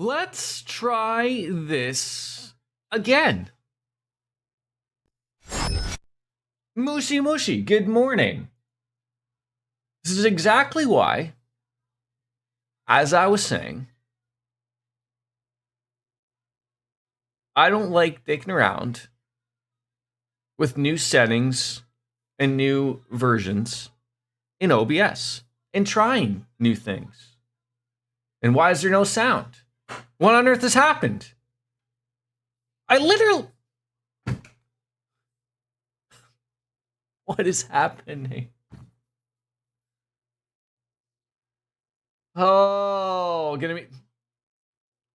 Let's try this again. Mushy Mushy, good morning. This is exactly why, as I was saying, I don't like dicking around with new settings and new versions in OBS and trying new things. And why is there no sound? What on earth has happened? I literally... What is happening? Oh, gonna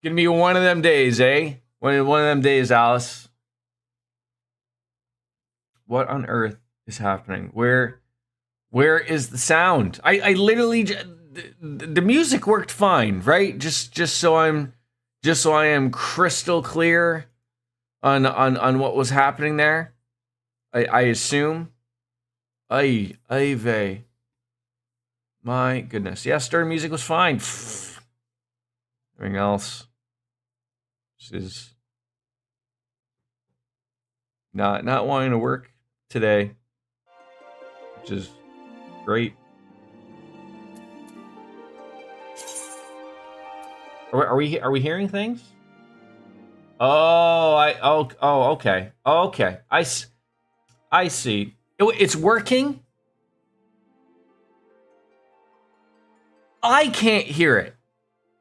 be one of them days, eh? One of them days, Alice. What on earth is happening? Where is the sound? I literally the music worked fine, right? Just so I am crystal clear on what was happening there. I assume. Ay, my goodness. Yeah, starting music was fine. Everything else is not wanting to work today, which is great. Are we hearing things? Oh, okay. I see. It's working. I can't hear it.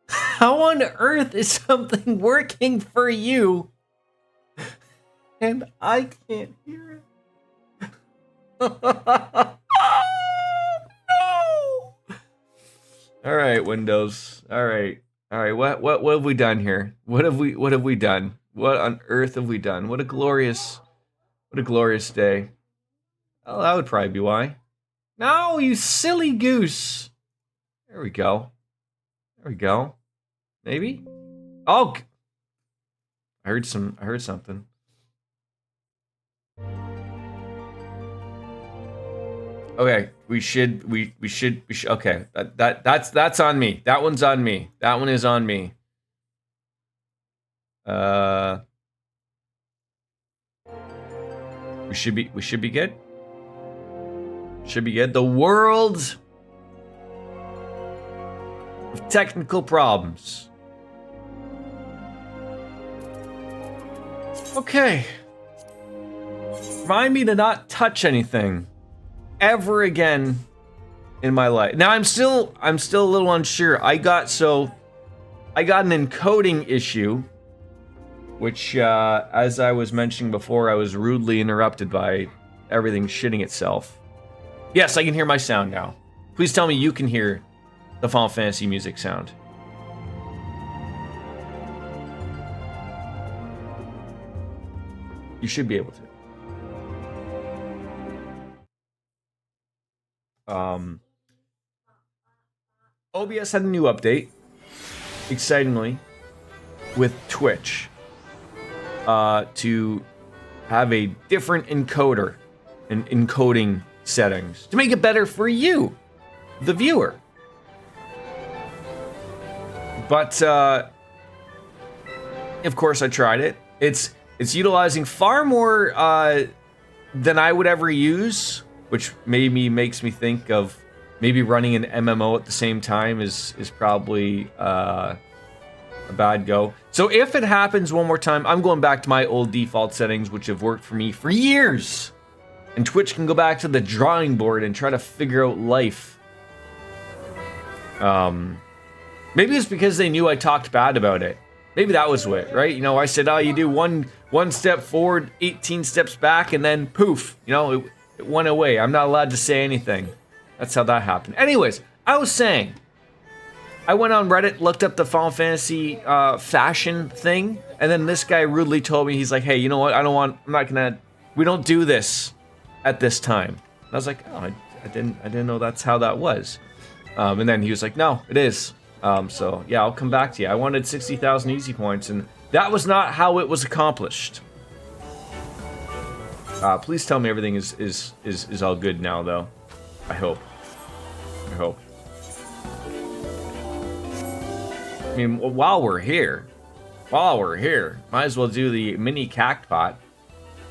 How on earth is something working for you and I can't hear it? Oh, no! All right, Windows. All right. What have we done here? What have we done? What on earth have we done? What a glorious day. Oh, that would probably be why. No, you silly goose. There we go. Maybe? Oh, I heard something. Okay, we should. Okay, that's on me. That one's on me. That one is on me. We should be good. Should be good. The world of technical problems. Okay. Remind me to not touch anything ever again in my life. Now I'm still a little unsure. I got an encoding issue, which as I was mentioning before, I was rudely interrupted by everything shitting itself. Yes, I can hear my sound now. Please tell me you can hear the Final Fantasy music sound. You should be able to. OBS had a new update, excitingly, with Twitch, to have a different encoder and encoding settings to make it better for you, the viewer. But of course I tried it. It's utilizing far more than I would ever use, which makes me think of maybe running an MMO at the same time is probably a bad go. So if it happens one more time, I'm going back to my old default settings, which have worked for me for years. And Twitch can go back to the drawing board and try to figure out life. Maybe it's because they knew I talked bad about it. Maybe that was it, right? You know, I said, oh, you do one step forward, 18 steps back, and then poof, you know, it went away. I'm not allowed to say anything. That's how that happened. Anyways, I was saying, I went on Reddit, looked up the Final Fantasy fashion thing, and then this guy rudely told me, he's like, hey, you know what? We don't do this at this time. And I was like, oh, I didn't know that's how that was. And then he was like, no, it is. So yeah, I'll come back to you. I wanted 60,000 easy points, and that was not how it was accomplished. Please tell me everything is all good now, though. I hope. mean, while we're here, might as well do the mini cactpot.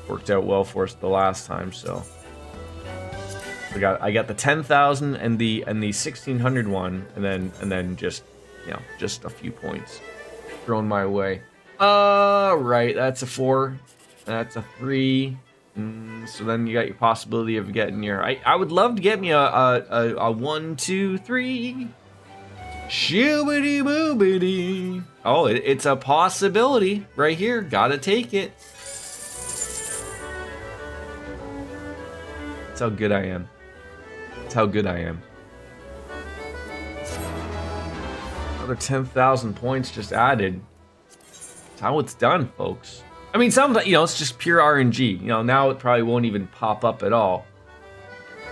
Worked out well for us the last time, so I got the 10,000 and the 1,600 one, and then just, you know, just a few points thrown my way. Right, that's a 4, that's a 3. So then you got your possibility of getting your. I would love to get me a 1, 2, 3. Shoobity boobity. Oh, it's a possibility right here. Gotta take it. That's how good I am. That's how good I am. Another 10,000 points just added. That's how it's done, folks. I mean, sometimes, you know, it's just pure RNG. You know, now it probably won't even pop up at all.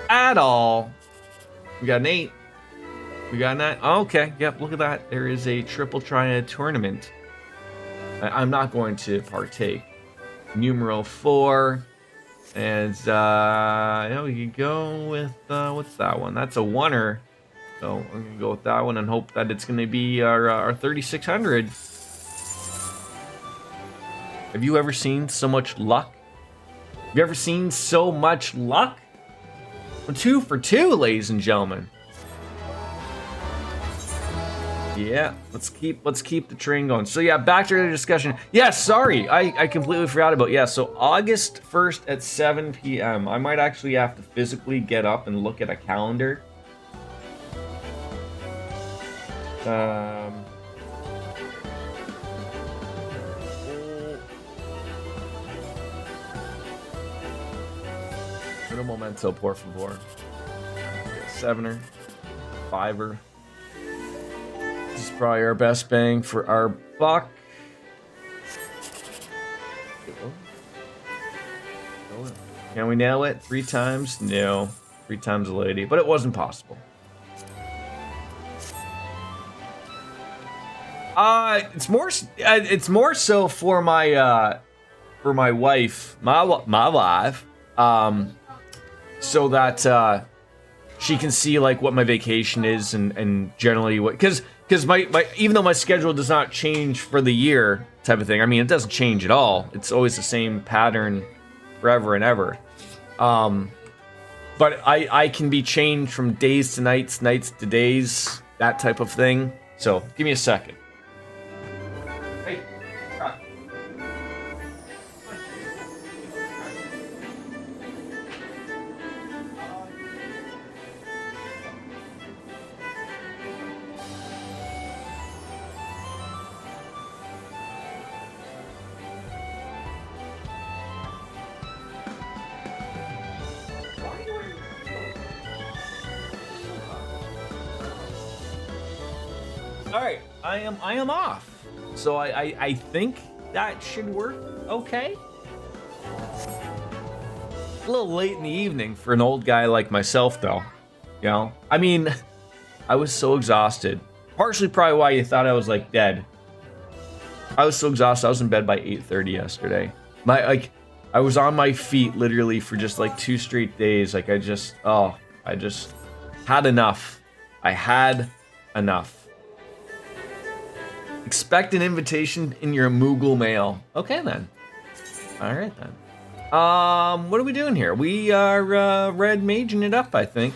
At all. We got an 8. We got a 9. Oh, okay, yep, look at that. There is a triple triad tournament. I'm not going to partake. Numero 4. And, you know, we can go with, what's that one? That's a 1-er. So I'm going to go with that one and hope that it's going to be our 3,600. Have you ever seen so much luck? Have you ever seen so much luck? 2 for 2, ladies and gentlemen. Yeah, let's keep the train going. So yeah, back to the discussion. Yeah, sorry, I completely forgot about. Yeah, so August 1st at 7 p.m. I might actually have to physically get up and look at a calendar. Un momento, por favor. 7-er, 5-er. This is probably our best bang for our buck. Can we nail it 3 times? No, 3 times a lady, but it wasn't possible. It's more so for my wife, my wife, so that she can see like what my vacation is and generally what, because my even though my schedule does not change for the year type of thing. I mean, it doesn't change at all. It's always the same pattern forever and ever. But I can be changed from days to nights, nights to days, that type of thing. So give me a second. Hey, all right, I am off. So I think that should work okay. A little late in the evening for an old guy like myself, though. You know, I mean, I was so exhausted. Partially probably why you thought I was like dead. I was so exhausted. I was in bed by 8:30 yesterday. I was on my feet literally for just like 2 straight days. Like I just had enough. I had enough. Expect an invitation in your Moogle mail. Okay then. All right then. What are we doing here? We are red maging it up, I think.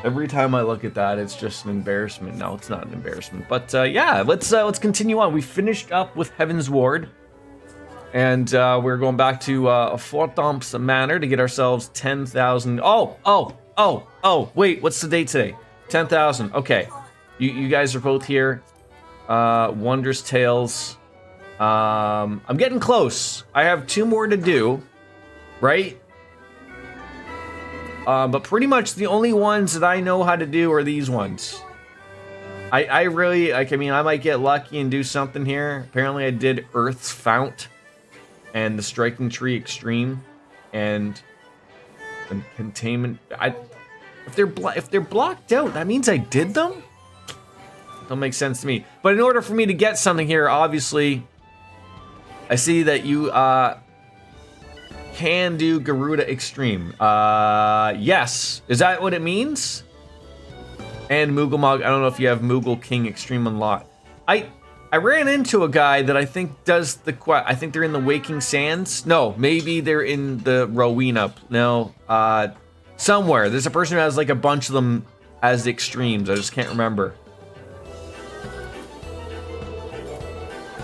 Every time I look at that, it's just an embarrassment. No, it's not an embarrassment. But yeah, let's continue on. We finished up with Heavensward, and we're going back to Fort Domps Manor to get ourselves 10,000. Oh, wait, what's the date today? 10,000. Okay. You guys are both here. Wondrous Tales. I'm getting close. I have 2 more to do, right? But pretty much the only ones that I know how to do are these ones. I really, like, I mean, I might get lucky and do something here. Apparently I did Earth's Fount and the Striking Tree Extreme and Containment. If they're blocked out, that means I did them? Don't make sense to me. But in order for me to get something here, obviously, I see that you can do Garuda Extreme. Yes. Is that what it means? And Moogle. I don't know if you have Moogle King Extreme unlocked. I ran into a guy that I think does the quest. I think they're in the Waking Sands. No, maybe they're in the Rowena. No, somewhere. There's a person who has like a bunch of them as the extremes. I just can't remember.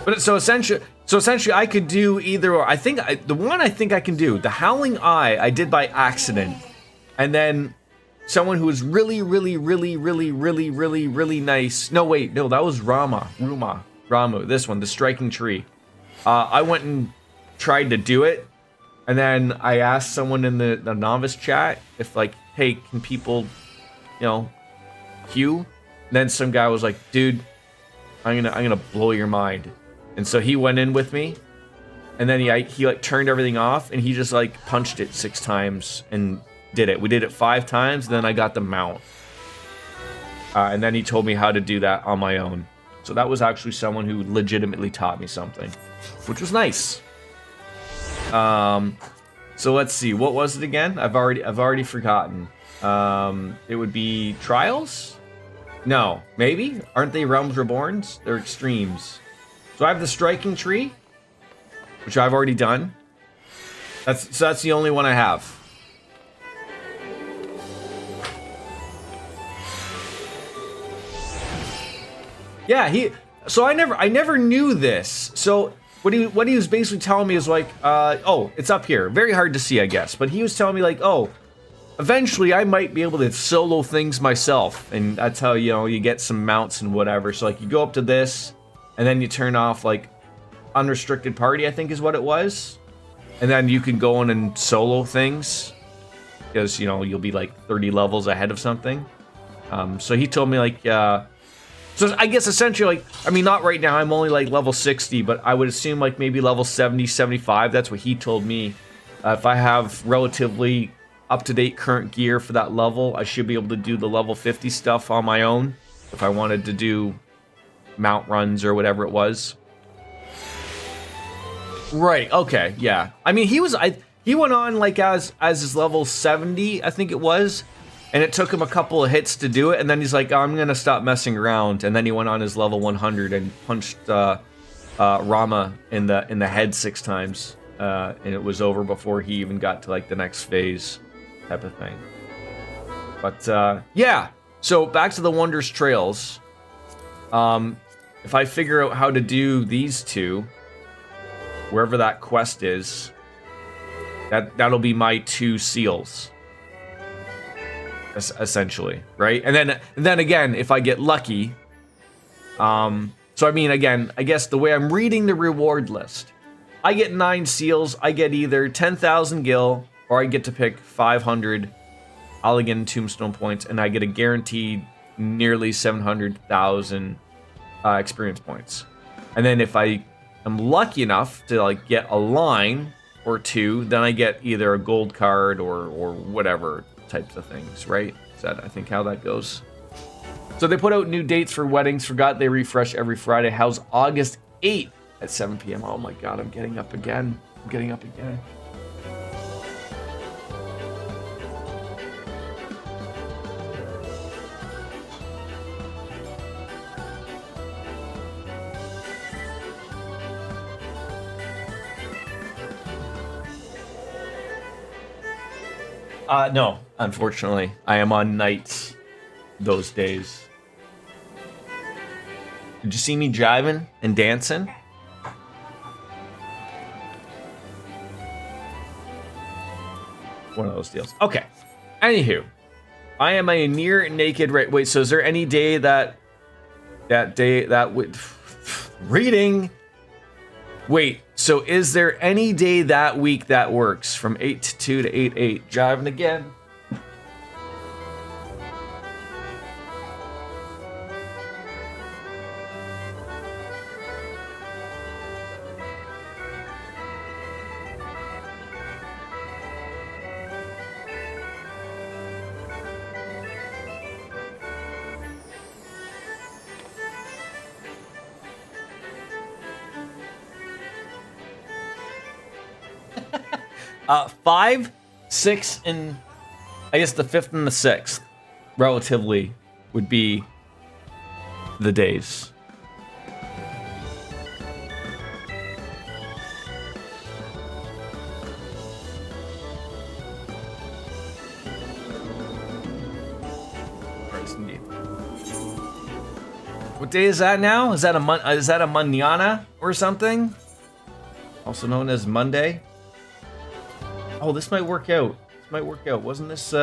But so essentially, I could do either. Or I think the one I think I can do, the Howling Eye, I did by accident, and then someone who was really nice. No, wait, no, that was Ramu. This one, the Striking Tree. I went and tried to do it, and then I asked someone in the novice chat if like, hey, can people, queue? And then some guy was like, dude, I'm gonna blow your mind. And so he went in with me, and then he like turned everything off, and he just like punched it 6 times and did it. We did it 5 times, and then I got the mount. And then he told me how to do that on my own. So that was actually someone who legitimately taught me something, which was nice. So let's see, what was it again? I've already forgotten. It would be Trials? No, maybe? Aren't they Realms Reborns? They're Extremes. So I have the Striking Tree, which I've already done. That's the only one I have. Yeah, so I never knew this. So what he was basically telling me is like, oh, it's up here. Very hard to see, I guess. But he was telling me like, oh, eventually I might be able to solo things myself, and that's how you get some mounts and whatever. So like you go up to this, and then you turn off like unrestricted party, I think is what it was, and then you can go in and solo things because you'll be like 30 levels ahead of something. So he told me like, so I guess essentially, like, I mean, not right now, I'm only like level 60, but I would assume like maybe level 70, 75, that's what he told me. If I have relatively up-to-date current gear for that level, I should be able to do the level 50 stuff on my own if I wanted to do mount runs or whatever it was. Right, okay, yeah. I mean, he went on like as his level 70, I think it was. And it took him a couple of hits to do it, and then he's like, oh, I'm gonna stop messing around. And then he went on his level 100 and punched Rama in the head 6 times, and it was over before he even got to like the next phase, type of thing. But yeah, so back to the Wondrous Trails. If I figure out how to do these 2, wherever that quest is, that'll be my 2 seals. Essentially, right? And then again, if I get lucky, so I mean, again, I guess the way I'm reading the reward list, I get 9 seals, I get either 10,000 gil, or I get to pick 500 Allegan tombstone points, and I get a guaranteed nearly 700,000 experience points. And then if I am lucky enough to like get a line or 2, then I get either a gold card or whatever types of things, right? Is that, I think, how that goes. So they put out new dates for weddings. Forgot they refresh every Friday. How's August 8th at 7 p.m.? Oh my god, I'm getting up again. No, unfortunately. I am on nights those days. Did you see me jiving and dancing? One of those deals. Okay. Anywho, I am a near naked wait, so is there any day that would reading? Wait, so is there any day that week that works from 8 to 2 to 8-8? Jiving again. Five, 6, and I guess the 5th and the 6th, relatively would be the days. What day is that now? Is that a mañana or something? Also known as Monday. Oh, this might work out. This might work out. Wasn't this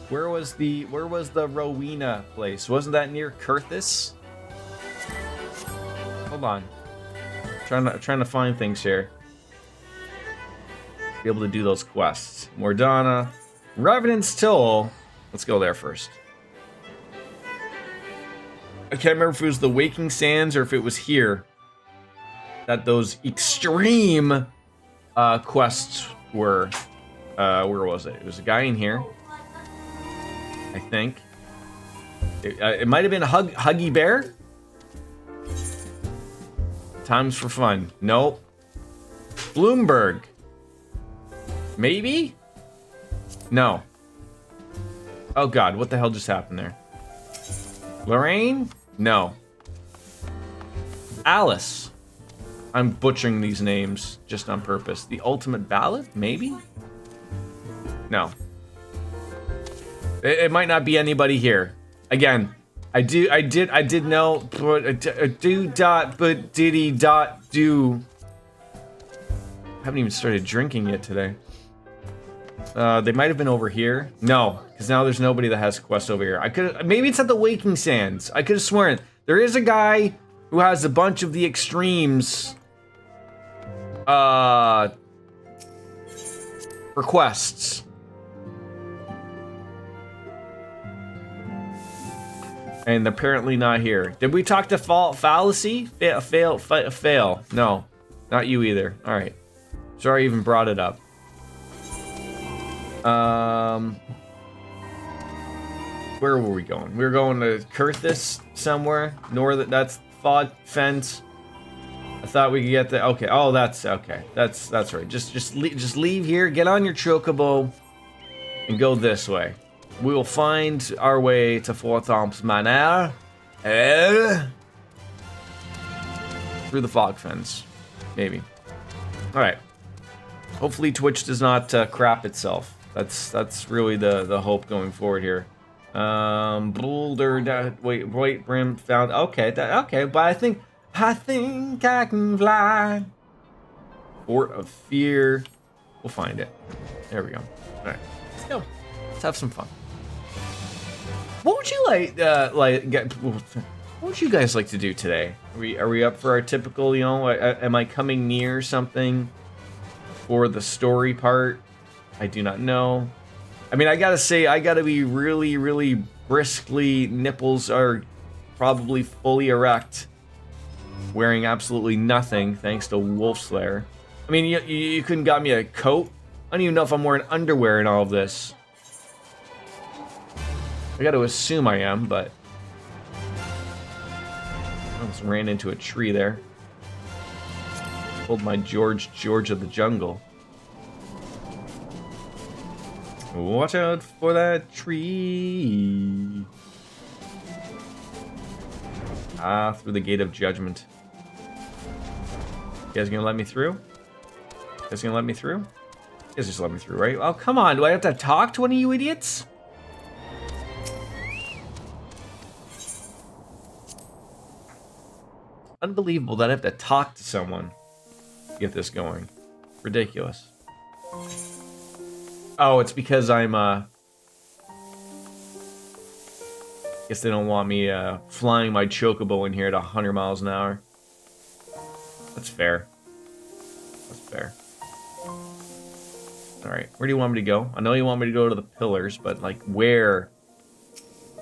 where was the Rowena place? Wasn't that near Curthis? Hold on. Trying to find things here. Be able to do those quests. Mordana, Revenant's Toll. Let's go there first. I can't remember if it was the Waking Sands or if it was here that those extreme quests were. Where was it? It was a guy in here, I think. It might have been a Huggy Bear. Times for fun. Nope. Bloomberg. Maybe? No. Oh god, what the hell just happened there? Lorraine? No. Alice. I'm butchering these names just on purpose. The Ultimate Ballad? Maybe? No. It might not be anybody here. Again, I did know, but do. I haven't even started drinking yet today. They might have been over here. No, because now there's nobody that has quest over here. Maybe it's at the Waking Sands. I could have sworn there is a guy who has a bunch of the extremes for quests. And apparently not here. Did we talk to Fallacy? Fail. No, not you either. All right. Sorry I even brought it up. Where were we going? We were going to Curthis somewhere. That's Fog Fence. I thought we could get the. Okay. Oh, that's okay. That's right. Just leave here. Get on your chocobo, and go this way. We will find our way to Fortham's Manor. Through the Fog Fence, maybe. All right. Hopefully Twitch does not crap itself. That's really the hope going forward here. Boulder, White Brim found. Okay, okay, but I think I can fly. Fort of Fear. We'll find it. There we go. All right, let's go. Let's have some fun. What would you what would you guys like to do today? Are we up for our typical? You know, am I coming near something for the story part? I do not know. I mean, I gotta say, I gotta be really, really briskly. Nipples are probably fully erect. Wearing absolutely nothing, thanks to Wolfslayer. I mean, you couldn't got me a coat. I don't even know if I'm wearing underwear in all of this. I gotta assume I am, but... I almost ran into a tree there. Pulled my George of the Jungle. Watch out for that tree. Through the gate of judgment. You guys gonna let me through? You guys gonna let me through? You guys just let me through, right? Oh, come on. Do I have to talk to one of you idiots? Unbelievable that I have to talk to someone to get this going. Ridiculous. Oh, it's because I'm, guess they don't want me, flying my chocobo in here at 100 miles an hour. That's fair. That's fair. Alright, where do you want me to go? I know you want me to go to the pillars, but, like, where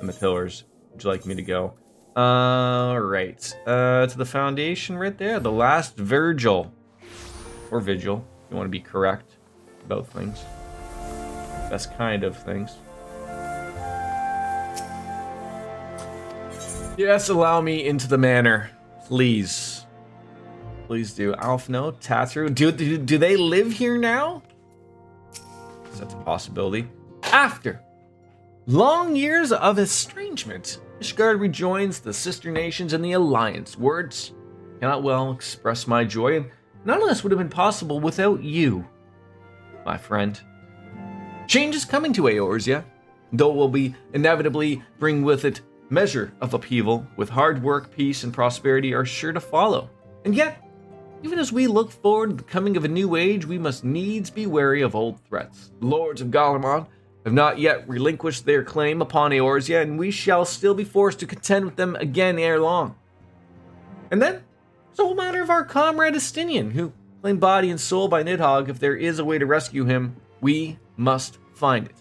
in the pillars would you like me to go? Alright. To the foundation right there. The last Virgil. Or Vigil, if you want to be correct about things. Best kind of things. Yes, allow me into the manor. Please. Please do. Alfno, Tatru. Do they live here now? That's a possibility. After Long years of estrangement. Ishgard rejoins the sister nations in the alliance. Words cannot well express my joy, and none of this would have been possible without you, my friend. Change is coming to Eorzea, though it will be inevitably bring with it measure of upheaval, with hard work, peace, and prosperity are sure to follow. And yet, even as we look forward to the coming of a new age, we must needs be wary of old threats. The lords of Galamon have not yet relinquished their claim upon Eorzea, and we shall still be forced to contend with them again ere long. And then, it's a whole matter of our comrade Estinian, who claimed body and soul by Nidhogg. If there is a way to rescue him, we must find it.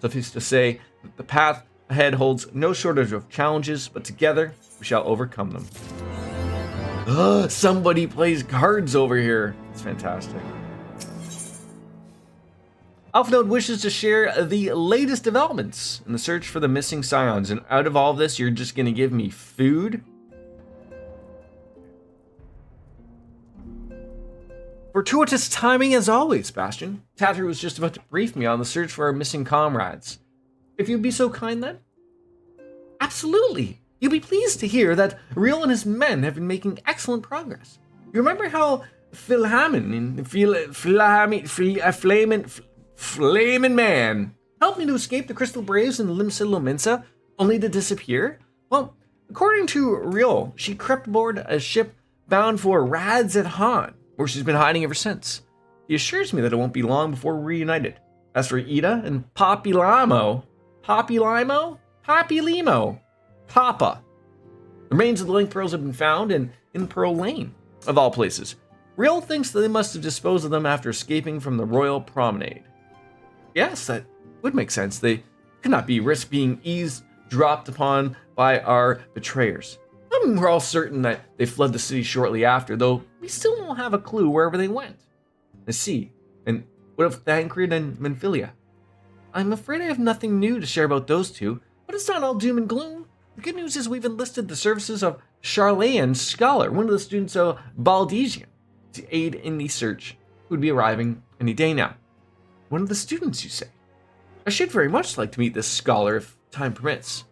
Suffice to say that the path ahead holds no shortage of challenges, but together we shall overcome them. Somebody plays cards over here. It's fantastic. Alphanode wishes to share the latest developments in the search for the missing scions, and out of all of this, you're just going to give me food? Fortuitous timing as always, Bastion. Tatru was just about to brief me on the search for our missing comrades. If you'd be so kind then? Absolutely. You'll be pleased to hear that Riel and his men have been making excellent progress. You remember how Flamin Man helped me to escape the Crystal Braves in Limsa Lominsa, only to disappear? Well, according to Riel, she crept aboard a ship bound for Radzet-Han, where she's been hiding ever since. He assures me that it won't be long before we're reunited. As for Ida and Poppy Limo, Papa. The remains of the Link Pearls have been found in Pearl Lane, of all places. Riel thinks that they must have disposed of them after escaping from the Royal Promenade. Yes, that would make sense. They could not be risk being eavesdropped upon by our betrayers. We're all certain that they fled the city shortly after, though we still don't have a clue wherever they went. I see. And what of Thancred and Menphilia? I'm afraid I have nothing new to share about those two, but it's not all doom and gloom. The good news is we've enlisted the services of Charlayan Scholar, one of the students of Baldesian, to aid in the search, who would be arriving any day now. One of the students, you say? I should very much like to meet this scholar if time permits.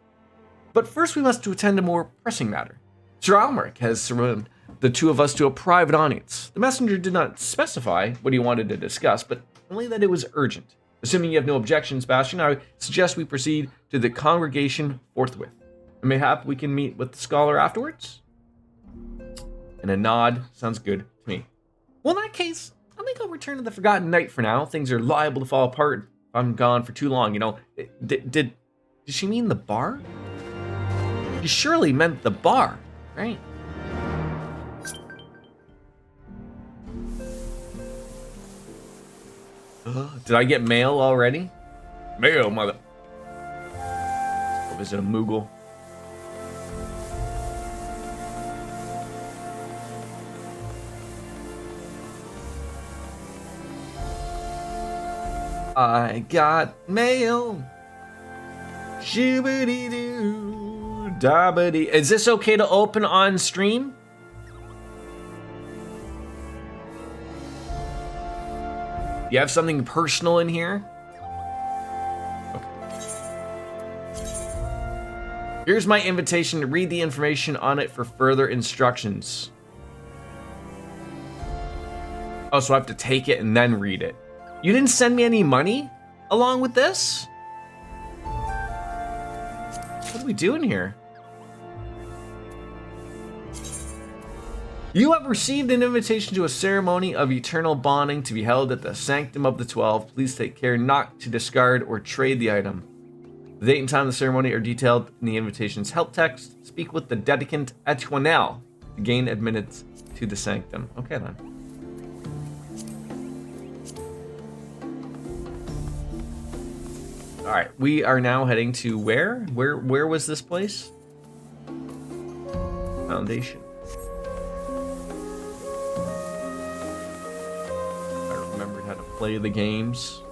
But first we must attend to a more pressing matter. Sir Almeric has summoned the two of us to a private audience. The messenger did not specify what he wanted to discuss, but only that it was urgent. Assuming you have no objections, Bastion, I suggest we proceed to the congregation forthwith. And mayhap we can meet with the scholar afterwards? And a nod sounds good to me. Well, in that case, I think I'll return to the Forgotten Knight for now. Things are liable to fall apart if I'm gone for too long, you know. Did she mean the bar? She surely meant the bar, right? Did I get mail already? Mail, mother. Go visit a Moogle. I got mail. Shoobity-doo, dabbity. Is this okay to open on stream? You have something personal in here? Okay. Here's my invitation to read the information on it for further instructions. Oh, so I have to take it and then read it. You didn't send me any money along with this? What are we doing here? You have received an invitation to a ceremony of eternal bonding to be held at the Sanctum of the 12. Please take care not to discard or trade the item. The date and time of the ceremony are detailed in the invitation's help text. Speak with the dedicant Etoinel to gain admittance to the sanctum. Okay then. All right, we are now heading to where? Where was this place? Foundation. I remembered how to play the games.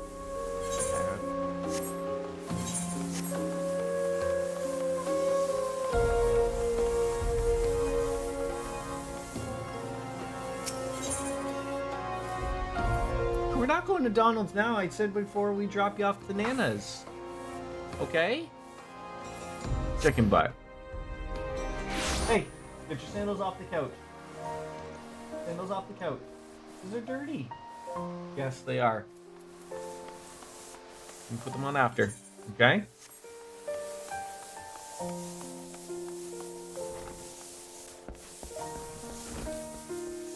We're not going to Donald's now. I said before we drop you off to Nana's. Okay? Chicken butt. Hey, get your sandals off the couch. Sandals off the couch. These are dirty. Yes, they are. You can put them on after. Okay?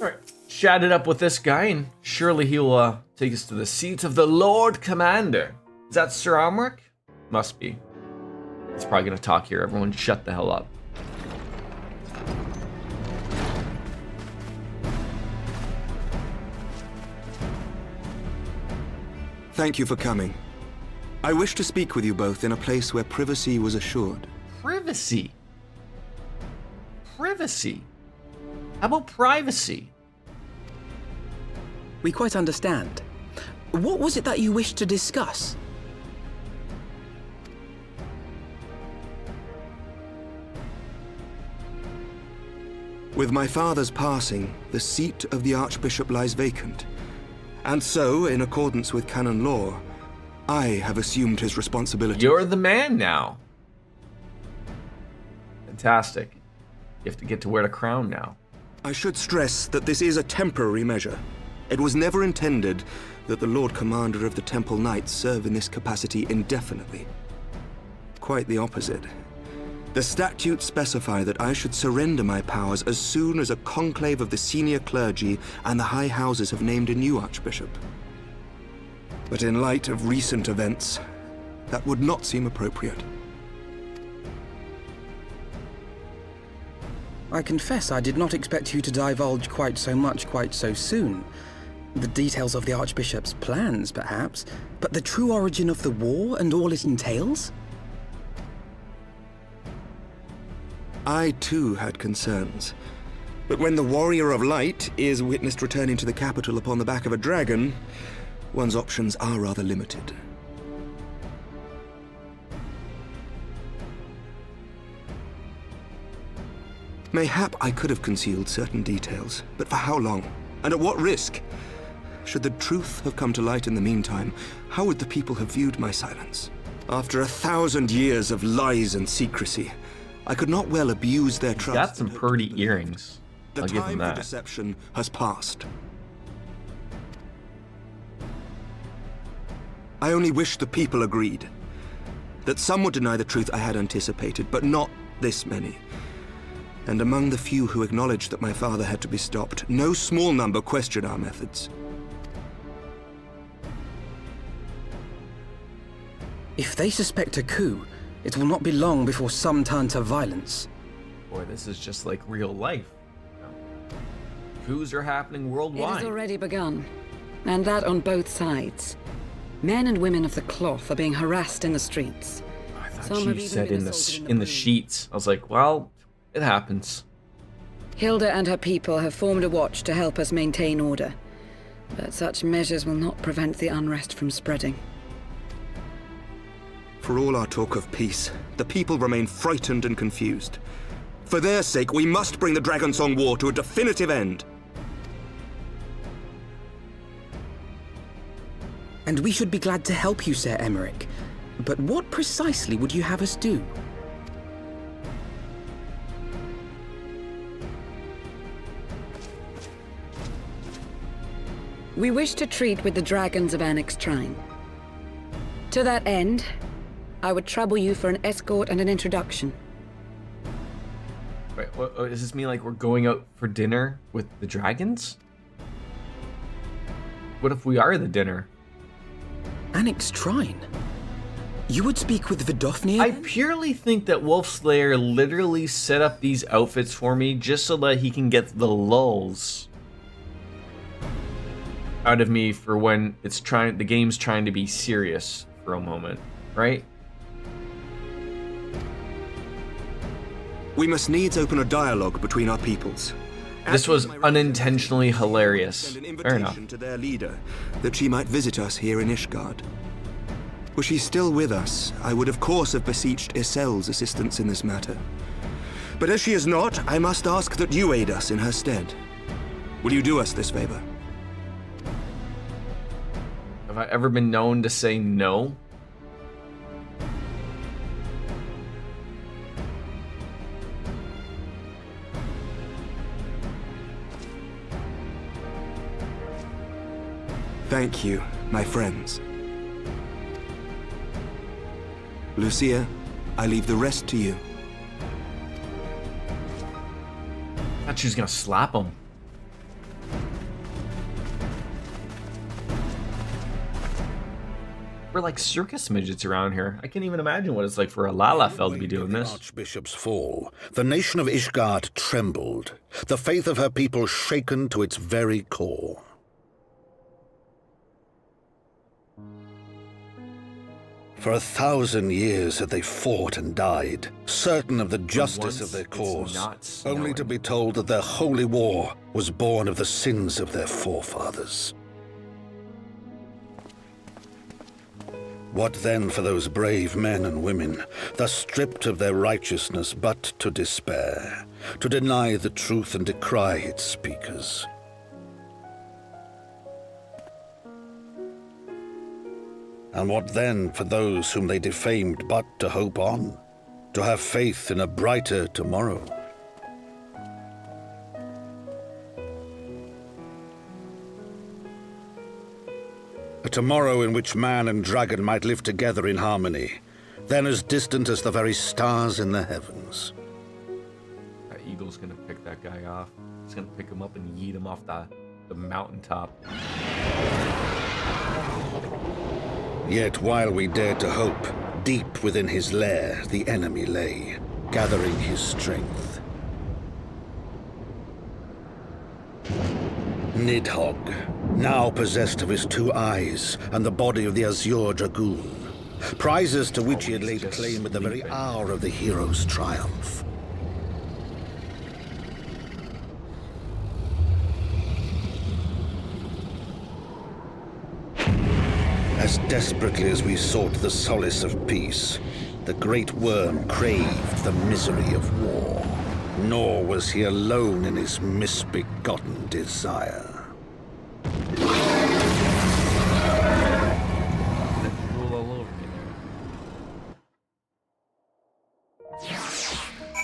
Alright. Chat it up with this guy, and surely he'll take us to the seat of the Lord Commander. Is that Sir Amric? Must be. He's probably gonna talk here. Everyone shut the hell up. Thank you for coming. I wish to speak with you both in a place where privacy was assured. Privacy? Privacy? How about privacy? We quite understand. What was it that you wished to discuss? With my father's passing, the seat of the Archbishop lies vacant. And so, in accordance with canon law, I have assumed his responsibility. You're the man now. Fantastic. You have to get to wear the crown now. I should stress that this is a temporary measure. It was never intended that the Lord Commander of the Temple Knights serve in this capacity indefinitely. Quite the opposite. The statutes specify that I should surrender my powers as soon as a conclave of the senior clergy and the high houses have named a new archbishop. But in light of recent events, that would not seem appropriate. I confess I did not expect you to divulge quite so much quite so soon. The details of the Archbishop's plans, perhaps, but the true origin of the war and all it entails? I too had concerns. But when the Warrior of Light is witnessed returning to the capital upon the back of a dragon, one's options are rather limited. Mayhap I could have concealed certain details, but for how long? And at what risk? Should the truth have come to light in the meantime, how would the people have viewed my silence? After 1,000 years of lies and secrecy, I could not well abuse their trust. Got some pretty earrings. The I'll give him time for that. deception has passed. I only wish the people agreed. That some would deny the truth I had anticipated, but not this many. And among the few who acknowledged that my father had to be stopped, no small number questioned our methods. If they suspect a coup, it will not be long before some turn to violence. Boy, this is just like real life. Coups are happening It worldwide. has already begun, and that on both sides. Men and women of the cloth are being harassed in the streets. I thought Some have she even said been in the assaulted in the booth. sheets. I was like, well, it happens. Hilda and her people have formed a watch to help us maintain order, but such measures will not prevent the unrest from spreading. For all our talk of peace, the people remain frightened and confused. For their sake, we must bring the Dragonsong War to a definitive end. And we should be glad to help you, Sir Emmerich. But what precisely would you have us do? We wish to treat with the dragons of Annex Shrine. To that end, I would trouble you for an escort and an introduction. Wait, what, does this mean like we're going out for dinner with the dragons? What if we are the dinner? Annex Shrine? You would speak with Vidofnir? I purely think that Wolfslayer literally set up these outfits for me just so that he can get the lulls out of me for when the game's trying to be serious for a moment, right? We must needs open a dialogue between our peoples. This was unintentionally hilarious. Send an Fair enough. invitation to their leader, that she might visit us here in Ishgard. Were she still with us, I would of course have beseeched Isel's assistance in this matter. But as she is not, I must ask that you aid us in her stead. Will you do us this favor? Have I ever been known to say no? Thank you, my friends. Lucia, I leave the rest to you. I thought she was gonna slap him. We're like circus midgets around here. I can't even imagine what it's like for a Lalafell to be doing this. Archbishop's fall, the nation of Ishgard trembled, the faith of her people shaken to its very core. For 1,000 years had they fought and died, certain of the justice of their cause, only to be told that their holy war was born of the sins of their forefathers. What then for those brave men and women, thus stripped of their righteousness but to despair, to deny the truth and decry its speakers? And what then for those whom they defamed but to hope on, to have faith in a brighter tomorrow? A tomorrow in which man and dragon might live together in harmony, then as distant as the very stars in the heavens. That eagle's gonna pick that guy off. He's gonna pick him up and yeet him off the mountaintop. Yet while we dared to hope, deep within his lair the enemy lay, gathering his strength. Nidhogg, now possessed of his 2 eyes and the body of the Azure Dragoon, prizes to which he had laid claim at the very hour of the hero's triumph. As desperately as we sought the solace of peace, the great worm craved the misery of war. Nor was he alone in his misbegotten desire.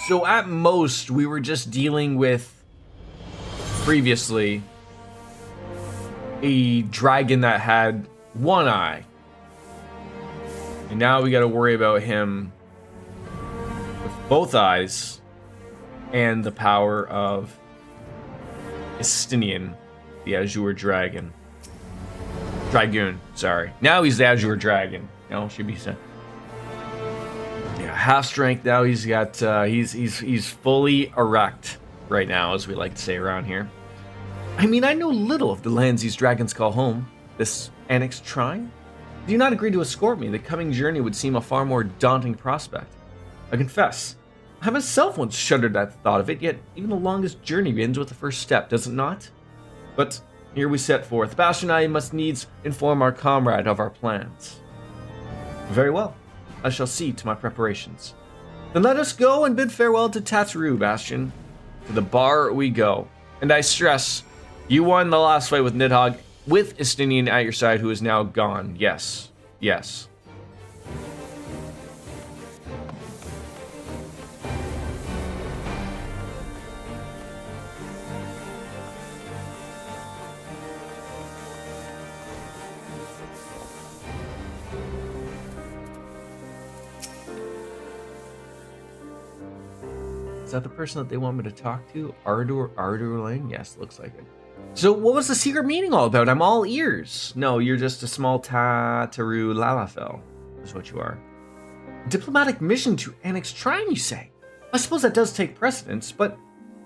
So at most, we were just dealing with, previously, a dragon that had 1 eye. And now we gotta worry about him with both eyes and the power of Estinian, the Azure Dragon. Dragoon, sorry. Now he's the Azure Dragon. No, should be said. Yeah, half strength now. He's got he's fully erect right now, as we like to say around here. I mean, I know little of the lands these dragons call home. This annexed shrine? Do you not agree to escort me? The coming journey would seem a far more daunting prospect. I confess, I myself once shuddered at the thought of it, yet even the longest journey begins with the first step, does it not? But here we set forth. Bastion and I must needs inform our comrade of our plans. Very well. I shall see to my preparations. Then let us go and bid farewell to Tatteru, Bastion. To the bar we go. And I stress, you won the last fight with Nidhogg, with Estinian at your side, who is now gone. Yes. Yes. Is that the person that they want me to talk to? Ardur Lane? Yes, looks like it. So what was the secret meeting all about? I'm all ears. No, you're just a small Tatteru Lalafell, is what you are. Diplomatic mission to annex Shrine, you say? I suppose that does take precedence, but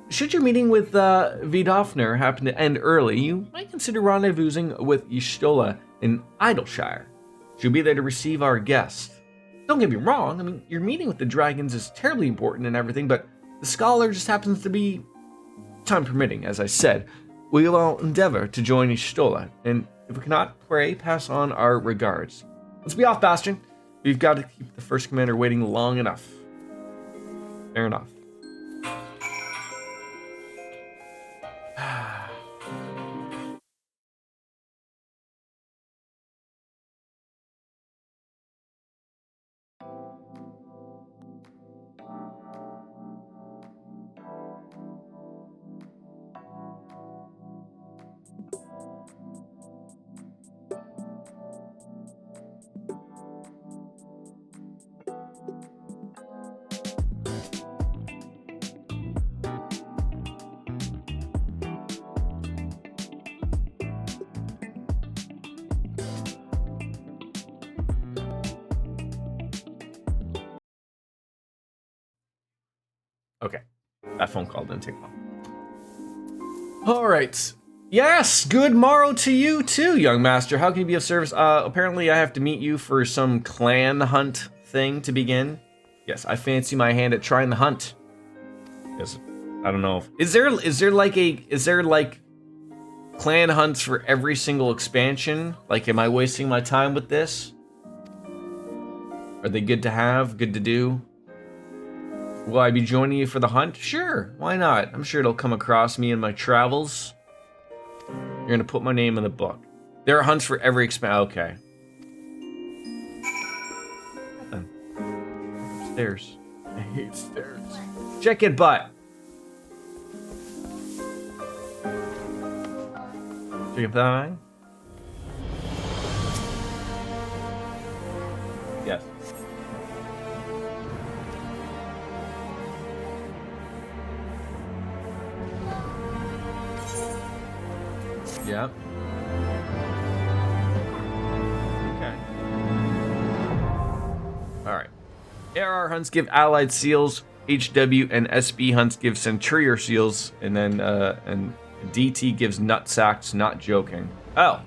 should your meeting with Vidofnir happen to end early, you might consider rendezvousing with Y'shtola in Idleshire. She'll be there to receive our guest. Don't get me wrong, I mean, your meeting with the dragons is terribly important and everything, but the scholar just happens to be, time permitting, as I said. We will all endeavor to join Y'shtola, and if we cannot, pray, pass on our regards. Let's be off, Bastion. We've got to keep the first commander waiting long enough. Fair enough. Okay. That phone call didn't take long. All right. Yes, good morrow to you too, young master. How can you be of service? Apparently I have to meet you for some clan hunt thing to begin. Yes, I fancy my hand at trying the hunt. Yes, I don't know. Is there like clan hunts for every single expansion? Like, am I wasting my time with this? Are they good to have? Good to do? Will I be joining you for the hunt? Sure, why not? I'm sure it'll come across me in my travels. You're gonna put my name in the book. There are hunts for every okay. Stairs. I hate stairs. Check it, butt. Check it, butt. Yes. Yep. Okay. Alright. ARR hunts give allied seals, HW and SB hunts give Centurier seals, and then and DT gives nutsacks, not joking. Oh.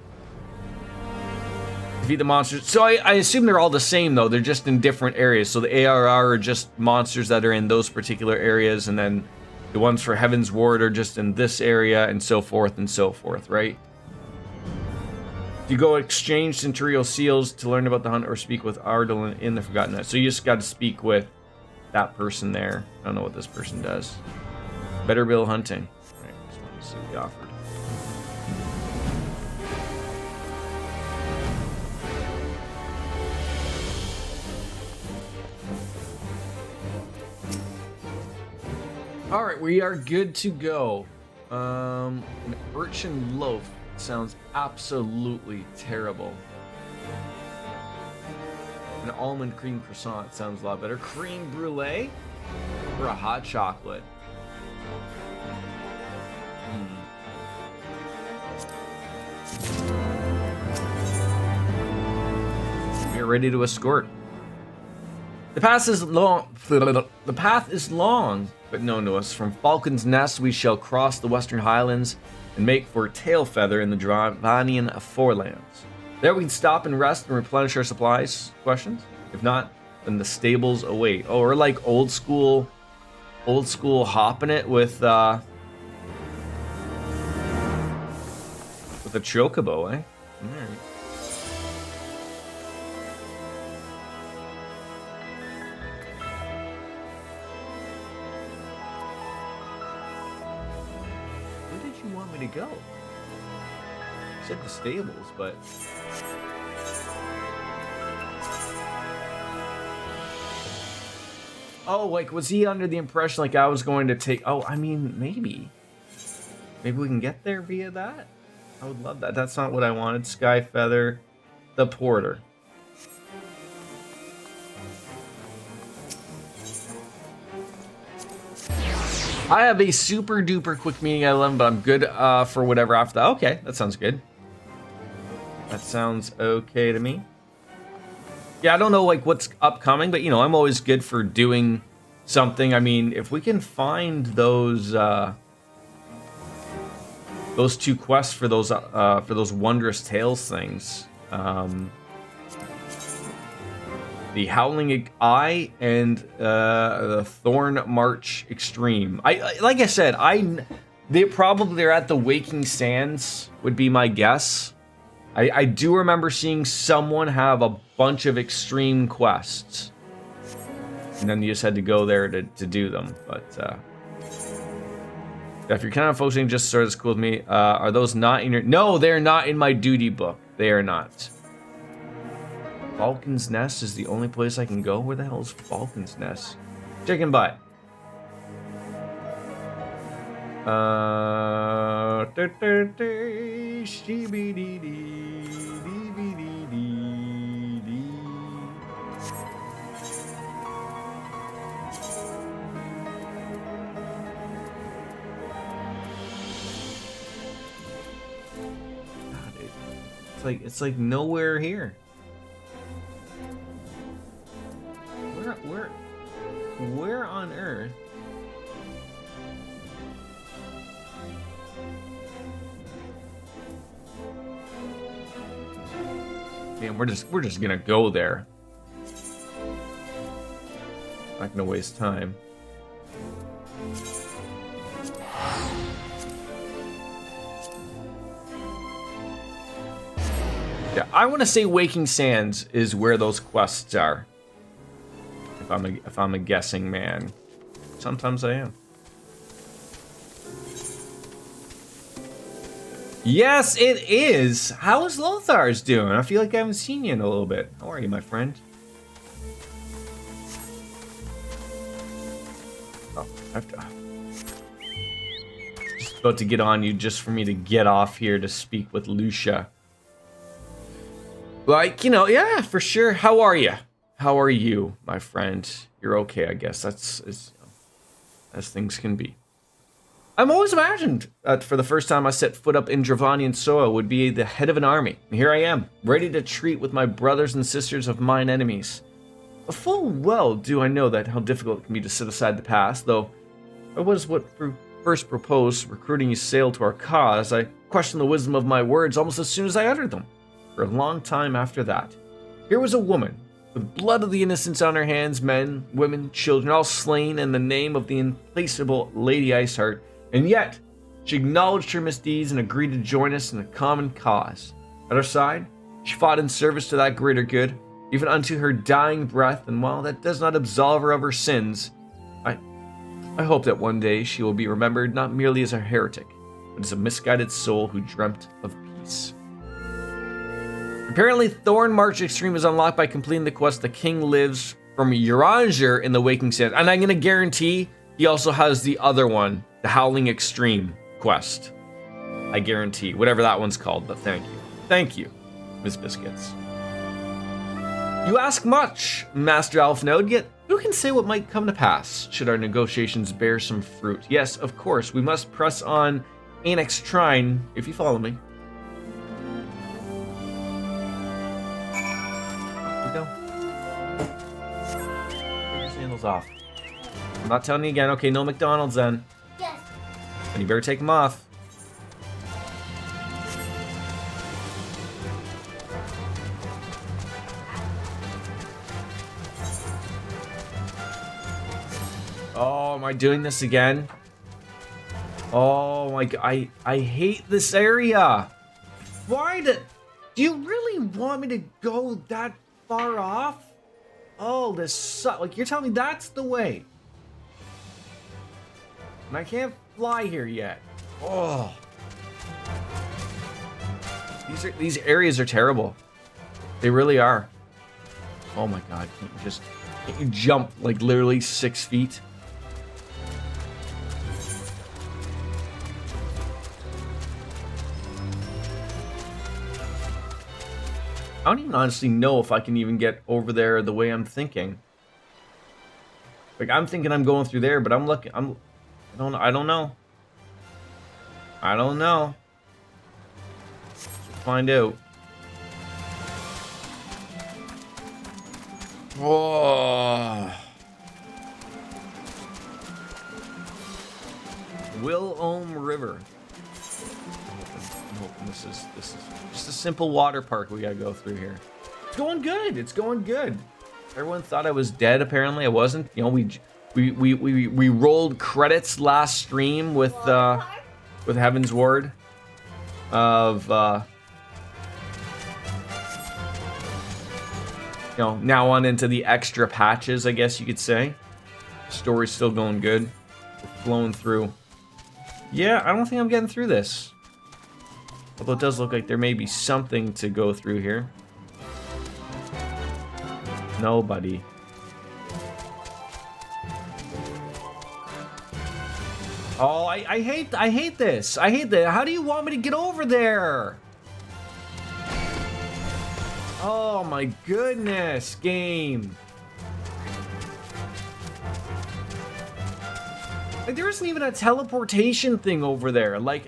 Defeat the monsters. So I assume they're all the same though, they're just in different areas. So the ARR are just monsters that are in those particular areas, and then the ones for Heavensward are just in this area, and so forth, right? You go exchange Centurial seals to learn about the hunt or speak with Ardal in the Forgotten Net. So you just got to speak with that person there. I don't know what this person does. Better bill hunting. All right, just want to see what he offered. All right, we are good to go. An urchin loaf sounds absolutely terrible. An almond cream croissant sounds a lot better. Cream brulee or a hot chocolate? We are ready to escort. The path is long. The path is long, but known to us. From Falcon's Nest, we shall cross the Western Highlands and make for Tailfeather in the Dravanian Forelands. There we can stop and rest and replenish our supplies. Questions? If not, then the stables await. Oh, we're like old school hopping it with a chocobo, eh? All right. To go. I said the stables, but oh, like was he under the impression like I was going to take? Oh, I mean, maybe we can get there via that. I would love that. That's not what I wanted. Skyfeather, the porter. I have a super duper quick meeting at 11, but I'm good for whatever after that. Okay, that sounds good. That sounds okay to me. Yeah, I don't know like what's upcoming, but you know, I'm always good for doing something. I mean, if we can find those two quests for those Wondrous Tales things. The Howling Eye and the Thorn March Extreme. Like I said, they're at the Waking Sands would be my guess. I do remember seeing someone have a bunch of extreme quests, and then you just had to go there to do them. But if you're kind of focusing just sort of as cool with me, are those not in your? No, they're not in my duty book. They are not. Falcon's Nest is the only place I can go? Where the hell is Falcon's Nest? Chicken butt. It's like nowhere here. Where on earth And we're just gonna go there. Not gonna waste time. Yeah, I want to say Waking Sands is where those quests are. If I'm a guessing man, sometimes I am. Yes, it is. How is Lothar's doing? I feel like I haven't seen you in a little bit. How are you, my friend? Oh, I have to. Just about to get on you just for me to get off here to speak with Lucia. Like, you know, yeah, for sure. How are you? How are you, my friend? You're okay, I guess. That's as things can be. I've always imagined that for the first time I set foot up in Dravanian soil would be the head of an army. And here I am, ready to treat with my brothers and sisters of mine enemies. Full well do I know that how difficult it can be to set aside the past, though I was what first proposed recruiting you sail to our cause. I questioned the wisdom of my words almost as soon as I uttered them. For a long time after that, here was a woman with blood of the innocents on her hands, men, women, children, all slain in the name of the implacable Lady Iceheart, and yet she acknowledged her misdeeds and agreed to join us in a common cause. At our side, she fought in service to that greater good, even unto her dying breath, and while that does not absolve her of her sins, I hope that one day she will be remembered not merely as a heretic, but as a misguided soul who dreamt of peace. Apparently, Thorn March Extreme is unlocked by completing the quest The King Lives from Uranger in the Waking Sand. And I'm going to guarantee he also has the other one, the Howling Extreme quest. I guarantee, whatever that one's called, but thank you. Thank you, Miss Biscuits. You ask much, Master Alphnode, yet who can say what might come to pass should our negotiations bear some fruit? Yes, of course, we must press on Annex Shrine, if you follow me. Off. I'm not telling you again. Okay, no McDonald's then. Yes. And you better take them off. Oh, am I doing this again? Oh my god, I hate this area. Why do you really want me to go that far off? Oh, this sucks. Like, you're telling me that's the way. And I can't fly here yet. Oh. These areas are terrible. They really are. Oh my god, can't you jump like literally 6 feet? I don't even honestly know if I can even get over there the way I'm thinking. Like, I'm thinking I'm going through there, but I don't know. I don't know. Let's find out. Oh. Will-Ohm River. I'm hoping this is just a simple water park we gotta go through here. It's going good. It's going good. Everyone thought I was dead. Apparently, I wasn't. You know, we rolled credits last stream with Heavensward of you know, now on into the extra patches, I guess you could say. Story's still going good. We're flowing through. Yeah, I don't think I'm getting through this. Although it does look like there may be something to go through here. Nobody. Oh, I hate this. I hate that. How do you want me to get over there? Oh my goodness, game. Like, there isn't even a teleportation thing over there. Like,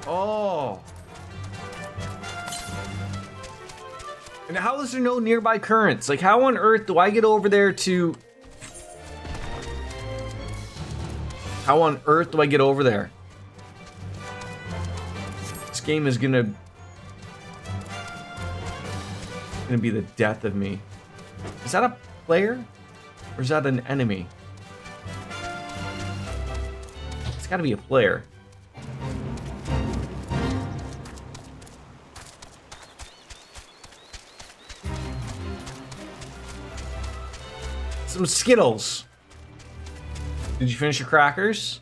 oh. And how is there no nearby currents? Like, how on earth do I get over there to... How on earth do I get over there? This game is gonna... gonna be the death of me. Is that a player? Or is that an enemy? It's gotta be a player. Some Skittles. Did you finish your crackers?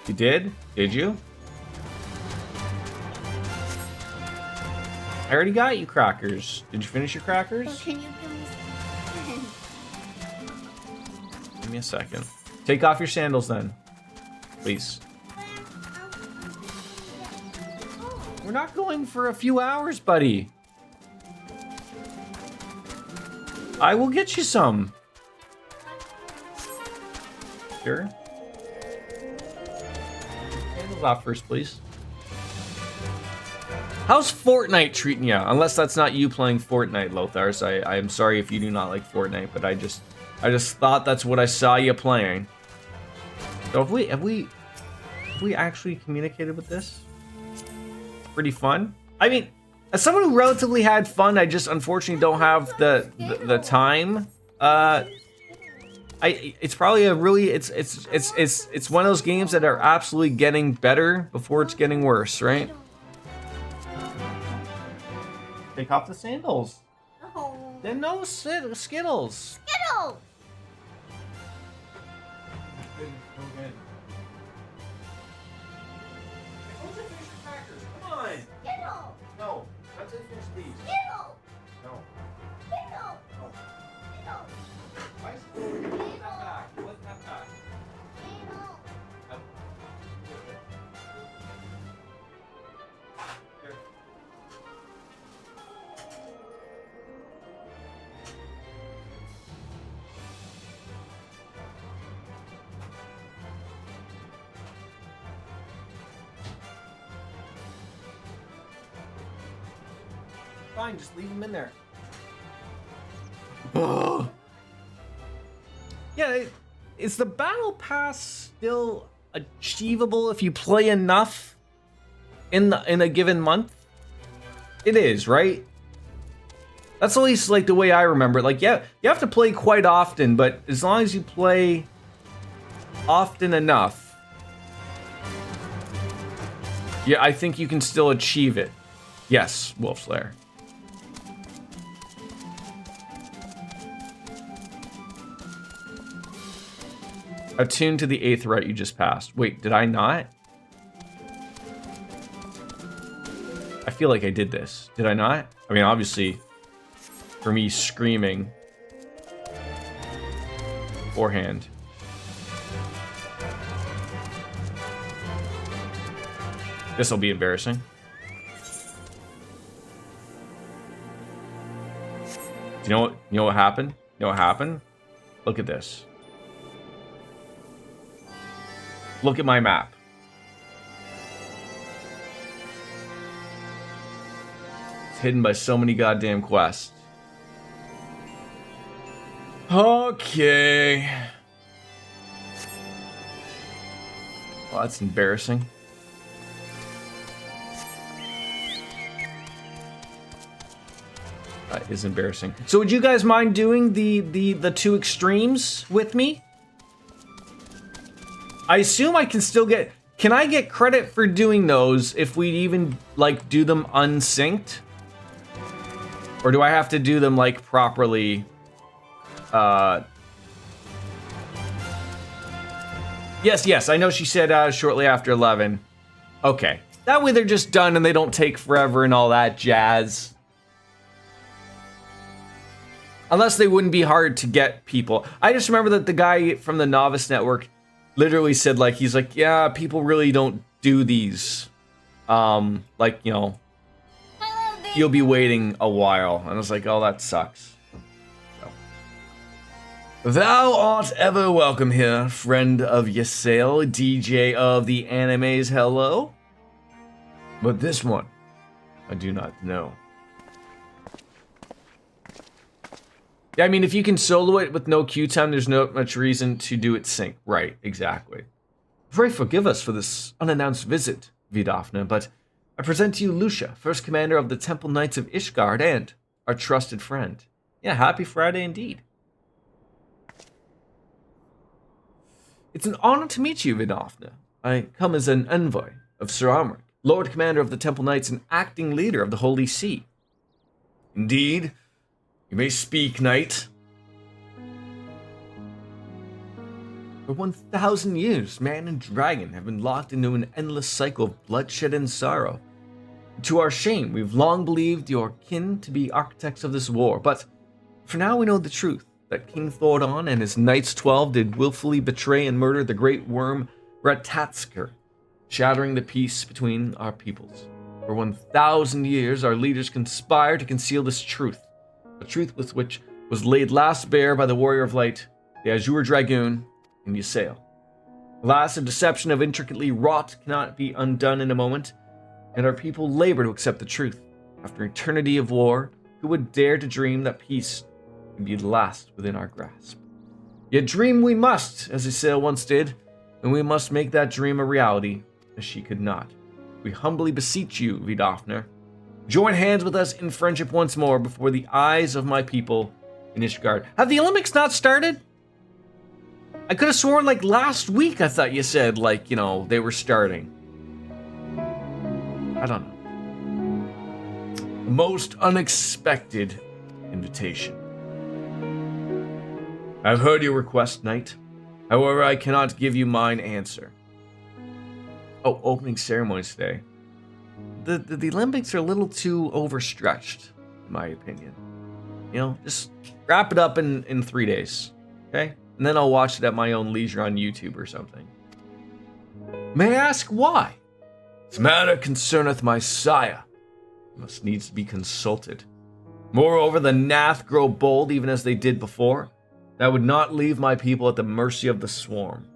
You did? Did you? I already got you crackers. Did you finish your crackers? Well, can you give me some? Give me a second. Take off your sandals then. Please. We're not going for a few hours, buddy. I will get you some. Sure. Sandals off first, please. How's Fortnite treating you? Unless that's not you playing Fortnite, Lothars. I am sorry if you do not like Fortnite, but I just thought that's what I saw you playing. So have we actually communicated with this? Pretty fun. I mean, as someone who relatively had fun, I just unfortunately don't have the time. It's probably a really it's one of those games that are absolutely getting better before it's getting worse, right? Take off the sandals. No. Then no Skittles. Skittle. Come on. Skittle. No. Let's finish these. Skittle. No. Skittle. No. Skittle. Why is it back? What's that back? Skittle. Here. Fine, just leave them in there. Yeah, is the battle pass still achievable if you play enough in a given month? It is, right? That's at least like the way I remember it. Like, yeah, you have to play quite often, but as long as you play often enough, yeah, I think you can still achieve it. Yes, Wolfslayer. Attuned to the 8th rite you just passed. Wait, did I not? I feel like I did this. Did I not? I mean, obviously, for me screaming beforehand. This will be embarrassing. You know what happened? You know what happened? Look at this. Look at my map. It's hidden by so many goddamn quests. Okay. Well, that's embarrassing. That is embarrassing. So would you guys mind doing the two extremes with me? I assume I can still get... Can I get credit for doing those if we even, like, do them unsynced? Or do I have to do them, like, properly? Yes, I know she said shortly after 11. Okay. That way they're just done and they don't take forever and all that jazz. Unless they wouldn't be hard to get people. I just remember that the guy from the Novice Network literally said, like, he's like, yeah, people really don't do these. Like, you know, you'll be waiting a while. And I was like, oh, that sucks. So. Thou art ever welcome here, friend of Ysael, DJ of the animes, hello. But this one, I do not know. Yeah, I mean, if you can solo it with no queue time, there's not much reason to do it sync. Right, exactly. Pray forgive us for this unannounced visit, Vidafna, but I present to you Lucia, first commander of the Temple Knights of Ishgard and our trusted friend. Yeah, happy Friday indeed. It's an honor to meet you, Vidofna. I come as an envoy of Sir Amric, Lord Commander of the Temple Knights and acting leader of the Holy See. Indeed, you may speak, knight. For 1,000 years, man and dragon have been locked into an endless cycle of bloodshed and sorrow. To our shame, we've long believed your kin to be architects of this war, but for now we know the truth, that King Thordon and his Knights 12 did willfully betray and murder the great worm Ratatsker, shattering the peace between our peoples. For 1,000 years, our leaders conspired to conceal this truth, a truth with which was laid last bare by the Warrior of Light, the Azure Dragoon, and Ysael. Alas, a deception of intricately wrought cannot be undone in a moment, and our people labor to accept the truth. After eternity of war, who would dare to dream that peace would be the last within our grasp? Yet dream we must, as Ysael once did, and we must make that dream a reality, as she could not. We humbly beseech you, Vidofner, join hands with us in friendship once more before the eyes of my people in Ishgard. Have the Olympics not started? I could have sworn like last week I thought you said they were starting. I don't know. The most unexpected invitation. I've heard your request, knight. However, I cannot give you mine answer. Oh, opening ceremonies today. The Olympics are a little too overstretched, in my opinion. Just wrap it up in 3 days, okay? And then I'll watch it at my own leisure on YouTube or something. May I ask why? This matter concerneth my sire. He must needs be consulted. Moreover, the Nath grow bold even as they did before. That would not leave my people at the mercy of the swarm.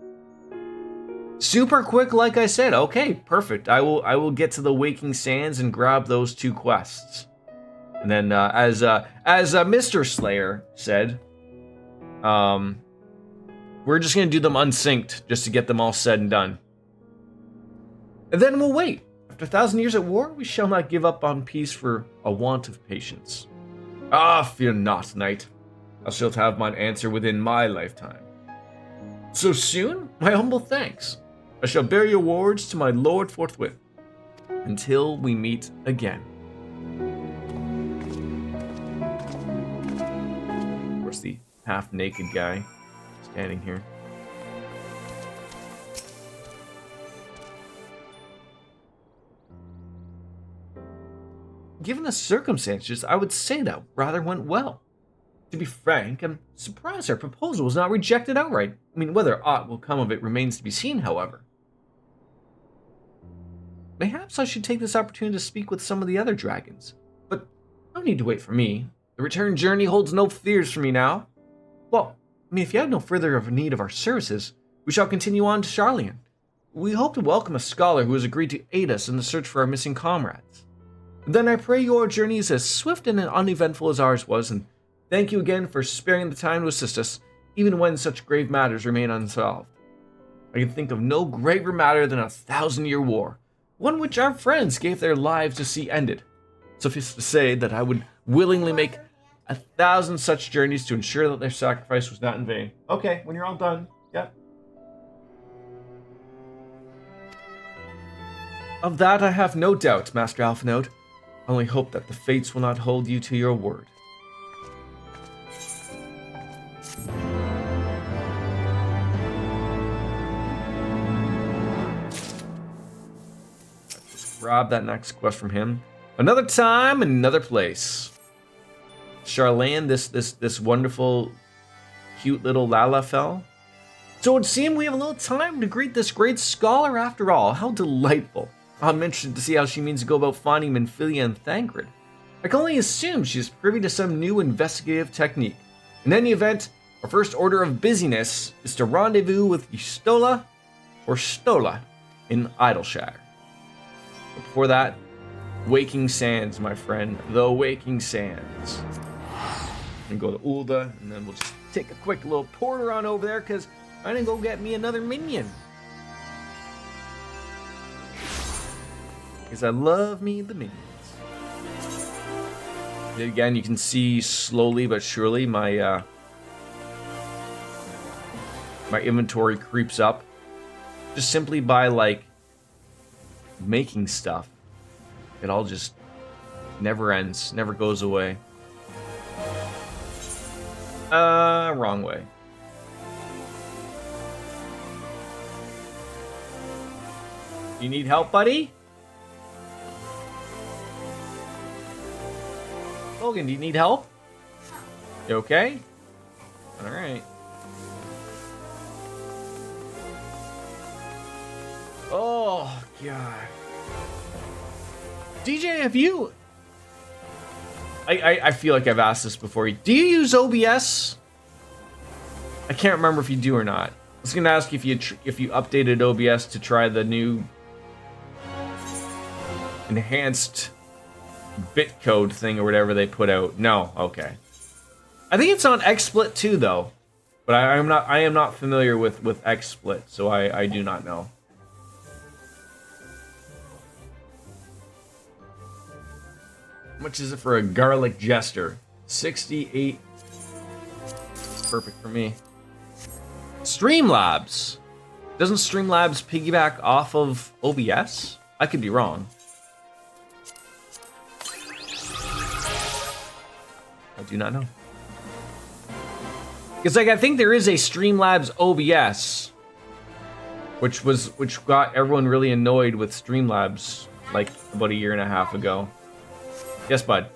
Super quick, like I said. Okay, perfect. I will get to the Waking Sands and grab those 2 quests. And then, as Mr. Slayer said, we're just gonna do them unsynced just to get them all said and done. And then we'll wait. After 1,000 years at war, we shall not give up on peace for a want of patience. Ah, fear not, knight. Thou shalt have mine answer within my lifetime. So soon? My humble thanks. I shall bear your words to my lord forthwith, until we meet again. Of course, the half-naked guy standing here. Given the circumstances, I would say that rather went well. To be frank, I'm surprised our proposal was not rejected outright. I mean, whether aught will come of it remains to be seen, however. Perhaps I should take this opportunity to speak with some of the other dragons. But no need to wait for me. The return journey holds no fears for me now. Well, I mean, if you have no further of need of our services, we shall continue on to Charlian. We hope to welcome a scholar who has agreed to aid us in the search for our missing comrades. Then I pray your journey is as swift and uneventful as ours was, and thank you again for sparing the time to assist us, even when such grave matters remain unsolved. I can think of no graver matter than a 1,000-year war, one which our friends gave their lives to see ended. Suffice to say that I would willingly make 1,000 such journeys to ensure that their sacrifice was not in vain. Okay, when you're all done, yep. Of that I have no doubt, Master Alphanode. I only hope that the fates will not hold you to your word. Just grab that next quest from him. Another time, another place. Charlene, this wonderful, cute little Lalafell. So it would seem we have a little time to greet this great scholar after all. How delightful. I'm interested to see how she means to go about finding Minfilia and Thancred. I can only assume she's privy to some new investigative technique. In any event, our first order of busyness is to rendezvous with Stola in Idleshire. But before that, Waking Sands, my friend. The Waking Sands. And go to Ulda, and then we'll just take a quick little porter on over there, because I'm gonna go get me another minion. Because I love me the minions. Again, you can see slowly but surely my my inventory creeps up. Just simply by, like, making stuff. It all just never ends, never goes away. Wrong way. You need help, buddy? Logan, do you need help? You okay? Alright. Oh, God. DJ, have you... I feel like I've asked this before. Do you use OBS? I can't remember if you do or not. I was going to ask if you updated OBS to try the new enhanced bitcode thing or whatever they put out. No, okay. I think it's on XSplit too, though. But I am not familiar with XSplit, so I do not know. How much is it for a garlic jester? 68. Perfect for me. Streamlabs. Doesn't Streamlabs piggyback off of OBS? I could be wrong. I do not know. Because, like, I think there is a Streamlabs OBS, which got everyone really annoyed with Streamlabs like about a year and a half ago. Yes, bud.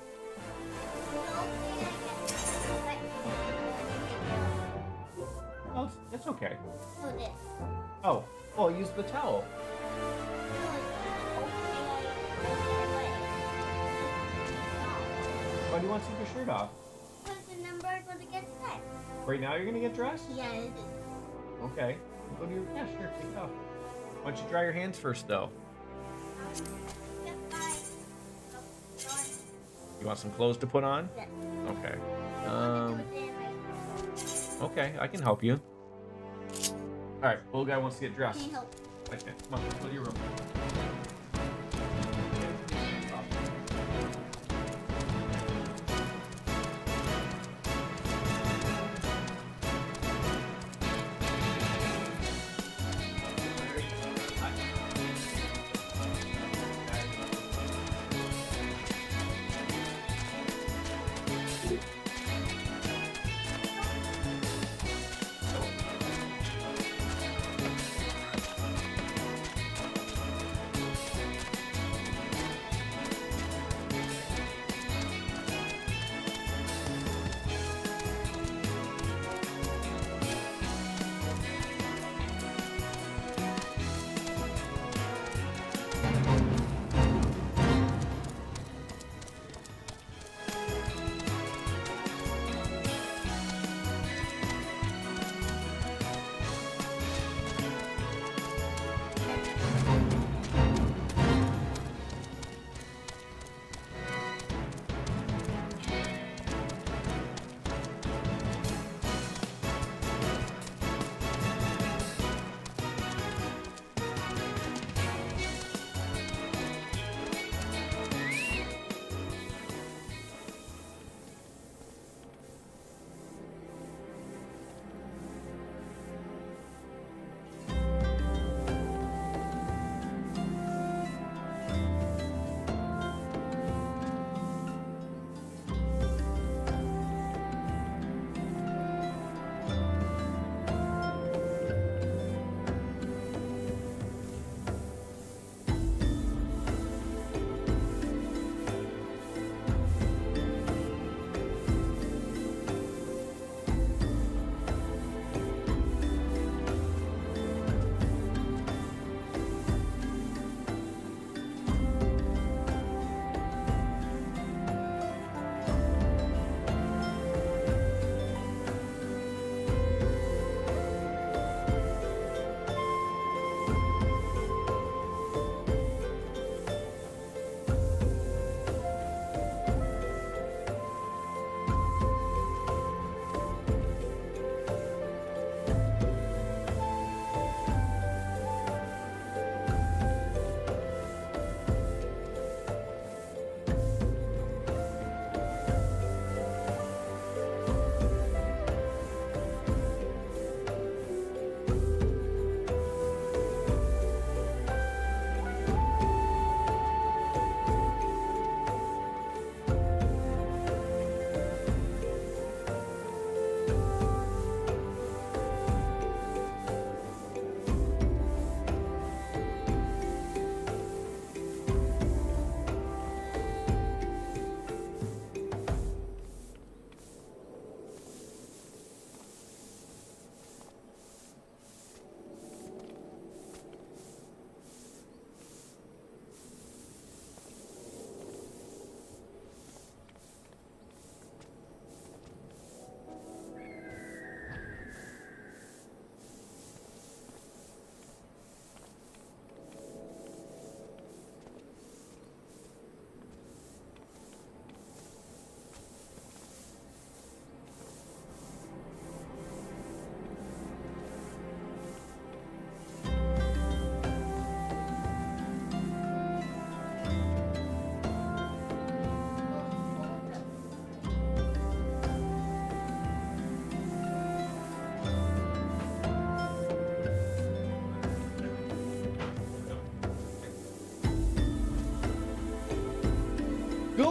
Oh, it's okay. Oh, well, use the towel. Why do you want to take your shirt off? Because the number's going to get set. Right now you're going to get dressed? Yeah, it is. Okay. Go to your... Yeah, sure. Take it off. Why don't you dry your hands first, though? You want some clothes to put on? Yes. Okay. Okay, I can help you. Alright, little guy wants to get dressed. Can you help? Okay, come on, let's go to your room.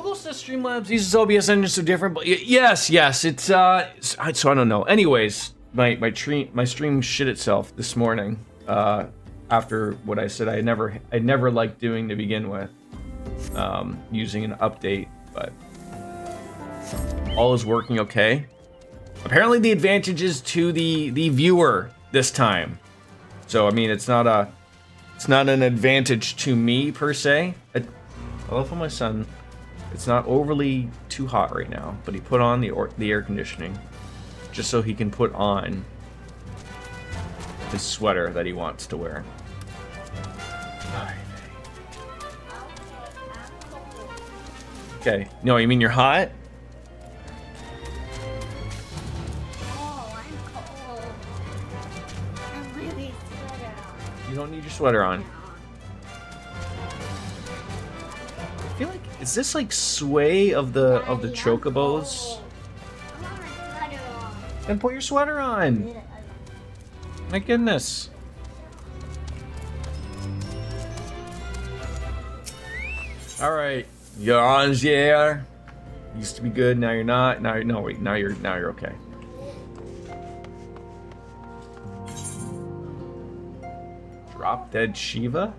Locals to Streamlabs uses OBS engine so different, but yes, it's so I don't know. Anyways, my stream shit itself this morning. After what I said, I never liked doing to begin with, using an update, but all is working okay. Apparently, the advantage is to the viewer this time. So I mean, it's not an advantage to me per se. I love how my son. It's not overly too hot right now, but he put on the air conditioning just so he can put on his sweater that he wants to wear. Okay. No, you mean you're hot? Oh, I'm cold. I'm really sweater on. You don't need your sweater on. I feel like, is this like sway of the chocobos? I want my sweater on. Then put your sweater on. My goodness. All right, you're on the air. Used to be good, now you're not. Now you're okay. Drop Dead Shiva.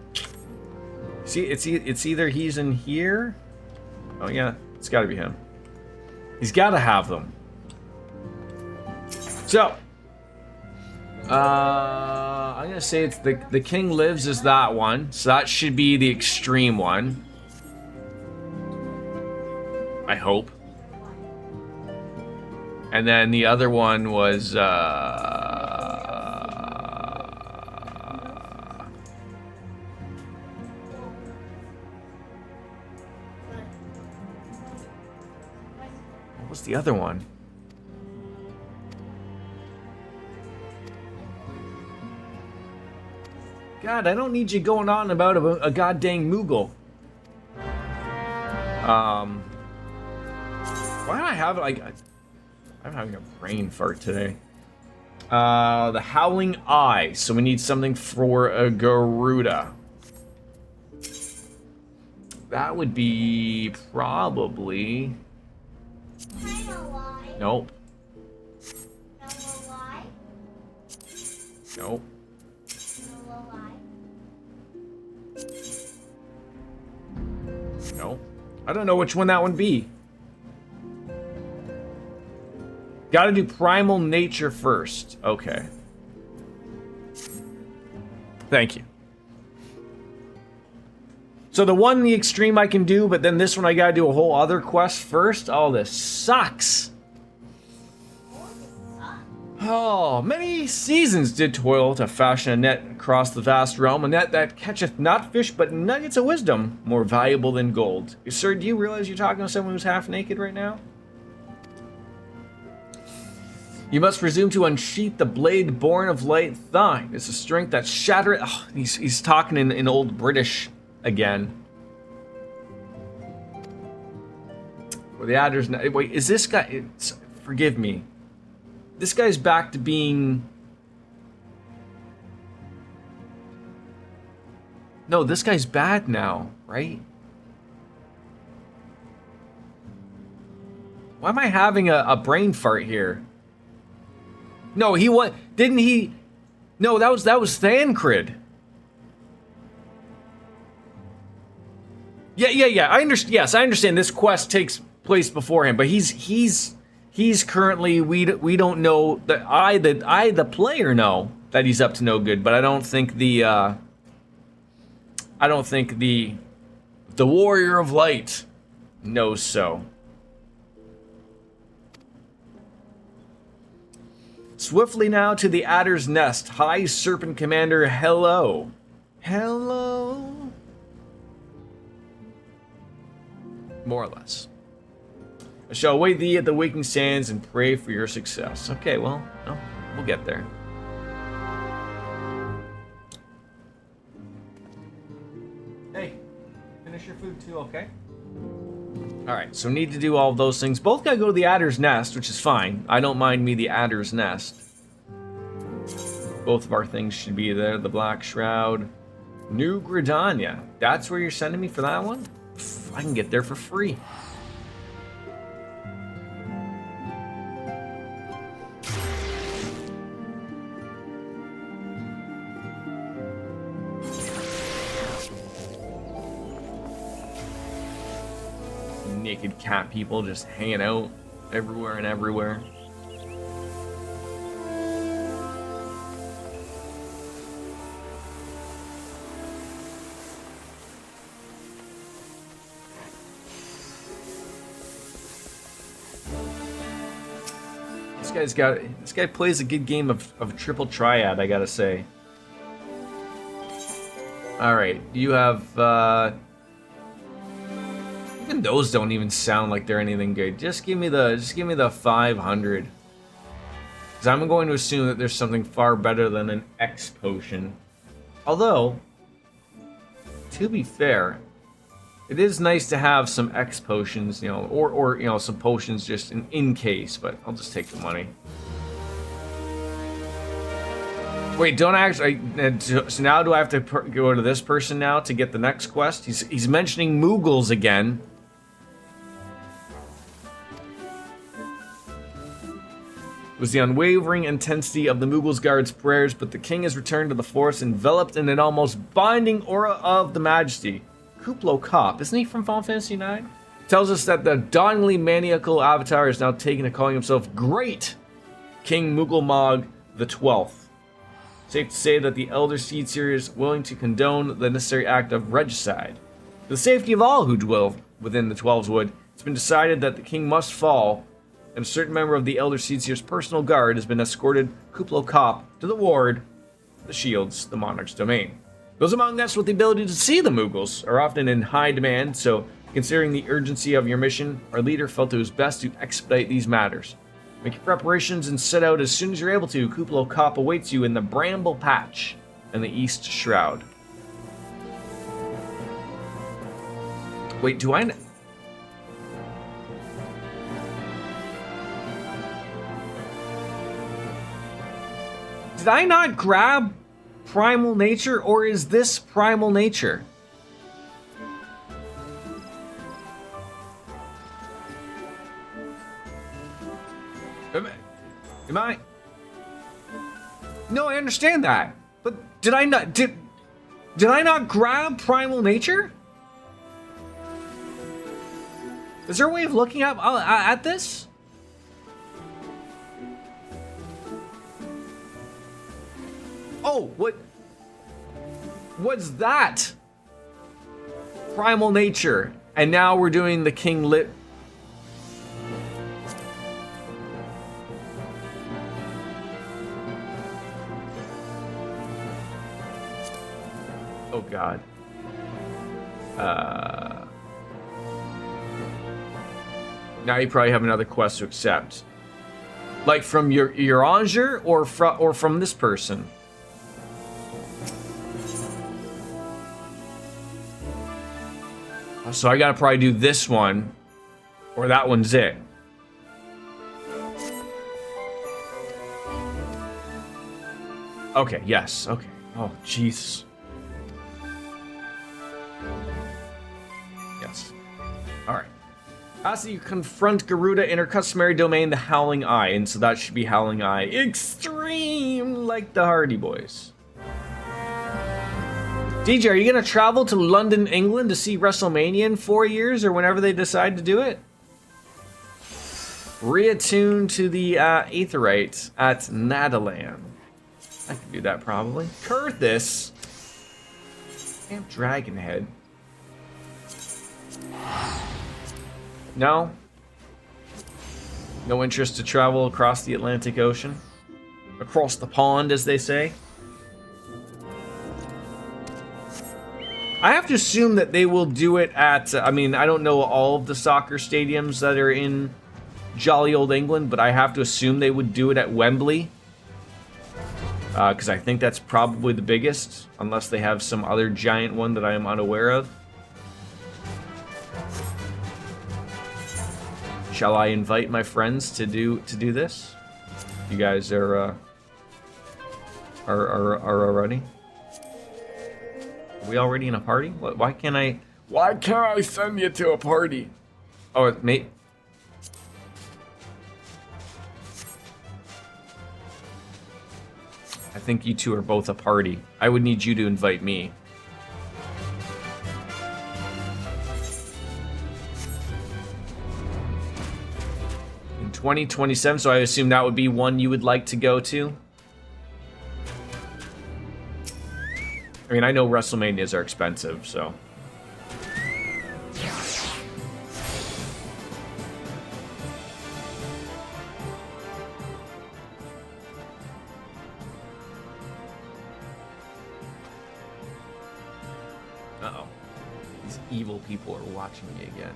See, it's either he's in here. Oh yeah, it's got to be him. He's got to have them. So, I'm gonna say it's the King Lives is that one. So that should be the extreme one. I hope. And then the other one was what was the other one? God, I don't need you going on about a goddamn Moogle. Why do I have like? I'm having a brain fart today. The Howling Eye. So we need something for a Garuda. That would be probably. I know why. Nope. Know why? Nope. Know why? Nope. I don't know which one that would be. Gotta do Primal Nature first. Okay. Thank you. So the one in the extreme I can do, but then this one I gotta do a whole other quest first? Oh, this sucks. Oh, many seasons did toil to fashion a net across the vast realm, a net that catcheth not fish but nuggets of wisdom, more valuable than gold. Sir, do you realize you're talking to someone who's half naked right now? You must presume to unsheath the blade born of light thine. It's a strength that shattereth. Oh, he's talking in old British again. Or the adder's. Wait, is this guy? Forgive me. This guy's back to being. No, this guy's bad now, right? Why am I having a brain fart here? No, he what? Didn't he? No, that was Thancred. Yeah. I understand. Yes, I understand. This quest takes place before him, but he's currently we don't know that I the player know that he's up to no good, but I don't think the Warrior of Light knows so. Swiftly now to the Adder's Nest. High Serpent Commander, hello. Hello. More or less. I shall await thee at the waking sands and pray for your success. Okay, well, no, we'll get there. Hey, finish your food too, okay? Alright, so need to do all of those things. Both gotta go to the Adder's Nest, which is fine. I don't mind me the Adder's Nest. Both of our things should be there. The Black Shroud. New Gridania. That's where you're sending me for that one? Pff, I can get there for free. naked cat people just hanging out everywhere and everywhere. This guy plays a good game of triple triad, I gotta say. Alright, you have even those don't even sound like they're anything good. Just give me the 500. Because I'm going to assume that there's something far better than an X potion. Although, to be fair, it is nice to have some X potions, you know, or you know, some potions just in case, but I'll just take the money. Wait, don't actually. So now do I have to go to this person now to get the next quest? He's mentioning Mughals again. It was the unwavering intensity of the Mughals' guards' prayers, but the king has returned to the forest enveloped in an almost binding aura of the majesty. Kuplo Kop, isn't he from Final Fantasy IX? Tells us that the dawningly maniacal avatar is now taken to calling himself Great King Mughal the 12th. Safe to say that the Elder Seed Seer is willing to condone the necessary act of regicide. For the safety of all who dwell within the 12's Wood, it's been decided that the king must fall, and a certain member of the Elder Seed Seer's personal guard has been escorted Kuplo Kop to the ward, the Shields, the monarch's domain. Those among us with the ability to see the Mughals are often in high demand, so considering the urgency of your mission, our leader felt it was best to expedite these matters. Make your preparations and set out as soon as you're able to. Kuplo Kop awaits you in the Bramble Patch and the East Shroud. Wait, do I... Did I not grab Primal Nature, or is this Primal Nature? Am I? No, I understand that, but did I not grab Primal Nature? Is there a way of looking up at this? Oh, what's that? Primal Nature, and now we're doing the King Lit. Oh God. Now you probably have another quest to accept, like from your Uranger or from this person. So I gotta probably do this one, or that one's it. Okay, yes, okay. Oh, Jesus. Yes. Alright. After you confront Garuda in her customary domain, the Howling Eye, and so that should be Howling Eye Extreme, like the Hardy Boys. DJ, are you going to travel to London, England to see WrestleMania in 4 years or whenever they decide to do it? Reattune to the Aetherite at Nadaland. I can do that probably. Kurthus. Damn Dragon Head. No? No interest to travel across the Atlantic Ocean? Across the pond, as they say? I have to assume that they will do it at, I mean, I don't know all of the soccer stadiums that are in jolly old England, but I have to assume they would do it at Wembley. Because I think that's probably the biggest, unless they have some other giant one that I am unaware of. Shall I invite my friends to do this? You guys are already? Are we already in a party? Why can't I send you to a party? Oh, mate. I think you two are both a party. I would need you to invite me. 2027, so I assume that would be one you would like to go to. I mean, I know WrestleManias are expensive, so. Uh-oh. These evil people are watching me again.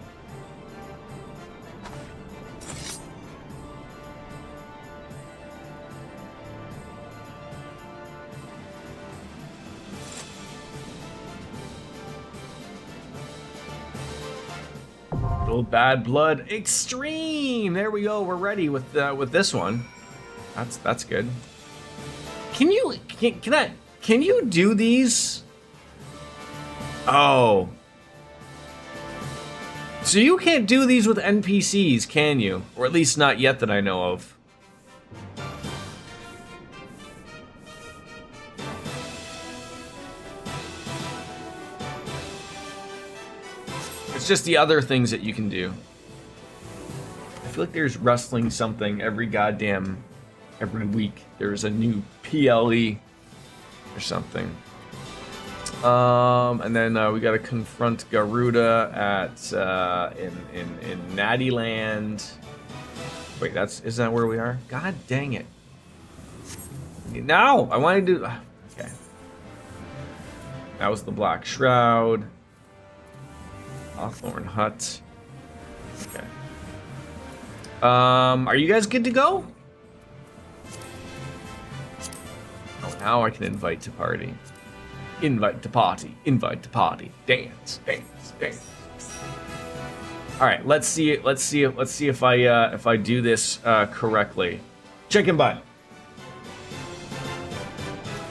Little Bad Blood Extreme. There we go. We're ready with this one. That's good. Can you do these? Oh. So you can't do these with NPCs, can you? Or at least not yet that I know of. It's just the other things that you can do. I feel like there's wrestling something every week. There's a new PLE or something. And then we gotta confront Garuda at in Natty Land. Wait, isn't that where we are? God dang it! No, I wanted to. Okay, that was the Black Shroud. Hawthorne Hut. Okay. Are you guys good to go? Oh, now I can invite to party. Invite to party. Invite to party. Dance, dance, dance. All right, let's see if I do this correctly. Chicken butt.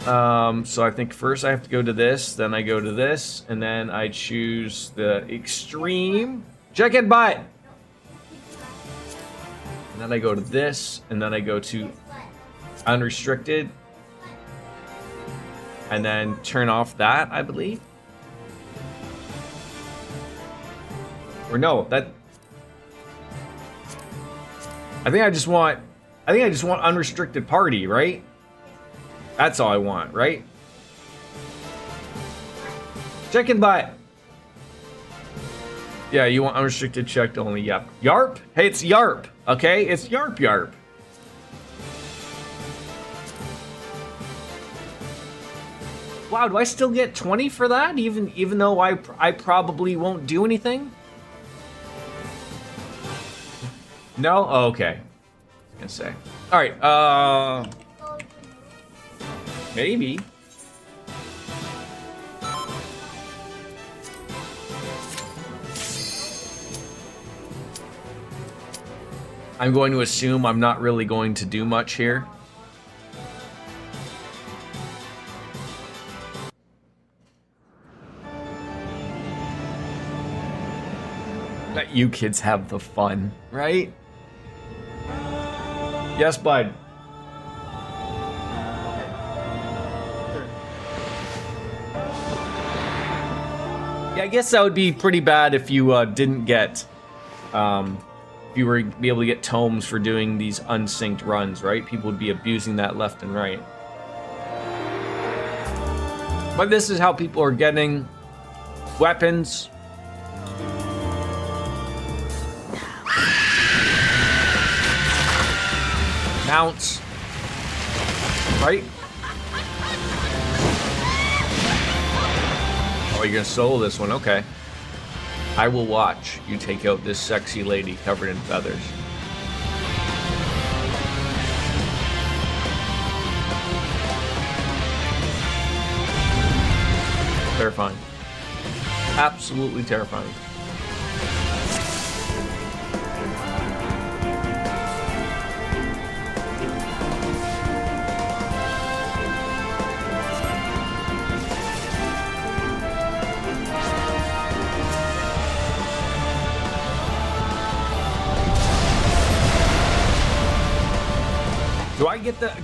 So I think first I have to go to this, then I go to this, and then I choose the extreme chicken butt. And then I go to this, and then I go to unrestricted, and then turn off that, I believe. Or no, that. I think I just want unrestricted party, right? That's all I want, right? Chicken butt. Yeah, you want unrestricted checked only. Yep. Yarp? Hey, it's Yarp. Okay, it's Yarp Yarp. Wow, do I still get 20 for that? Even though I probably won't do anything? No? Oh, okay. I was gonna say. Alright, maybe. I'm going to assume I'm not really going to do much here. Let you kids have the fun, right? Yes, bud. Yeah, I guess that would be pretty bad if you didn't get, if you were be able to get tomes for doing these unsynced runs, right? People would be abusing that left and right. But this is how people are getting weapons. Mounts. Right? Oh, you're gonna solo this one, okay. I will watch you take out this sexy lady covered in feathers. Terrifying. Absolutely terrifying.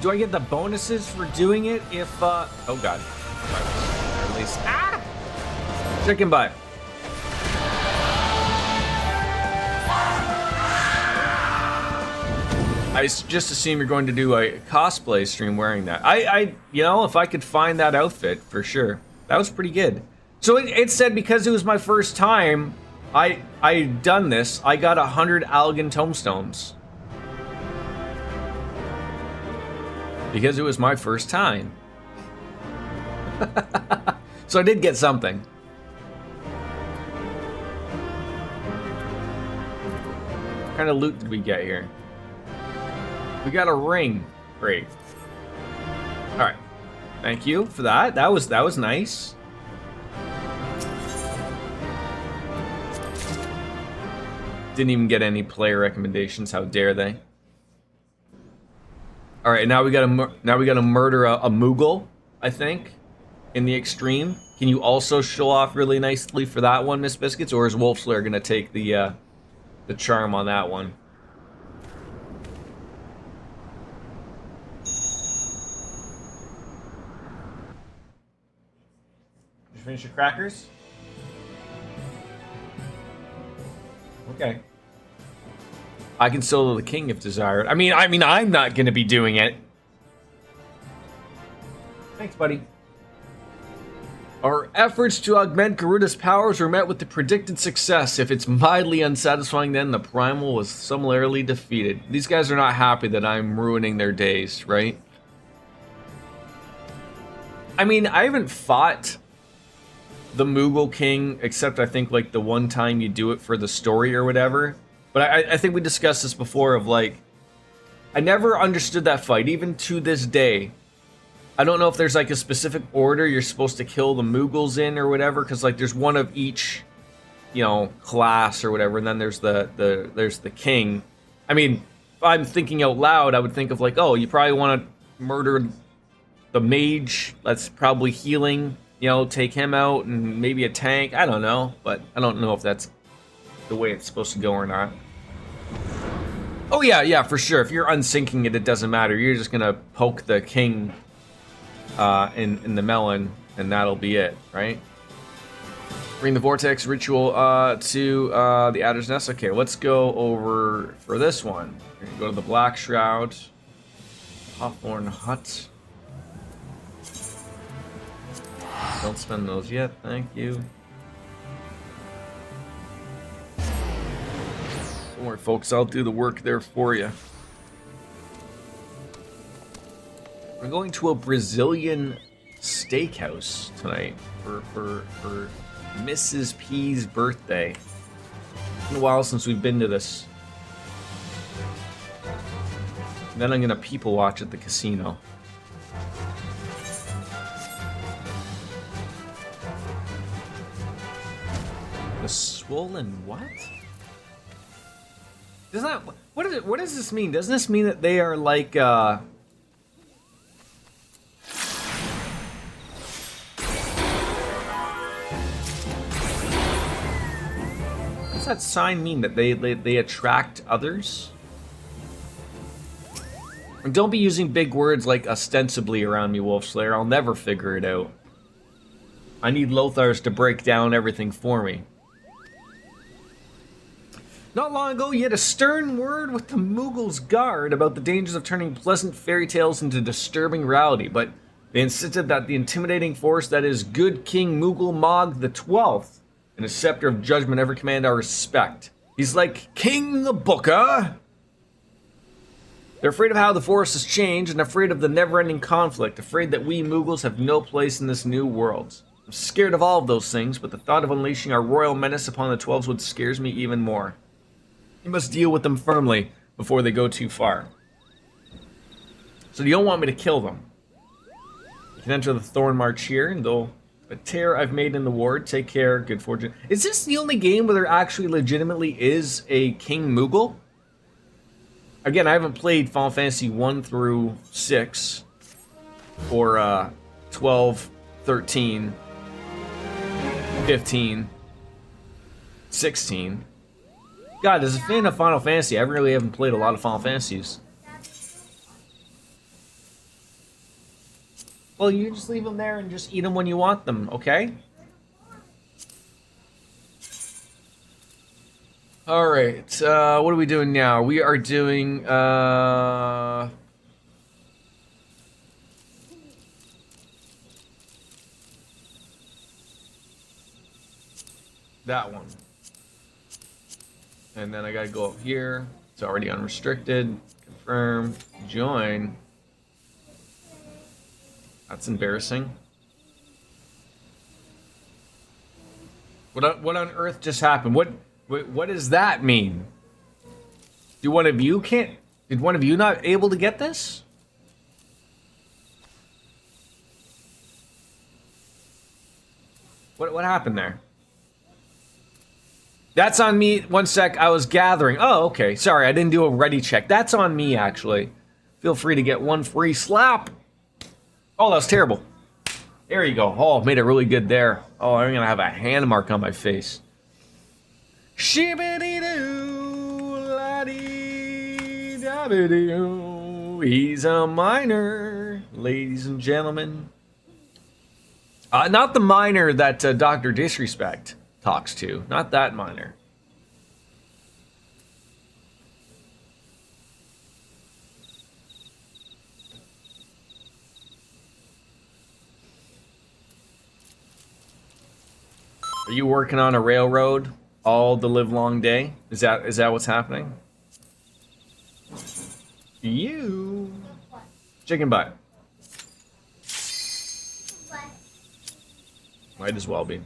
Do I get the bonuses for doing it if oh god. At least chicken butt. just assume you're going to do a cosplay stream wearing that. You know, if I could find that outfit, for sure. That was pretty good. So it said because it was my first time, I done this, I got 100 Algan tomestones. Because it was my first time. So I did get something. What kind of loot did we get here? We got a ring. Great. Alright. Thank you for that. That was nice. Didn't even get any player recommendations. How dare they? All right, now we gotta murder a Moogle, I think, in the extreme. Can you also show off really nicely for that one, Miss Biscuits, or is Wolfslayer gonna take the charm on that one? Did you finish your crackers? Okay. I can solo the king if desired. I mean, I'm not gonna be doing it. Thanks, buddy. Our efforts to augment Garuda's powers were met with the predicted success. If it's mildly unsatisfying, then the Primal was summarily defeated. These guys are not happy that I'm ruining their days, right? I mean, I haven't fought the Moogle King, except I think like the one time you do it for the story or whatever. But I think we discussed this before of like, I never understood that fight, even to this day. I don't know if there's like a specific order you're supposed to kill the Moogles in or whatever, because like there's one of each, you know, class or whatever, and then there's the king. I mean, if I'm thinking out loud, I would think of like, oh, you probably want to murder the mage that's probably healing, you know, take him out, and maybe a tank. I don't know, but I don't know if that's the way it's supposed to go or not. Oh yeah, for sure. If you're unsinking it, it doesn't matter. You're just gonna poke the king in the melon, and that'll be it, right? Bring the vortex ritual to the Adder's Nest. Okay, let's go over for this one. We're gonna go to the Black Shroud, Hawthorne Hut. Don't spend those yet, thank you. Don't worry, folks, I'll do the work there for you. We're going to a Brazilian steakhouse tonight for Mrs. P's birthday. It's been a while since we've been to this. And then I'm gonna people watch at the casino. The swollen what? Does that what does this mean? Doesn't this mean that they are like What's that sign mean? That they attract others? And don't be using big words like ostensibly around me, Wolfslayer. I'll never figure it out. I need Lothars to break down everything for me. Not long ago, you had a stern word with the Moogle's guard about the dangers of turning pleasant fairy tales into disturbing reality, but they insisted that the intimidating force that is good King Moogle Mog the 12th and a scepter of judgment ever command our respect. He's like King Booker. They're afraid of how the forest has changed and afraid of the never-ending conflict, afraid that we Moogles have no place in this new world. I'm scared of all of those things, but the thought of unleashing our royal menace upon the 12s scares me even more. You must deal with them firmly before they go too far. So you don't want me to kill them. You can enter the Thorn March here, and though a tear I've made in the ward, take care, good fortune. Is this the only game where there actually legitimately is a King Moogle? Again, I haven't played Final Fantasy 1 through 6, or 12, 13, 15, 16. God, as a fan of Final Fantasy, I really haven't played a lot of Final Fantasies. Well, you just leave them there and just eat them when you want them, okay? All right. What are we doing now? We are doing that one. And then I gotta go up here. It's already unrestricted. Confirm. Join. That's embarrassing. What on earth just happened? What does that mean? Did one of you not able to get this? What happened there? That's on me. One sec, I was gathering. Oh, okay. Sorry, I didn't do a ready check. That's on me, actually. Feel free to get one free slap. Oh, that was terrible. There you go. Oh, made it really good there. Oh, I'm gonna have a hand mark on my face. Shibbity-doo, la-dee-da-ba-doo. He's a miner, ladies and gentlemen. Not the miner that Dr. Disrespect talks to. Not that miner. Are you working on a railroad all the live long day? Is that what's happening? You chicken butt. Might as well be.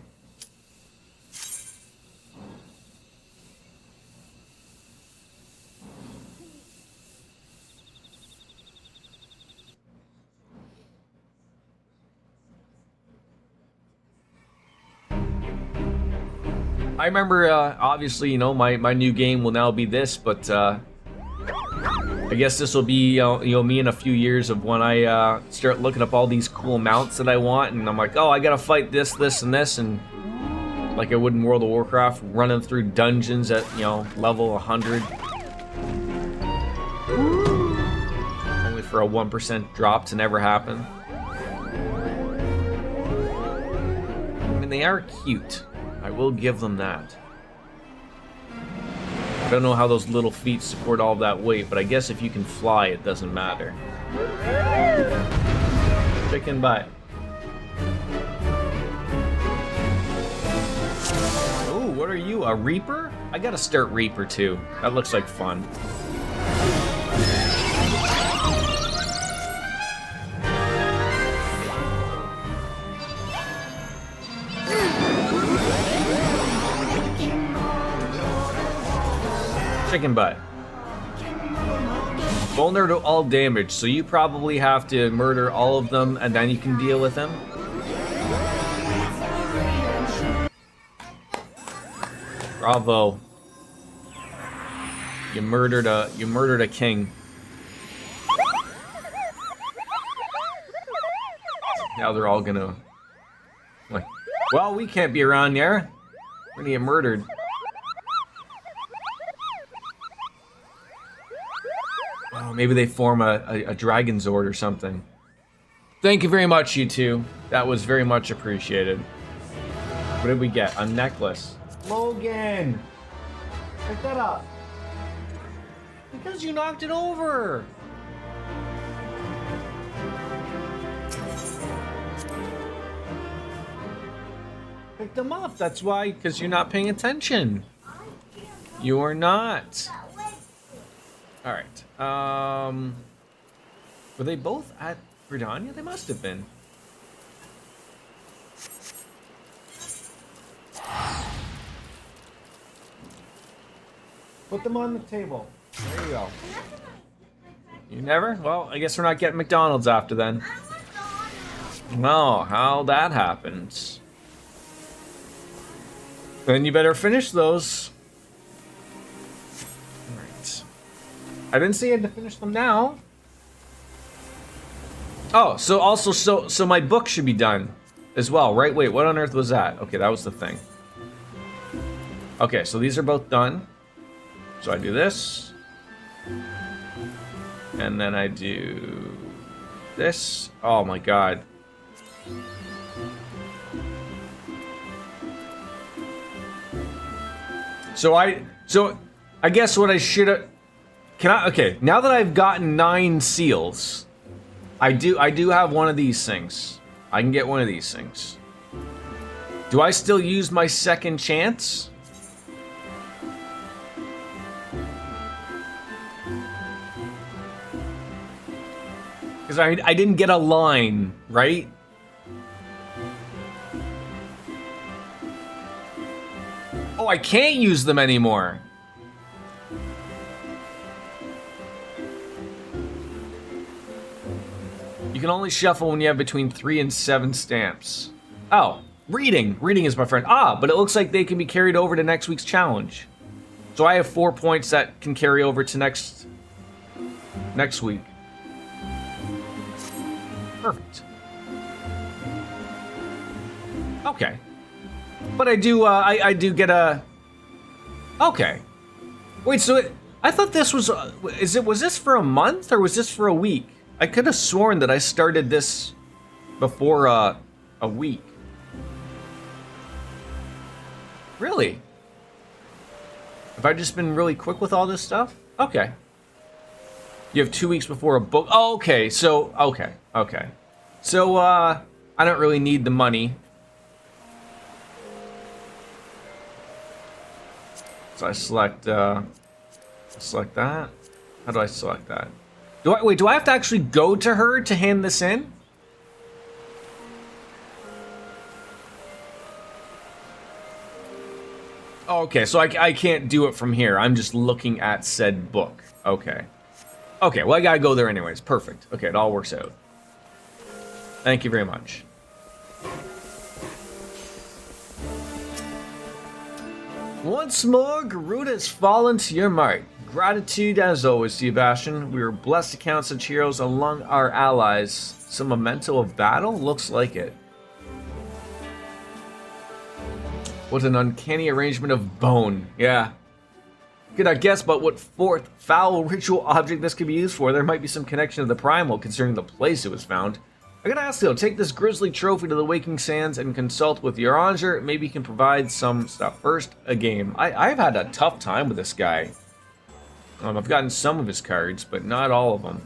I remember, obviously, you know, my new game will now be this, but I guess this will be, you know, me in a few years of when I start looking up all these cool mounts that I want, and I'm like, oh, I gotta fight this, and this, and like I would in World of Warcraft, running through dungeons at, you know, level 100. Only for a 1% drop to never happen. I mean, they are cute. I will give them that. I don't know how those little feet support all that weight, but I guess if you can fly, it doesn't matter. Chicken butt. Oh, what are you, a Reaper? I gotta start Reaper too. That looks like fun. Chicken butt. Vulnerable to all damage, so you probably have to murder all of them and then you can deal with them. Bravo. You murdered a king. Now they're all gonna like, well, we can't be around here. We're gonna get murdered. Oh, maybe they form a Dragon Zord or something. Thank you very much, you two. That was very much appreciated. What did we get? A necklace. Logan! Pick that up. Because you knocked it over. Pick them up. That's why, because you're not paying attention. You're not. All right. Were they both at Britannia? They must have been. Put them on the table. There you go. You never? Well, I guess we're not getting McDonald's after then. Well, how that happens. Then you better finish those. I didn't say I had to finish them now. Oh, so also, so my book should be done as well, right? Wait, what on earth was that? Okay, that was the thing. Okay, so these are both done. So I do this. And then I do this. Oh my god. So I guess what I should have. Okay, now that I've gotten 9 seals, I do have one of these things. I can get one of these things. Do I still use my second chance? Because I didn't get a line, right? Oh, I can't use them anymore. You can only shuffle when you have between 3 and 7 stamps. Oh, reading. Reading is my friend. Ah, but it looks like they can be carried over to next week's challenge. So I have 4 points that can carry over to next week. Perfect. Okay. But I do, I do get a... Okay. Wait, so I thought this was... was this for a month, or was this for a week? I could have sworn that I started this before, a week. Really? Have I just been really quick with all this stuff? Okay. You have 2 weeks before a book... Oh, okay, so... Okay. So, I don't really need the money. So I select that. How do I select that? Do I have to actually go to her to hand this in? Oh, okay, so I can't do it from here. I'm just looking at said book. Okay. Okay, well I gotta go there anyways. Perfect. Okay, it all works out. Thank you very much. Once more, Garuda has fallen to your might. Gratitude as always, Sebastian. We were blessed to count such heroes among our allies. Some memento of battle? Looks like it. What an uncanny arrangement of bone. Yeah. Could I guess but what fourth foul ritual object this could be used for? There might be some connection to the primal concerning the place it was found. I gotta ask though, take this grisly trophy to the Waking Sands and consult with your Ranger. Maybe he can provide some stuff. First, a game. I've had a tough time with this guy. I've gotten some of his cards, but not all of them.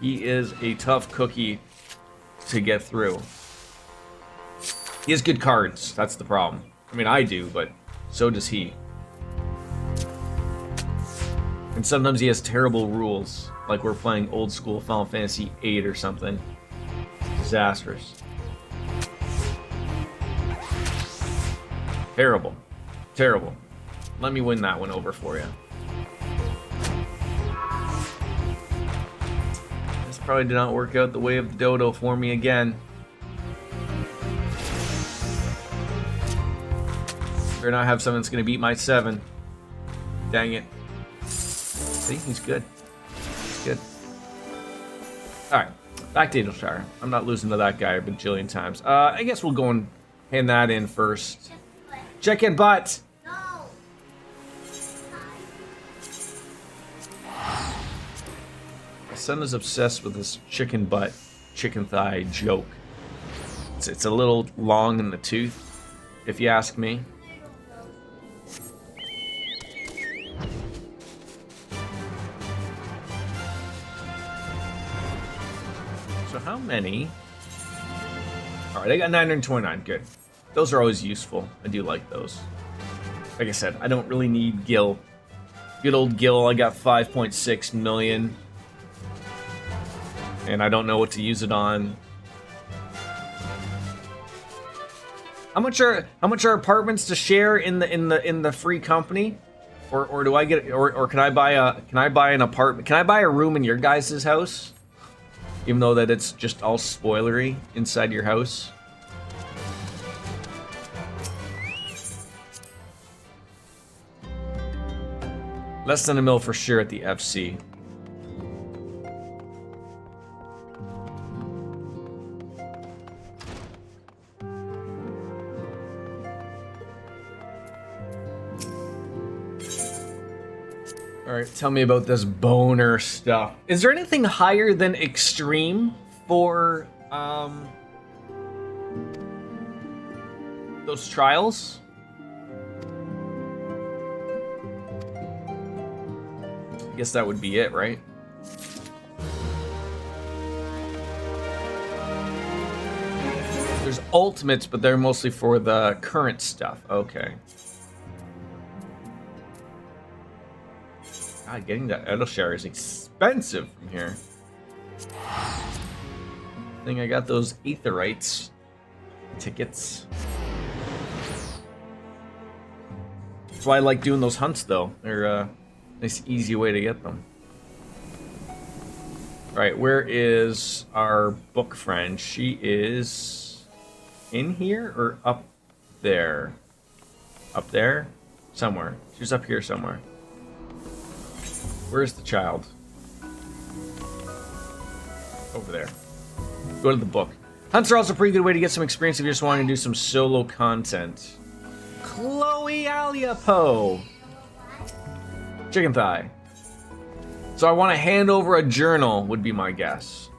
He is a tough cookie to get through. He has good cards, that's the problem. I mean, I do, but so does he. And sometimes he has terrible rules, like we're playing old school Final Fantasy VIII or something. Disastrous. Terrible. Terrible. Let me win that one over for you. This probably did not work out the way of the dodo for me again. Better not have something that's going to beat my 7. Dang it. See, he's good. He's good. Alright. Back to Adelshire. I'm not losing to that guy a bajillion times. I guess we'll go and hand that in first. Check in butt! No. My son is obsessed with this chicken butt, chicken thigh joke. It's a little long in the tooth, if you ask me. So how many? Alright, I got 929, good. Those are always useful. I do like those. Like I said, I don't really need Gil. Good old Gil, I got 5.6 million. And I don't know what to use it on. How much are apartments to share in the free company? Or do I get or can I buy an apartment? Can I buy a room in your guys' house? Even though that it's just all spoilery inside your house. Less than a mil for sure at the FC. Alright, tell me about this boner stuff. Is there anything higher than extreme for those trials? I guess that would be it, right? There's ultimates, but they're mostly for the current stuff. Okay. God, getting that idle share is expensive from here. I think I got those Aetherites tickets. That's why I like doing those hunts, though. They're a nice, easy way to get them. Alright, where is our book friend? She is in here or up there? Up there? Somewhere. She's up here somewhere. Where's the child? Over there. Go to the book. Hunts are also a pretty good way to get some experience if you're just wanting to do some solo content. Chloe Aliapo. Chicken thigh. So I want to hand over a journal, would be my guess.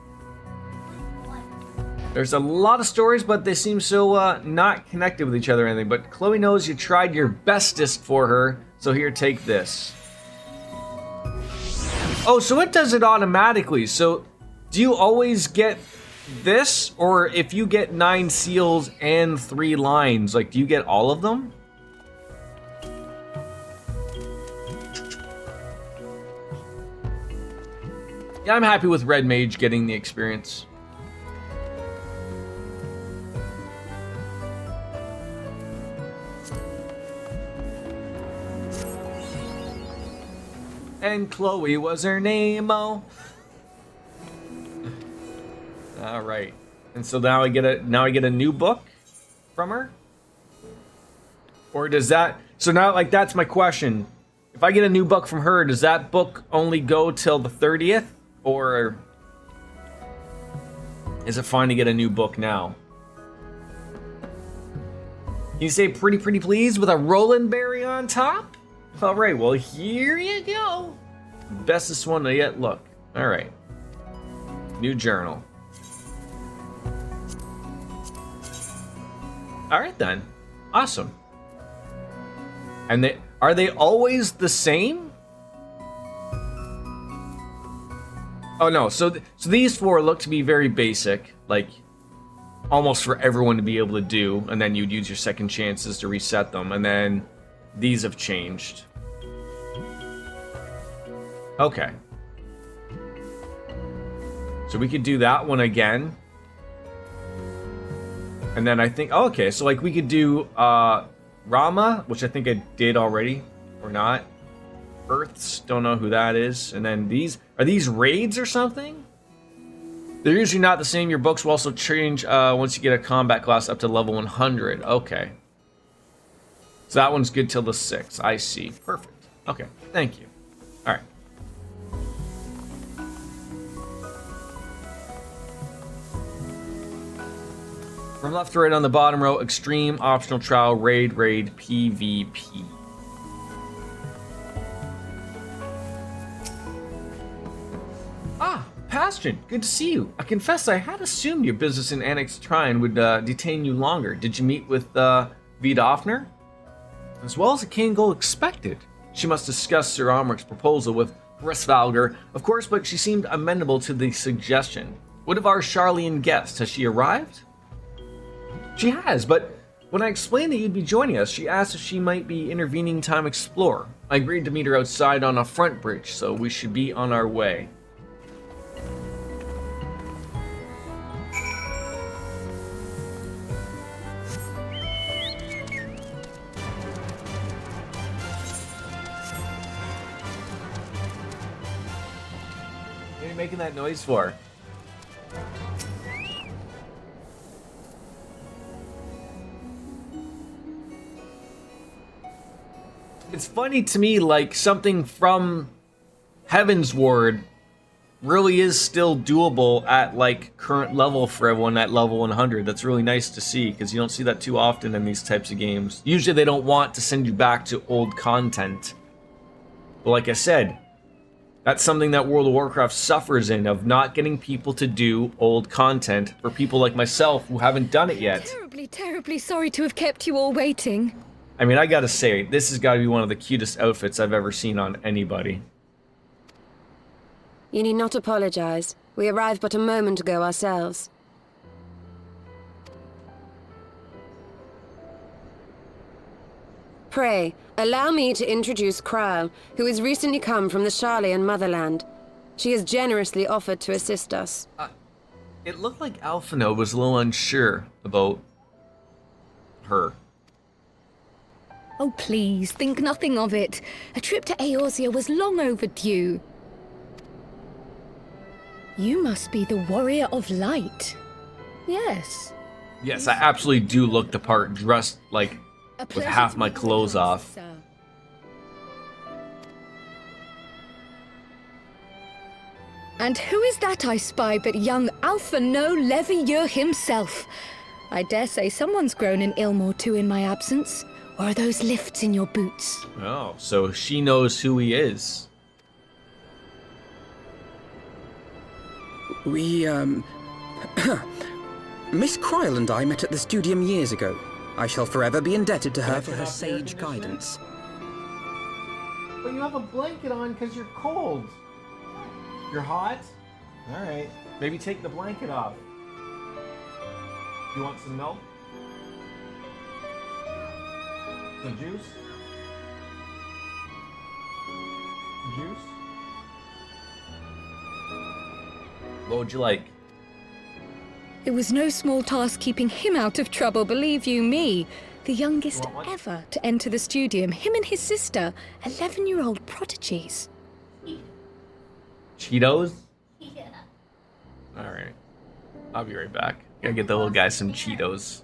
There's a lot of stories, but they seem so not connected with each other or anything. But Chloe knows you tried your bestest for her, so here, take this. Oh, so it does it automatically. So do you always get this? Or if you get 9 seals and 3 lines, like, do you get all of them? Yeah, I'm happy with Red Mage getting the experience. And Chloe was her name, oh. All right, and so now I get a new book from her, or does that? So now, like, that's my question. If I get a new book from her, does that book only go till the 30th, or is it fine to get a new book now? Can you say pretty please with a Roland berry on top? All right, well, here you go. Bestest one to yet look. All right. New journal. All right, then. Awesome. And are they always the same? Oh, no. So these 4 look to be very basic, like almost for everyone to be able to do, and then you'd use your second chances to reset them, and then these have changed. Okay. So we could do that one again. And then I think, oh, okay, so like we could do Rama, which I think I did already, or not. Earths, don't know who that is. And then are these raids or something? They're usually not the same. Your books will also change once you get a combat class up to level 100. Okay. So that one's good till the 6th. I see. Perfect. Okay, thank you. All right. From left to right on the bottom row, extreme, optional trial, raid, PvP. Ah, Bastion, good to see you. I confess I had assumed your business in Annex Trine would detain you longer. Did you meet with Vidofner? As well as the King Gold expected. She must discuss Sir Omric's proposal with Brisvalger, of course, but she seemed amenable to the suggestion. What of our Charlian guest? Has she arrived? She has, but when I explained that you'd be joining us, she asked if she might be intervening time explorer. I agreed to meet her outside on a front bridge, so we should be on our way. What are you making that noise for? It's funny to me, like, something from Heavensward really is still doable at, like, current level for everyone at level 100. That's really nice to see, because you don't see that too often in these types of games. Usually they don't want to send you back to old content. But like I said, that's something that World of Warcraft suffers in, of not getting people to do old content for people like myself who haven't done it yet. Terribly sorry to have kept you all waiting. I mean, I gotta say, this has gotta be one of the cutest outfits I've ever seen on anybody. You need not apologize. We arrived but a moment ago ourselves. Pray, allow me to introduce Kryle, who has recently come from the Sharlayan motherland. She has generously offered to assist us. It looked like Alphino was a little unsure about her. Oh, please, think nothing of it. A trip to Eorzea was long overdue. You must be the Warrior of Light. Yes. Yes, I absolutely do look the part, dressed like A with pleasure half to my meet you, clothes off. sir. And who is that I spy but young Alphino Levieux himself? I dare say someone's grown an ilm or two in my absence. Or are those lifts in your boots? Oh, so she knows who he is. We, Miss Kryle and I met at the Studium years ago. I shall forever be indebted to her for her sage guidance. But you have a blanket on because you're cold. You're hot? Alright. Maybe take the blanket off. You want some milk? Some juice? Juice? What would you like? It was no small task keeping him out of trouble, believe you me. The youngest Want one? ever to enter the Studium, him and his sister, 11-year-old prodigies. Cheetos? Yeah. Alright. I'll be right back. Gotta get the little guy some Cheetos.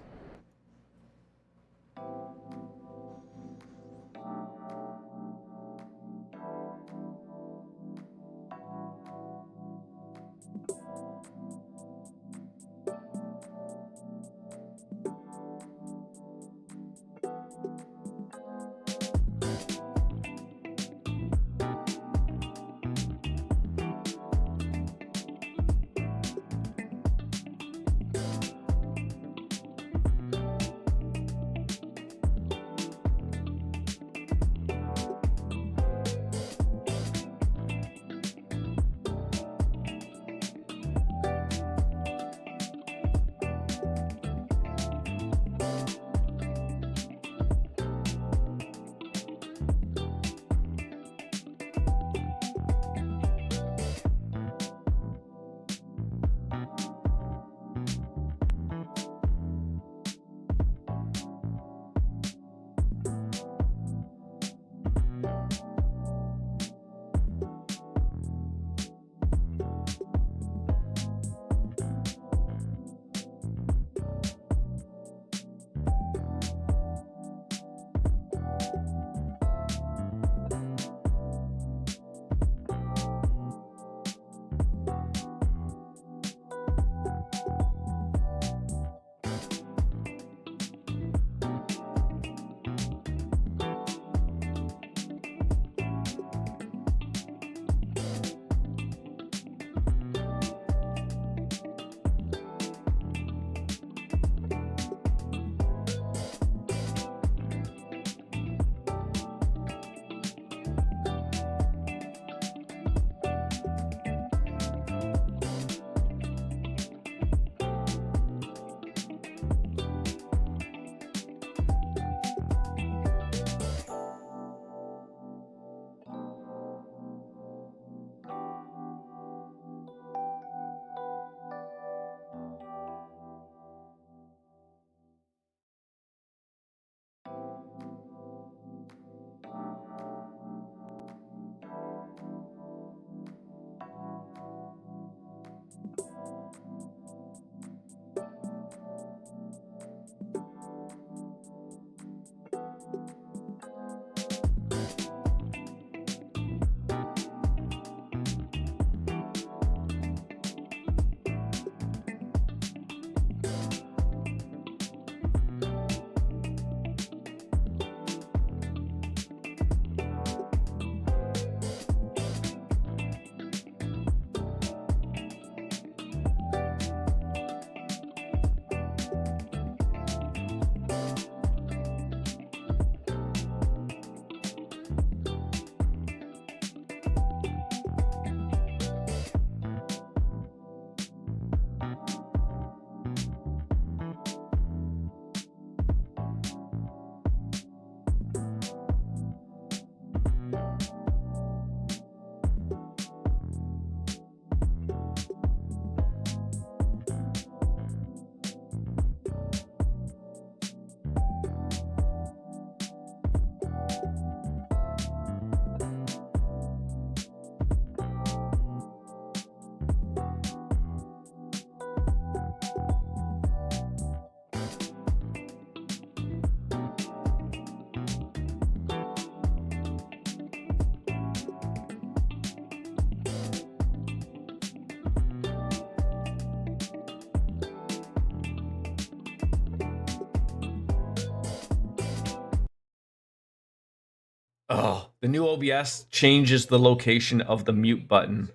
Oh, the new OBS changes the location of the mute button.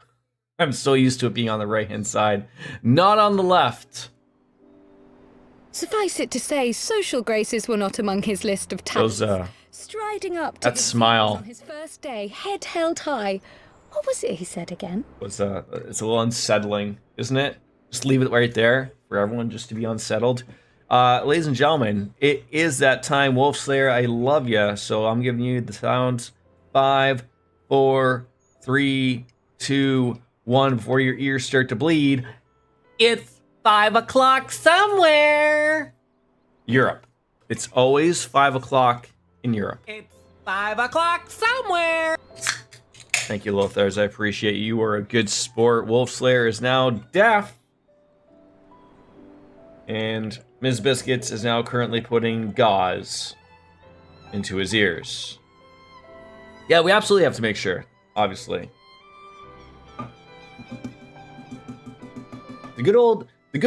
I'm so used to it being on the right-hand side, not on the left. Suffice it to say, social graces were not among his list of talents. Striding up to that his smile on his first day, head held high. What was it he said again? It's a little unsettling, isn't it? Just leave it right there for everyone just to be unsettled. Ladies and gentlemen, it is that time. Wolf Slayer, I love you. So I'm giving you the sounds. 5, 4, 3, 2, 1. Before your ears start to bleed, it's 5 o'clock somewhere. Europe. It's always 5 o'clock in Europe. It's 5 o'clock somewhere. Thank you, Lothars. I appreciate you. You are a good sport. Wolf Slayer is now deaf. And Ms. Biscuits is now currently putting gauze into his ears. Yeah, we absolutely have to make sure, obviously. The good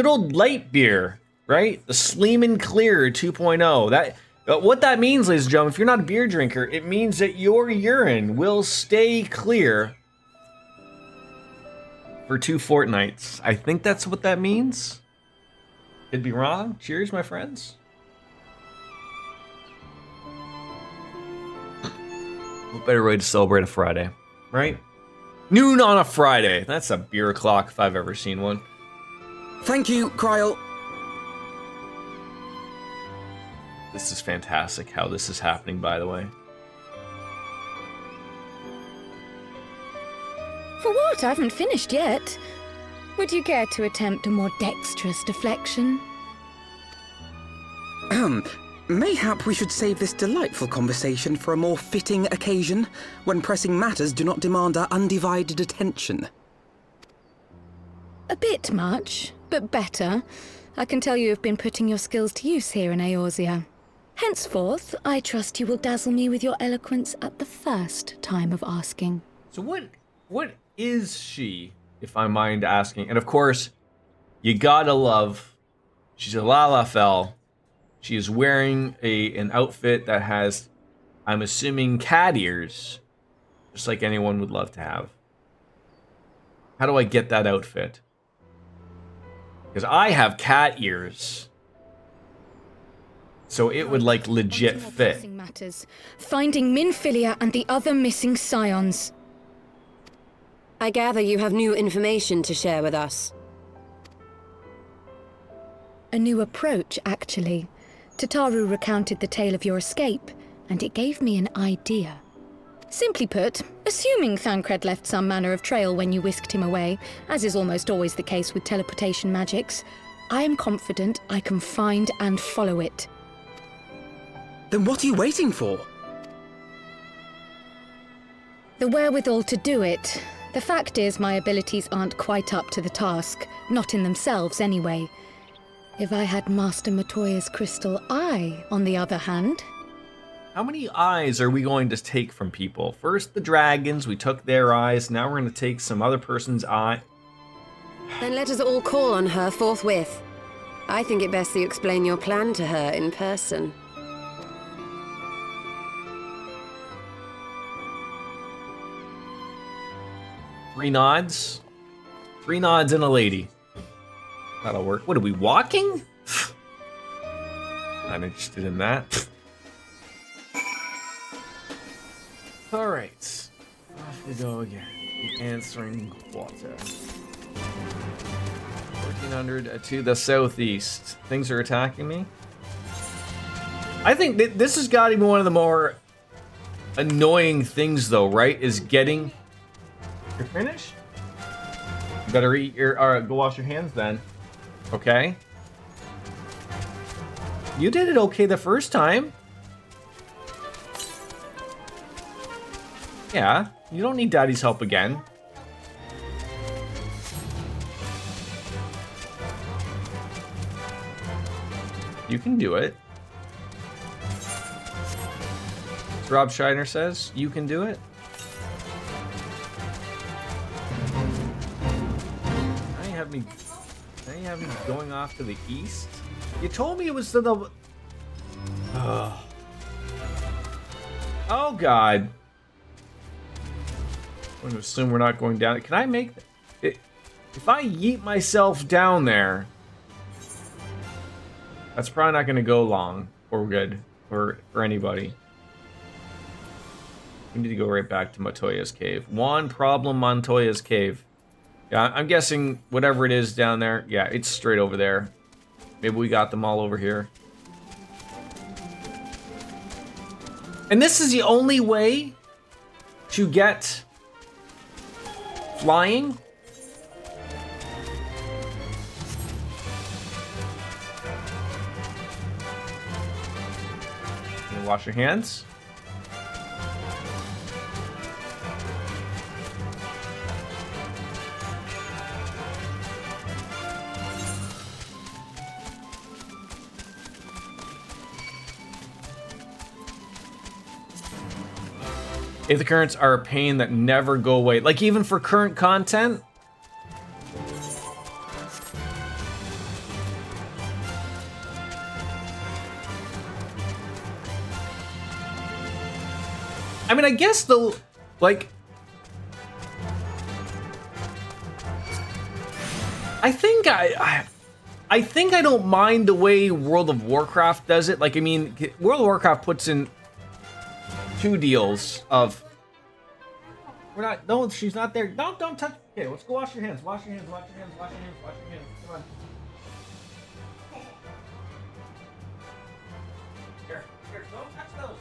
old light beer, right? The Sleeman Clear 2.0. What that means, ladies and gentlemen, if you're not a beer drinker, it means that your urine will stay clear for 2 fortnights. I think that's what that means. Could be wrong. Cheers, my friends. What better way to celebrate a Friday, right? Noon on a Friday. That's a beer o'clock if I've ever seen one. Thank you, Kryl. This is fantastic how this is happening, by the way. For what? I haven't finished yet. Would you care to attempt a more dexterous deflection? Mayhap we should save this delightful conversation for a more fitting occasion, when pressing matters do not demand our undivided attention. A bit much, but better. I can tell you have been putting your skills to use here in Eorzea. Henceforth, I trust you will dazzle me with your eloquence at the first time of asking. So what is she, if I mind asking? And of course, you gotta love, she's a Lalafell. She is wearing an outfit that has, I'm assuming, cat ears, just like anyone would love to have. How do I get that outfit? Because I have cat ears. So it would like legit fit. Matters. Finding Minfilia and the other missing scions. I gather you have new information to share with us. A new approach, actually. Tataru recounted the tale of your escape, and it gave me an idea. Simply put, assuming Thancred left some manner of trail when you whisked him away, as is almost always the case with teleportation magics, I am confident I can find and follow it. Then what are you waiting for? The wherewithal to do it. The fact is, my abilities aren't quite up to the task, not in themselves anyway. If I had Master Matoya's crystal eye, on the other hand... How many eyes are we going to take from people? First the dragons, we took their eyes, now we're going to take some other person's eye. Then let us all call on her forthwith. I think it best that you explain your plan to her in person. Three nods and a lady. That'll work. What are we walking? Not interested in that. All right, off we go again. The answering quarter. 1400 to the southeast. Things are attacking me. I think this has got to be one of the more annoying things, though, right? Is getting. You're finished? You better eat your. All right, go wash your hands then. Okay. You did it okay the first time. Yeah, you don't need Daddy's help again. You can do it. As Rob Scheiner says, you can do it. Now you have me going off to the east. You told me it was to the... Oh god. I'm going to assume we're not going down. Can I make it? If I yeet myself down there, that's probably not going to go long or good for anybody. We need to go right back to Montoya's cave. One problem, Montoya's cave. Yeah, I'm guessing whatever it is down there. Yeah, it's straight over there. Maybe we got them all over here. And this is the only way to get flying? Wash your hands. Aether currents are a pain that never go away. Like, even for current content. I mean, I guess the, like, I think I don't mind the way World of Warcraft does it. Like, I mean, World of Warcraft puts in 2 deals of, we're not, no, she's not there. Don't touch. Okay, let's go wash your hands. Wash your hands. Wash your hands. Wash your hands. Wash your hands. Come on. Here, don't touch those.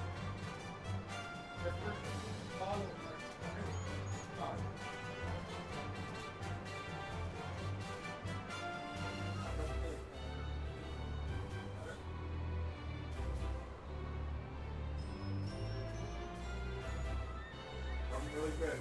Really good.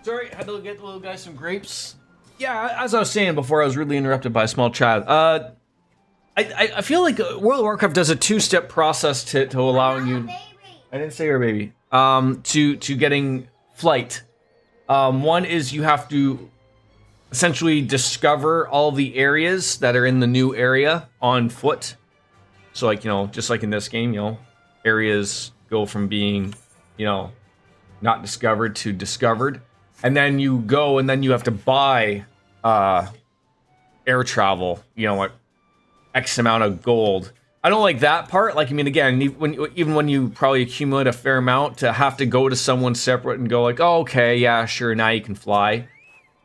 Sorry, had to get the little guy some grapes. Yeah, as I was saying before, I was really interrupted by a small child. I feel like World of Warcraft does a 2-step process to allowing you. I didn't say you're a baby. To getting flight. One is you have to essentially discover all the areas that are in the new area on foot. So, like, you know, just like in this game, you know, areas go from being, you know, not discovered to discovered. And then you go and then you have to buy air travel, you know, what, X amount of gold. I don't like that part. Like, I mean, again, even when you probably accumulate a fair amount, to have to go to someone separate and go like, oh, okay, yeah, sure, now you can fly.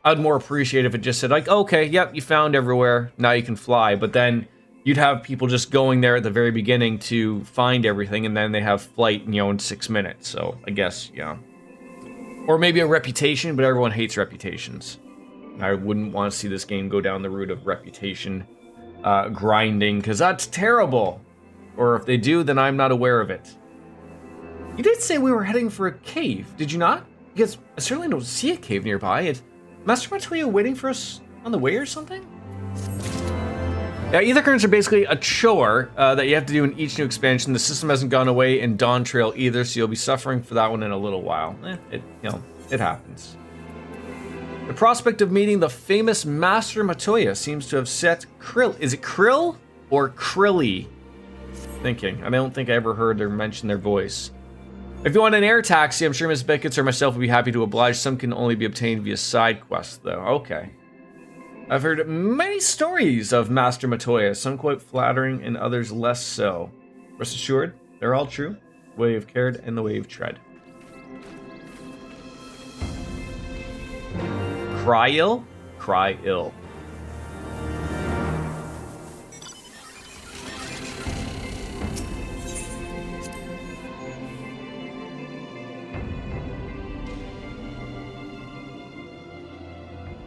I'd more appreciate if it just said like, okay, yep, you found everywhere, now you can fly. But then you'd have people just going there at the very beginning to find everything, and then they have flight, in 6 minutes. So I guess, yeah. Or maybe a reputation, but everyone hates reputations. I wouldn't want to see this game go down the route of reputation grinding, because that's terrible. Or if they do, then I'm not aware of it. You did say we were heading for a cave, did you not? Because I certainly don't see a cave nearby. Is Master Montoya waiting for us on the way or something? Yeah, ether currents are basically a chore that you have to do in each new expansion. The system hasn't gone away in Dawn Trail either, so you'll be suffering for that one in a little while. It happens. The prospect of meeting the famous Master Montoya seems to have set Krill. Is it Krill or Krilly? Thinking. I don't think I ever heard or mention their voice. If you want an air taxi, I'm sure Miss Beckett or myself would be happy to oblige. Some can only be obtained via side quests, though. Okay. I've heard many stories of Master Montoya, some quite flattering and others less so. Rest assured, they're all true. The way you've cared and the way you've tread. Cry ill? Cry ill.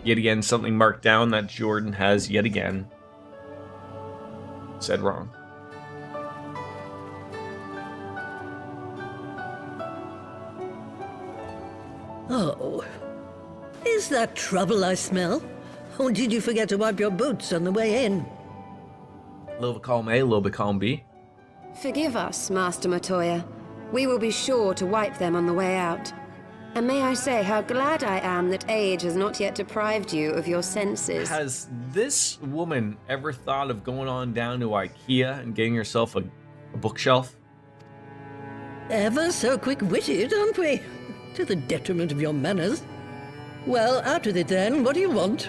Yet again, something marked down that Jordan has yet again said wrong. Oh. Is that trouble I smell? Or did you forget to wipe your boots on the way in? A little bit column A, a little bit column B. Forgive us, Master Montoya. We will be sure to wipe them on the way out. And may I say how glad I am that age has not yet deprived you of your senses. Has this woman ever thought of going on down to IKEA and getting herself a bookshelf? Ever so quick-witted, aren't we? To the detriment of your manners. Well, out with it then. What do you want?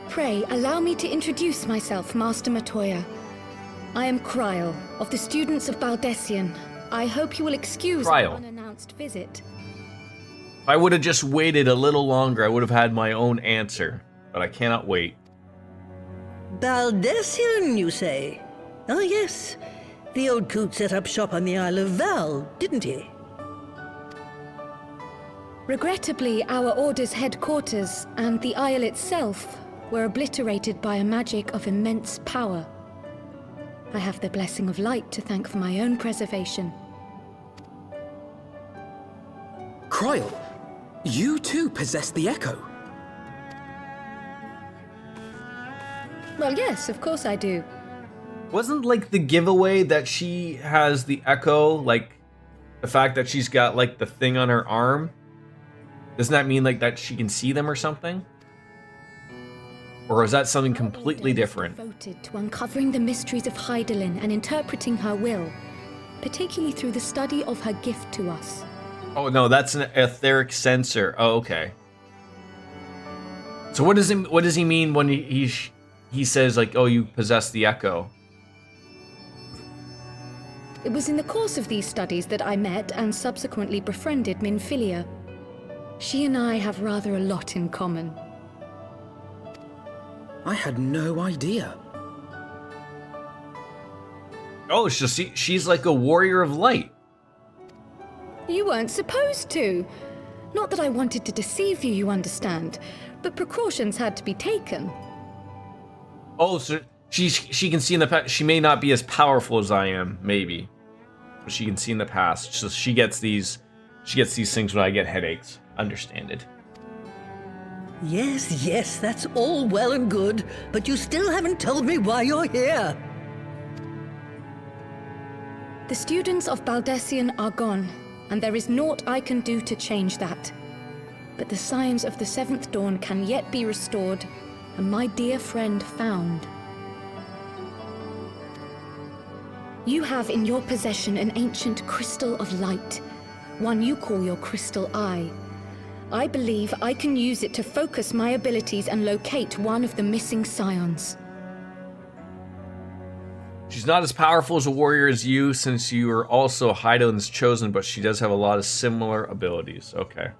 Pray, allow me to introduce myself, Master Montoya. I am Kryle, of the students of Baldessian. I hope you will excuse my unannounced visit. If I would have just waited a little longer, I would have had my own answer. But I cannot wait. Baldessian, you say? Ah, yes. The old coot set up shop on the Isle of Val, didn't he? Regrettably, our order's headquarters and the isle itself were obliterated by a magic of immense power. I have the blessing of light to thank for my own preservation. Kryle, you too possess the Echo. Well, yes, of course I do. Wasn't like the giveaway that she has the Echo, like the fact that she's got like the thing on her arm? Doesn't that mean like that she can see them or something? Or is that something completely different? Devoted to uncovering the mysteries of Hydaelyn and interpreting her will, particularly through the study of her gift to us. Oh no, that's an etheric sensor. Oh, okay. So what does he mean when he says like, oh, you possess the Echo? It was in the course of these studies that I met and subsequently befriended Minfilia. She and I have rather a lot in common. I had no idea. Oh, so she's like a warrior of light. You weren't supposed to. Not that I wanted to deceive you, you understand, but precautions had to be taken. Oh, so she can see in the past. She may not be as powerful as I am, maybe, but she can see in the past. So she gets these things when I get headaches. Understand it. Yes, that's all well and good, but you still haven't told me why you're here. The students of Baldessian are gone, and there is naught I can do to change that. But the signs of the Seventh Dawn can yet be restored, and my dear friend found. You have in your possession an ancient crystal of light, one you call your crystal eye. I believe I can use it to focus my abilities and locate one of the missing scions. She's not as powerful as a warrior as you, since you are also Heidel's chosen, but she does have a lot of similar abilities. Okay.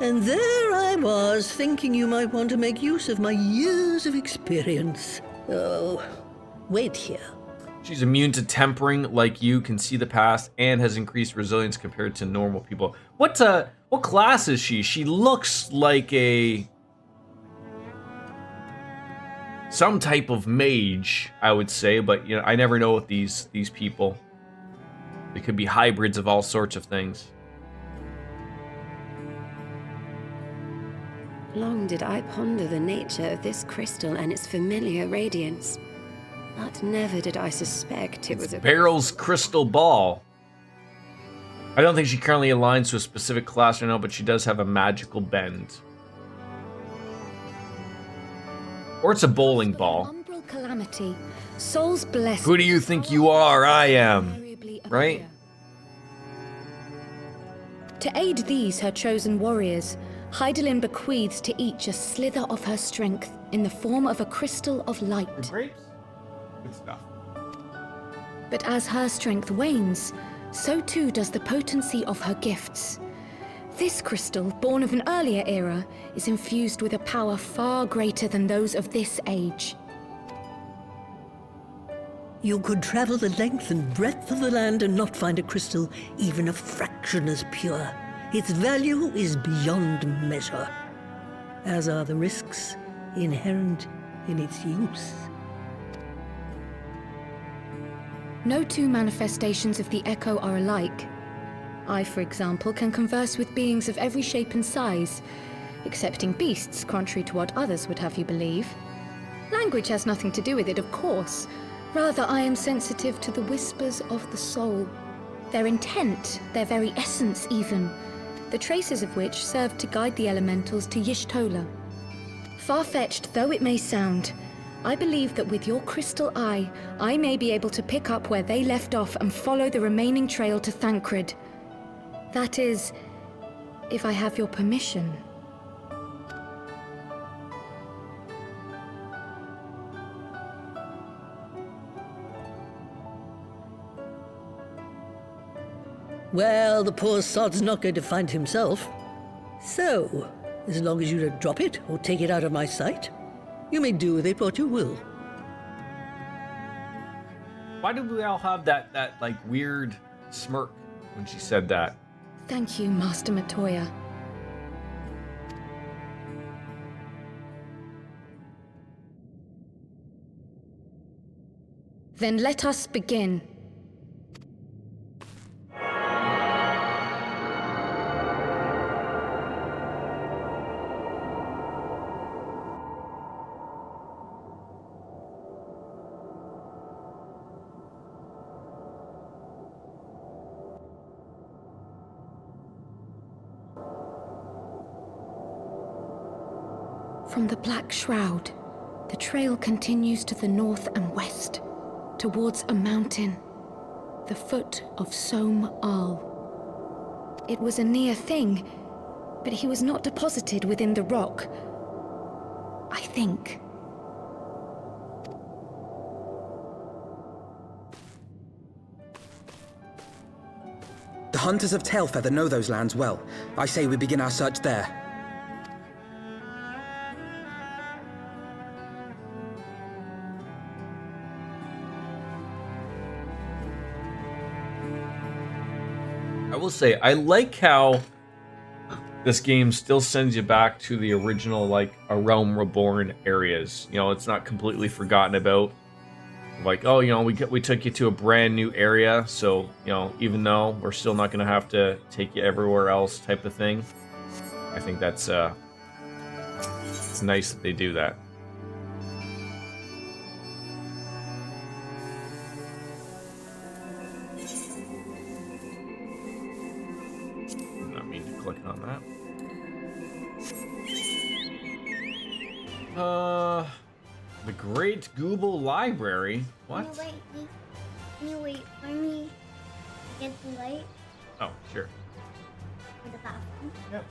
And there I was, thinking you might want to make use of my years of experience. Oh, wait here. She's immune to tempering, like you, can see the past, and has increased resilience compared to normal people. What class is she? She looks like some type of mage, I would say, but you know, I never know with these people. They could be hybrids of all sorts of things. Long did I ponder the nature of this crystal and its familiar radiance, but never did I suspect it was a Barrel's crystal ball. I don't think she currently aligns to a specific class right now, but she does have a magical bend. Or it's a bowling ball. Umbral calamity, soul's blessing. Who do you think you are? I am. Right? To aid these, her chosen warriors, Heidelin bequeaths to each a slither of her strength in the form of a crystal of light. Grapes? Good stuff. But as her strength wanes, so too does the potency of her gifts. This crystal, born of an earlier era, is infused with a power far greater than those of this age. You could travel the length and breadth of the land and not find a crystal even a fraction as pure. Its value is beyond measure, as are the risks inherent in its use. No two manifestations of the Echo are alike. I, for example, can converse with beings of every shape and size, excepting beasts, contrary to what others would have you believe. Language has nothing to do with it, of course. Rather, I am sensitive to the whispers of the soul. Their intent, their very essence even, the traces of which served to guide the elementals to Y'shtola. Far-fetched though it may sound, I believe that with your crystal eye, I may be able to pick up where they left off and follow the remaining trail to Thancred. That is, if I have your permission. Well, the poor sod's not going to find himself. So, as long as you don't drop it or take it out of my sight, you may do with it what you will. Why did we all have that like weird smirk when she said that? Thank you, Master Matoya. Then let us begin. From the Black Shroud, the trail continues to the north and west, towards a mountain, the foot of Som Al. It was a near thing, but he was not deposited within the rock, I think. The hunters of Tailfeather know those lands well. I say we begin our search there. I will say, I like how this game still sends you back to the original, like, A Realm Reborn areas. You know, it's not completely forgotten about. Like, oh, you know, we took you to a brand new area, so, you know, even though we're still not going to have to take you everywhere else type of thing. I think that's, it's nice that they do that. Not mean to click on that. The Great Google Library? What? Can you wait for me to get the light Oh, sure. for the bathroom? Yep.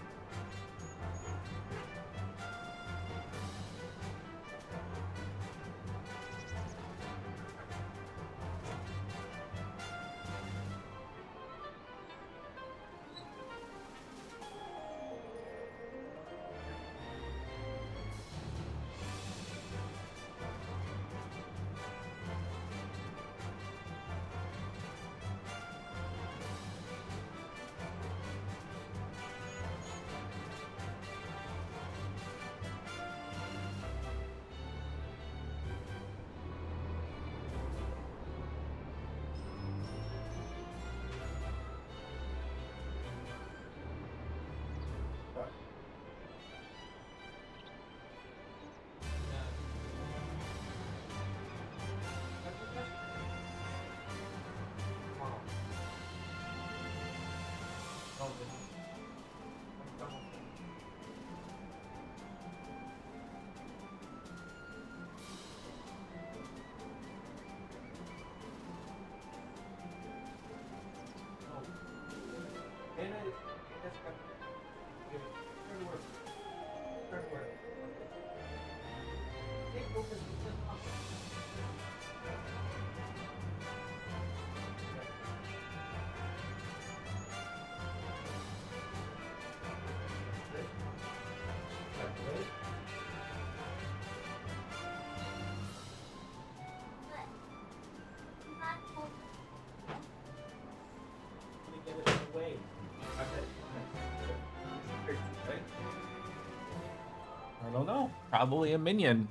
I don't know. Probably a minion.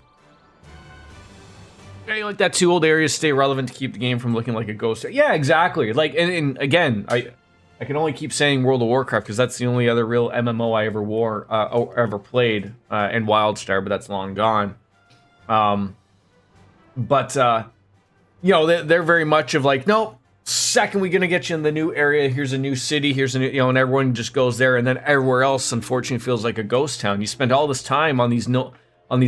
Yeah, like that 2 old areas stay relevant to keep the game from looking like a ghost. Yeah, exactly. Like, and again, I can only keep saying World of Warcraft because that's the only other real MMO I ever played, and WildStar, but that's long gone. You know, they're very much of like, nope. Second, we're gonna get you in the new area. Here's a new city. Here's a new, you know, and everyone just goes there, and then everywhere else, unfortunately, feels like a ghost town. You spend all this time on these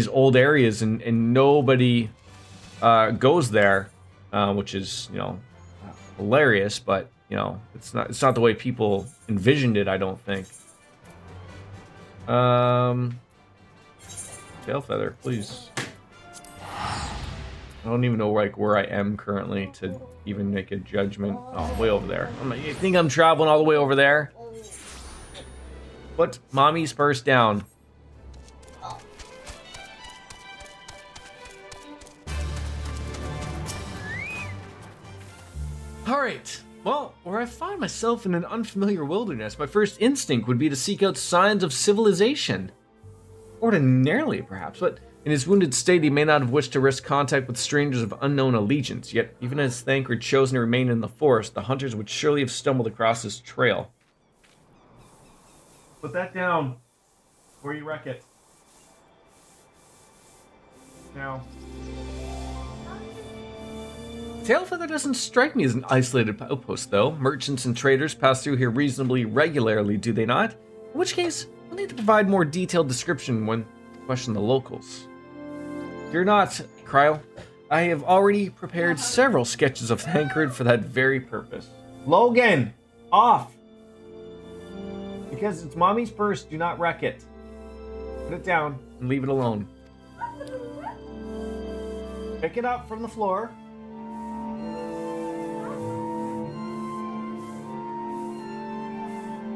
old areas, and nobody goes there, which is, you know, hilarious. But you know, it's not the way people envisioned it. I don't think. Tailfeather, please. I don't even know like where I am currently to even make a judgment. Oh, way over there. You think I'm traveling all the way over there? Put mommy's purse down. Alright. Well, where I find myself in an unfamiliar wilderness, my first instinct would be to seek out signs of civilization. Ordinarily, perhaps, but in his wounded state, he may not have wished to risk contact with strangers of unknown allegiance, yet even as Thancred chosen to remain in the forest, the hunters would surely have stumbled across his trail. Put that down, or you wreck it. Now. Tailfeather doesn't strike me as an isolated outpost, though. Merchants and traders pass through here reasonably regularly, do they not? In which case, we'll need to provide more detailed description when question the locals. Fear not, Cryo. I have already prepared several sketches of Thancred for that very purpose. Logan! Off! Because it's mommy's purse, do not wreck it. Put it down and leave it alone. Pick it up from the floor.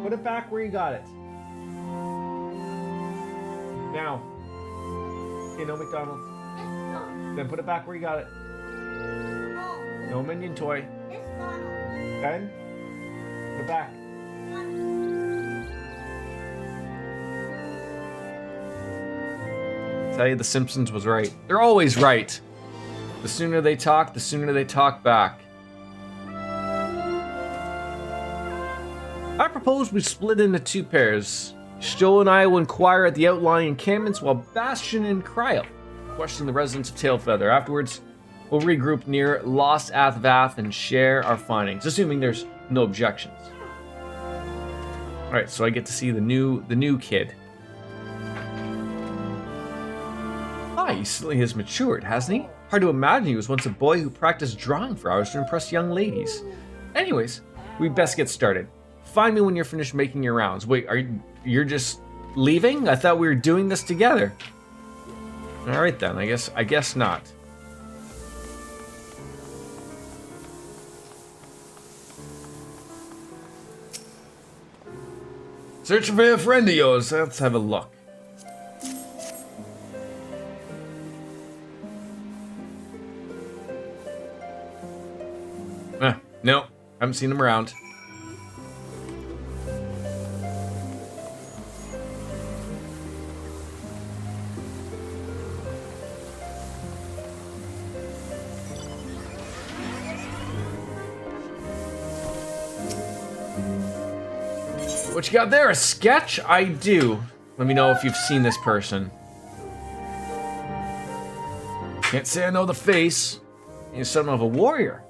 Put it back where you got it. Now. Okay, no McDonald's. Then put it back where you got it. No minion toy. Then put it back. I tell you, The Simpsons was right. They're always right. The sooner they talk back. I propose we split into 2 pairs. Stoll and I will inquire at the outlying encampments while Bastion and Cryo question the residents of Tailfeather. Afterwards, we'll regroup near Lost Athvath and share our findings, assuming there's no objections. Alright, so I get to see the new kid. He certainly has matured, hasn't he? Hard to imagine he was once a boy who practiced drawing for hours to impress young ladies. Anyways, we best get started. Find me when you're finished making your rounds. Wait, you're just leaving? I thought we were doing this together. All right then, I guess not. Searching for a friend of yours. Let's have a look. No, haven't seen him around. What you got there? A sketch? I do. Let me know if you've seen this person. Can't say I know the face. You're son of a warrior.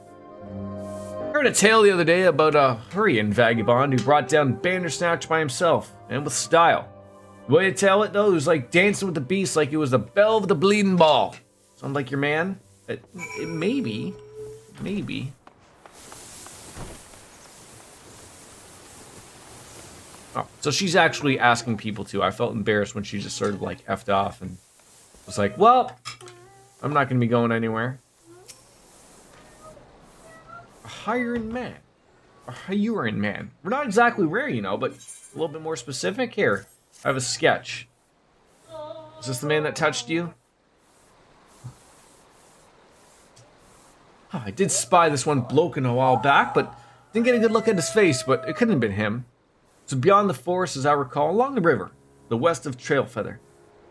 Heard heard a tale the other day about a Hurrian vagabond who brought down Bandersnatch by himself, and with style. The way to tell it, though, it was like dancing with the beast like it was the bell of the bleeding ball. Sound like your man? Maybe. Oh, so she's actually asking people to. I felt embarrassed when she just sort of like effed off and was like, well, I'm not going to be going anywhere. A hiring man. A hiring man. We're not exactly rare, you know, but a little bit more specific here. I have a sketch. Is this the man that touched you? Oh, I did spy this one bloke in a while back, but didn't get a good look at his face, but it couldn't have been him. So beyond the forest, as I recall, along the river, the west of Trailfeather.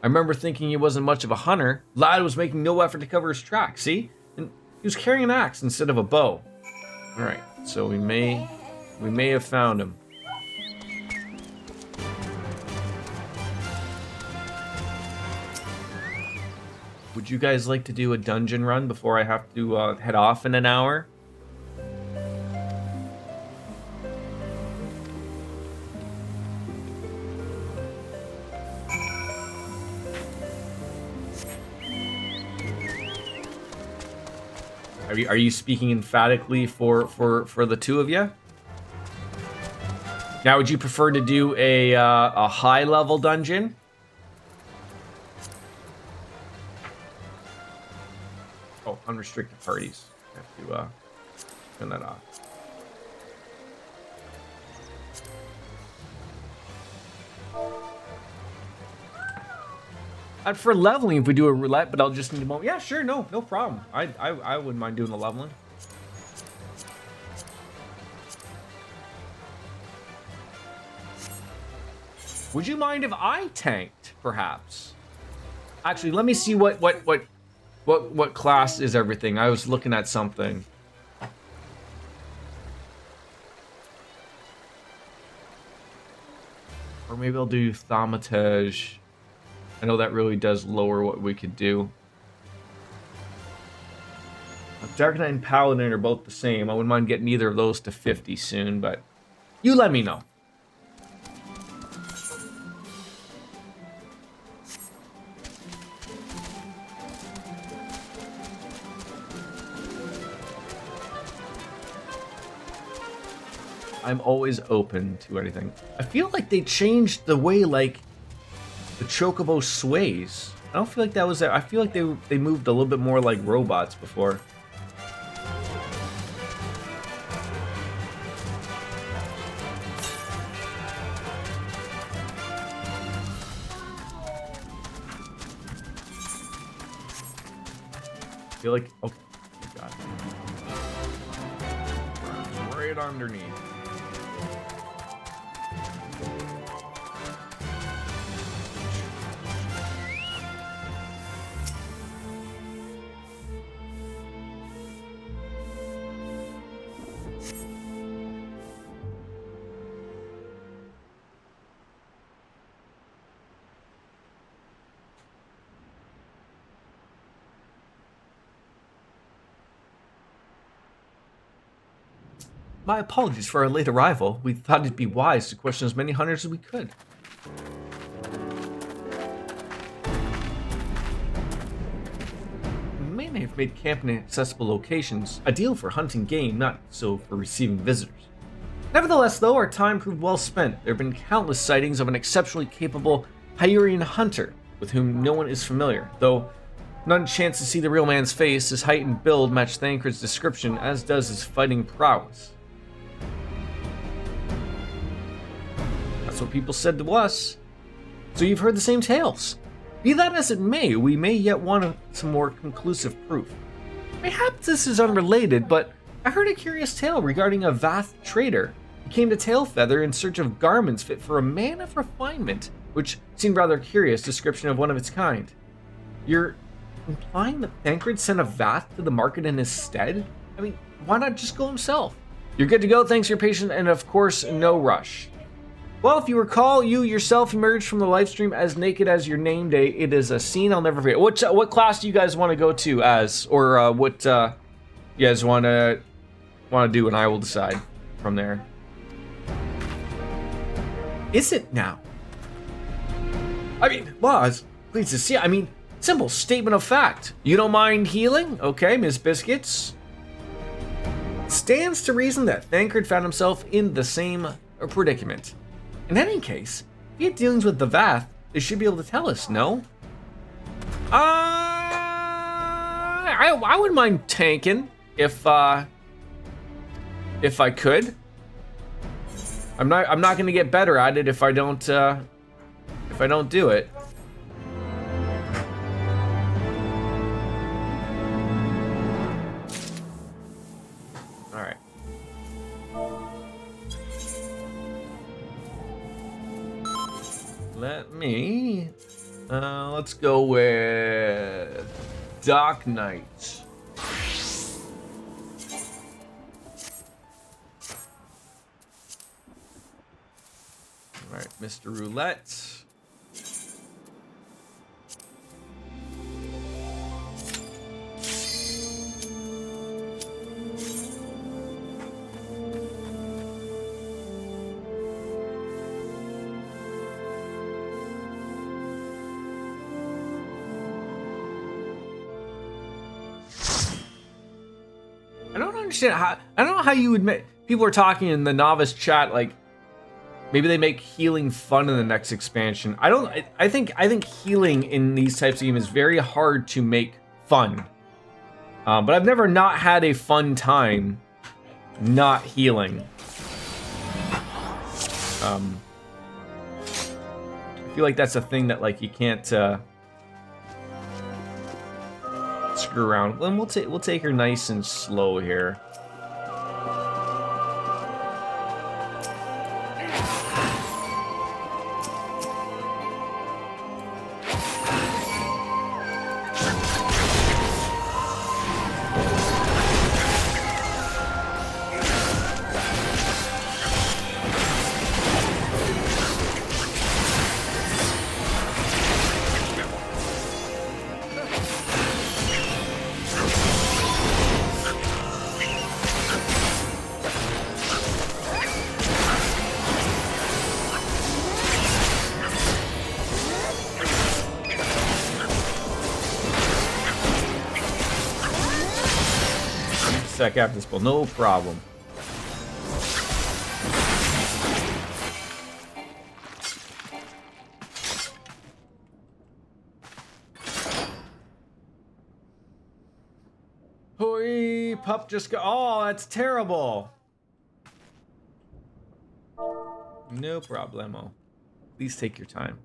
I remember thinking he wasn't much of a hunter. Lad was making no effort to cover his tracks, see? And he was carrying an axe instead of a bow. Alright, so we may have found him. Would you guys like to do a dungeon run before I have to head off in an hour? Are you speaking emphatically for the two of you? Now, would you prefer to do a high level dungeon? Oh, unrestricted parties. I have to turn that off. I'd prefer leveling if we do a roulette, but I'll just need a moment. Yeah, sure, no problem. I wouldn't mind doing the leveling. Would you mind if I tanked, perhaps? Actually, let me see what class is everything. I was looking at something. Or maybe I'll do Thaumaturge. I know that really does lower what we could do. Dark Knight and Paladin are both the same. I wouldn't mind getting either of those to 50 soon, but you let me know. I'm always open to anything. I feel like they changed the way, like, the chocobo sways. I don't feel like that was there. I feel like they moved a little bit more like robots before. I feel like, oh god, right underneath. My apologies for our late arrival. We thought it'd be wise to question as many hunters as we could. We may have made camping in accessible locations ideal for hunting game, not so for receiving visitors. Nevertheless, though, our time proved well spent. There have been countless sightings of an exceptionally capable Hyurian hunter with whom no one is familiar, though not a chance to see the real man's face. His height and build match Thancred's description, as does his fighting prowess. That's what people said to us. So you've heard the same tales. Be that as it may, we may yet want some more conclusive proof. Perhaps this is unrelated, but I heard a curious tale regarding a Vath trader who came to Tailfeather in search of garments fit for a man of refinement, which seemed rather curious description of one of its kind. You're implying that Thancred sent a Vath to the market in his stead? I mean, why not just go himself? You're good to go, thanks for your patience, and of course, no rush. Well, if you recall, you yourself emerged from the livestream as naked as your name day. It is a scene I'll never forget. What class do you guys want to go to as? Or what you guys want to want to do, and I will decide from there. Is it now? I mean, laws, please to see. I mean, simple statement of fact. You don't mind healing? Okay, Miss Biscuits. Stands to reason that Thancred found himself in the same predicament. In any case, if he had dealings with the Vath, they should be able to tell us, no? I wouldn't mind tanking if I could. I'm not gonna get better at it if I don't do it. All right. Let's go with Dark Knight. All right, Mr. Roulette. I don't know how you admit. People are talking in the novice chat like maybe they make healing fun in the next expansion. I think healing in these types of games is very hard to make fun. But I've never not had a fun time not healing. I feel like that's a thing that like you can't screw around. Well, we'll take her nice and slow here. Sec after this ball, no problem. Hoi, pup just go. Oh, that's terrible. No problemo. Please take your time.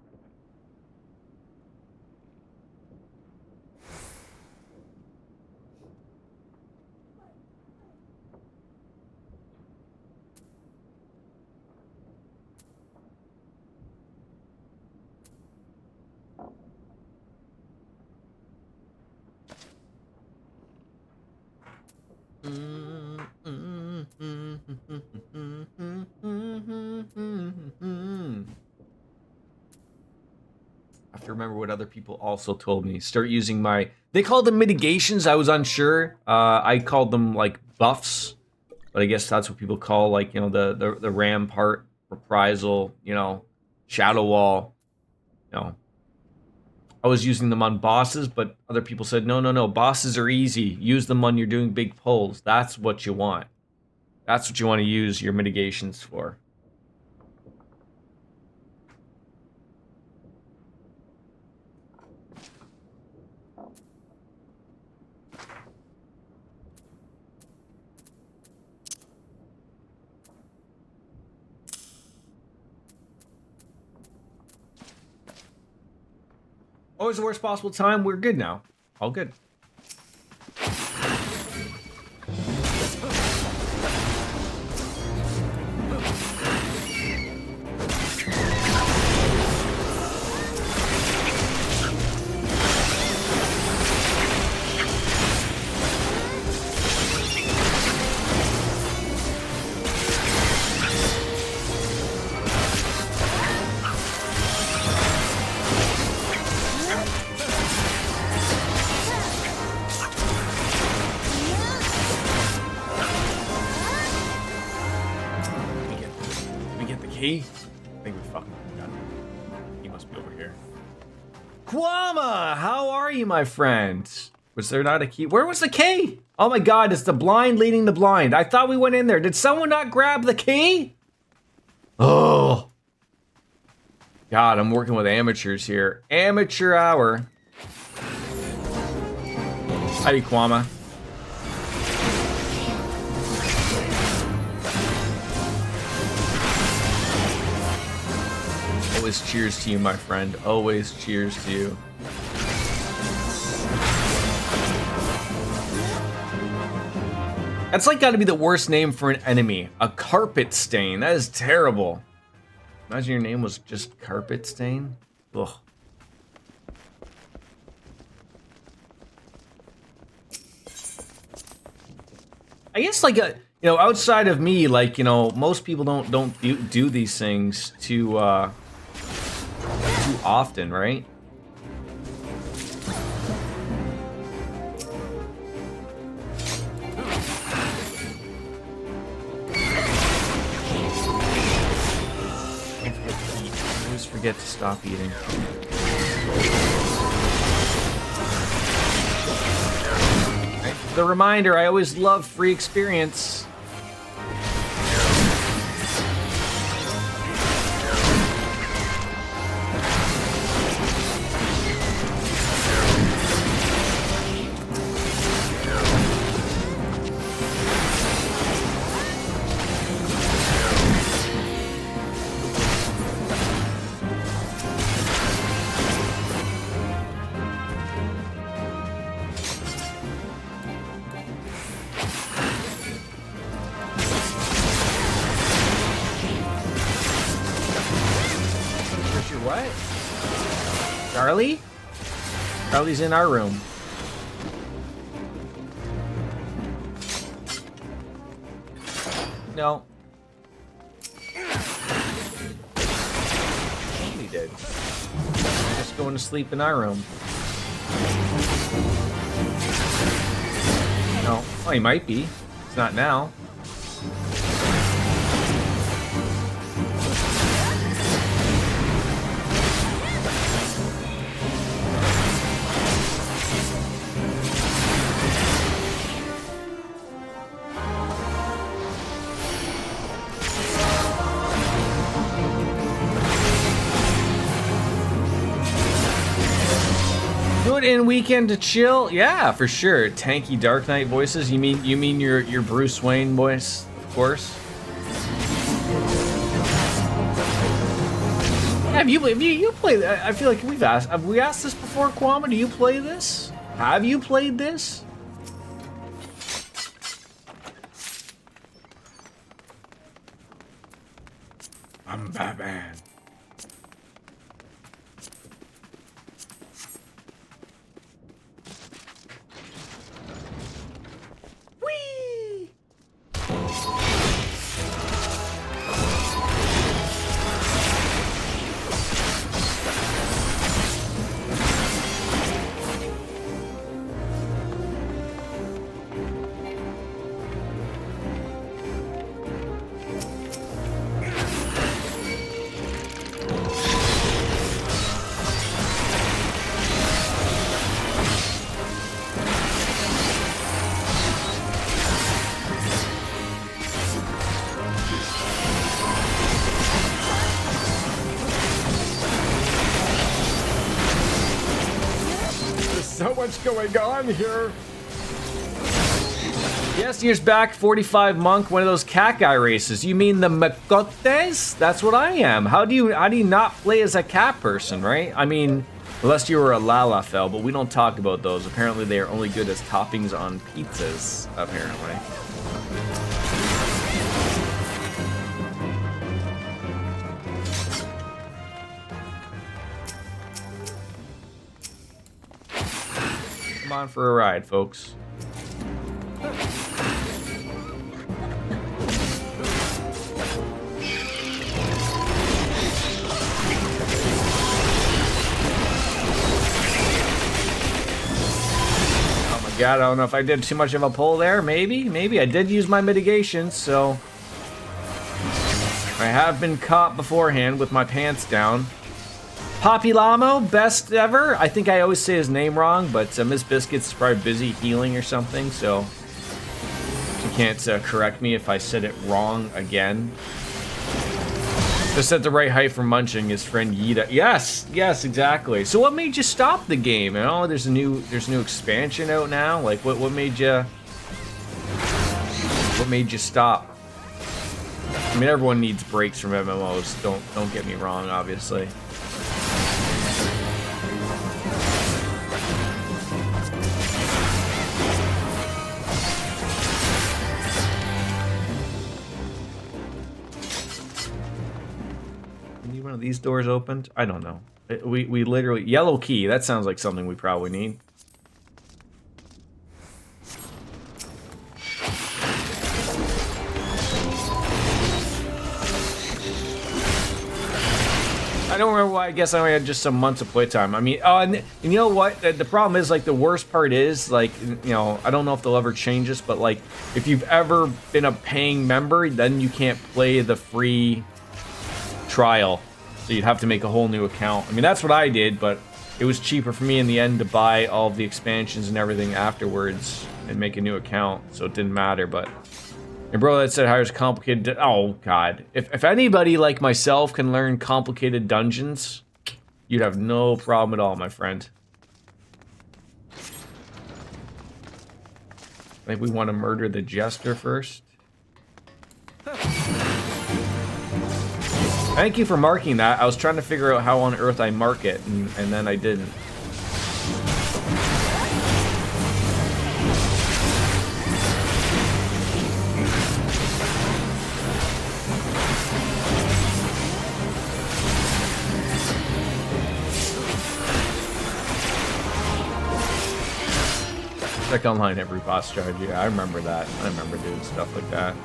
I have to remember what other people also told me. Start using my... They called them mitigations. I was unsure. I called them like buffs. But I guess that's what people call like, you know, the ram part, reprisal, you know, shadow wall. You know. I was using them on bosses, but other people said, no, bosses are easy. Use them when you're doing big pulls. That's what you want. That's what you want to use your mitigations for. Always the worst possible time. We're good now. All good. key? I think we fucking got it. He must be over here. Kwama, how are you, my friend? Was there not a key? Where was the key? Oh my god, it's the blind leading the blind. I thought we went in there. Did someone not grab the key? Oh. God, I'm working with amateurs here. Amateur hour. Howdy, Kwama. Always cheers to you, my friend. Always cheers to you. That's like gotta be the worst name for an enemy. A carpet stain. That is terrible. Imagine your name was just carpet stain. Ugh. I guess like a, you know, outside of me, like, you know, most people don't do these things too often, right? Forget to stop eating. Right. The reminder, I always love free experience. Charlie? Charlie's in our room. No. He did. Just going to sleep in our room. No. Oh, he might be. It's not now. In weekend to chill, yeah, for sure. Tanky Dark Knight voices. You mean your Bruce Wayne voice, of course. Have you play? I feel like have we asked this before, Kwama? Do you play this? Have you played this? I'm Batman. So much going on here. Yes, years back, 45 monk, one of those cat guy races. You mean the Makotes? That's what I am. How do you not play as a cat person, right? I mean, unless you were a Lalafell, but we don't talk about those. Apparently, they are only good as toppings on pizzas. Apparently. Come on for a ride, folks. Oh my god, I don't know if I did too much of a pull there. Maybe I did use my mitigation, so I have been caught beforehand with my pants down. Poppy Lamo, best ever. I think I always say his name wrong, but Miss Biscuits is probably busy healing or something, so she can't correct me if I said it wrong again. Just at the right height for munching, his friend Yida. Yes, yes, exactly. So what made you stop the game? You know, there's a new expansion out now. Like, what made you stop? I mean, everyone needs breaks from MMOs. Don't get me wrong, obviously. Need one of these doors opened? I don't know. We literally yellow key. That sounds like something we probably need. I don't remember why. I guess I only had just some months of playtime. I mean, and you know what? The problem is, like, the worst part is, like, you know, I don't know if they'll ever change this, but, like, if you've ever been a paying member, then you can't play the free trial. So you'd have to make a whole new account. I mean, that's what I did, but it was cheaper for me in the end to buy all of the expansions and everything afterwards and make a new account, so it didn't matter, but... Your bro that said hires complicated... Oh, God. If anybody like myself can learn complicated dungeons, you'd have no problem at all, my friend. I think we want to murder the Jester first. Thank you for marking that. I was trying to figure out how on earth I mark it, and then I didn't. Check online every boss strategy. I remember that. I remember doing stuff like that.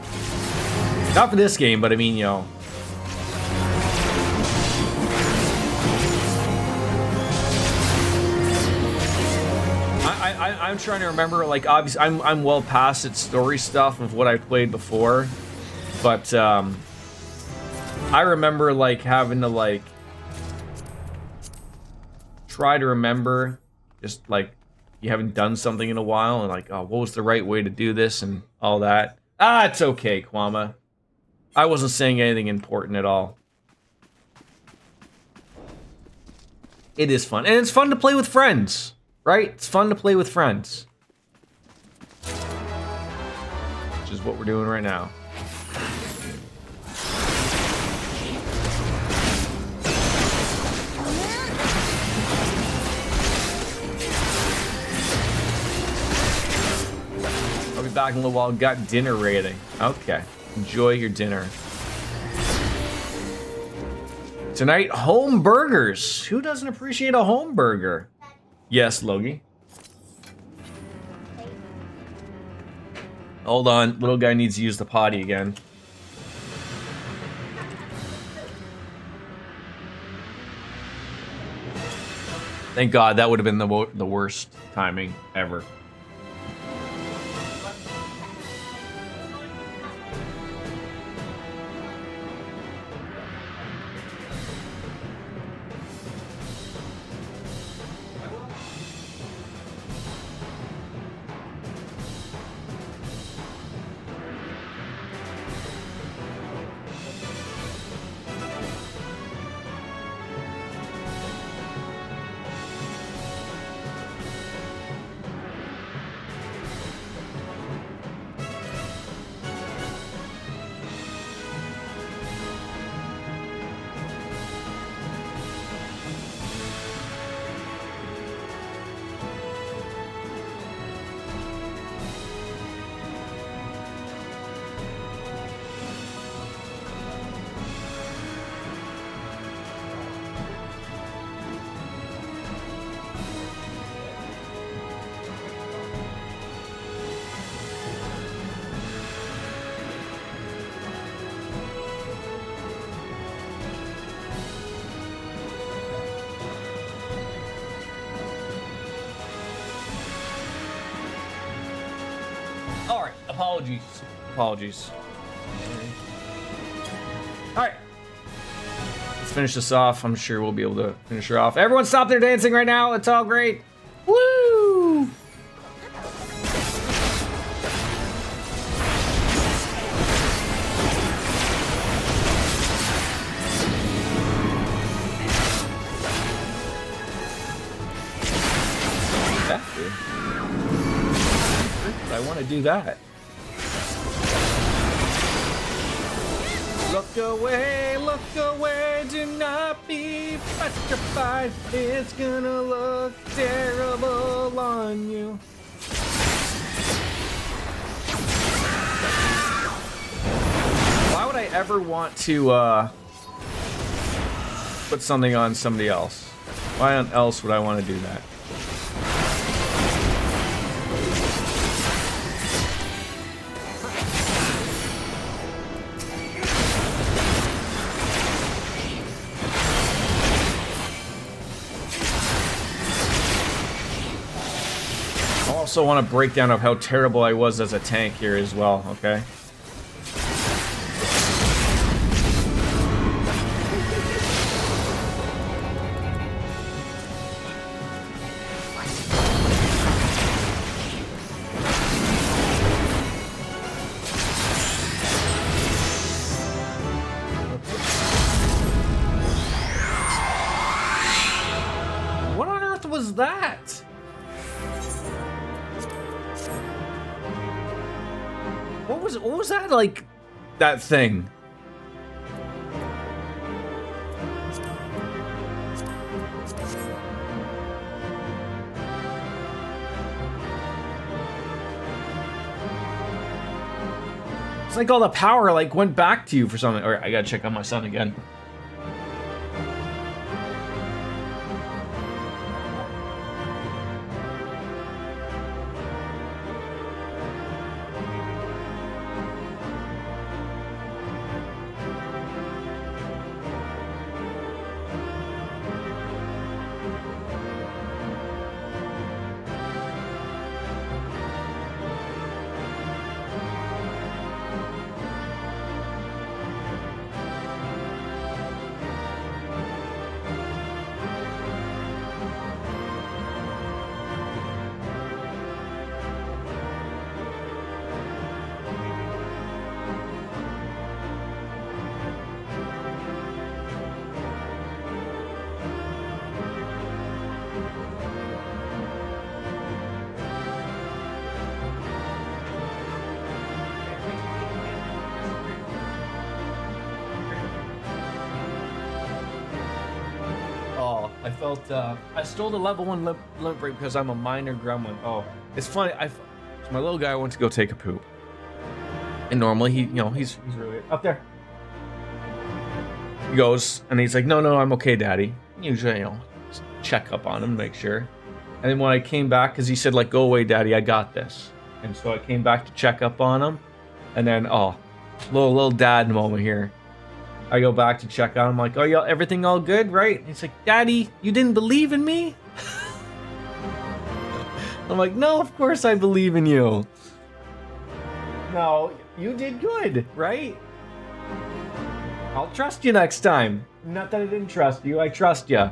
Not for this game, but I mean, you know. I'm trying to remember, like, obviously, I'm well past its story stuff of what I played before, but I remember, like, having to, like, try to remember, just, like, you haven't done something in a while, and like, oh, what was the right way to do this, and all that. Ah, it's okay, Kwama. I wasn't saying anything important at all. It is fun, and it's fun to play with friends, right? It's fun to play with friends. Which is what we're doing right now. I'll be back in a little while. Got dinner rating. Okay. Enjoy your dinner. Tonight, home burgers. Who doesn't appreciate a home burger? Yes, Logie. Hold on. Little guy needs to use the potty again. Thank God. That would have been the worst timing ever. Apologies. Alright. Let's finish this off. I'm sure we'll be able to finish her off. Everyone stop their dancing right now. It's all great. Woo! I want to do that. Look away, do not be petrified. It's gonna look terrible on you. Why would I ever want to put something on somebody else? Why else would I want to do that? I also want a breakdown of how terrible I was as a tank here as well, okay? What on earth was that? What was that, like, that thing? It's like all the power, like, went back to you for something. Alright, I gotta check on my son again. I felt, I stole the level 1 limp break because I'm a minor gremlin. Oh, it's funny. So my little guy went to go take a poop. And normally he's really up there. He goes, and he's like, no, I'm okay, Daddy. Usually, just check up on him, make sure. And then when I came back, because he said, like, go away, Daddy, I got this. And so I came back to check up on him. And then, little dad moment here. I go back to check on him, like, oh, y'all, everything all good, right? And he's like, Daddy, you didn't believe in me? I'm like, no, of course I believe in you. No, you did good, right? I'll trust you next time. Not that I didn't trust you, I trust you.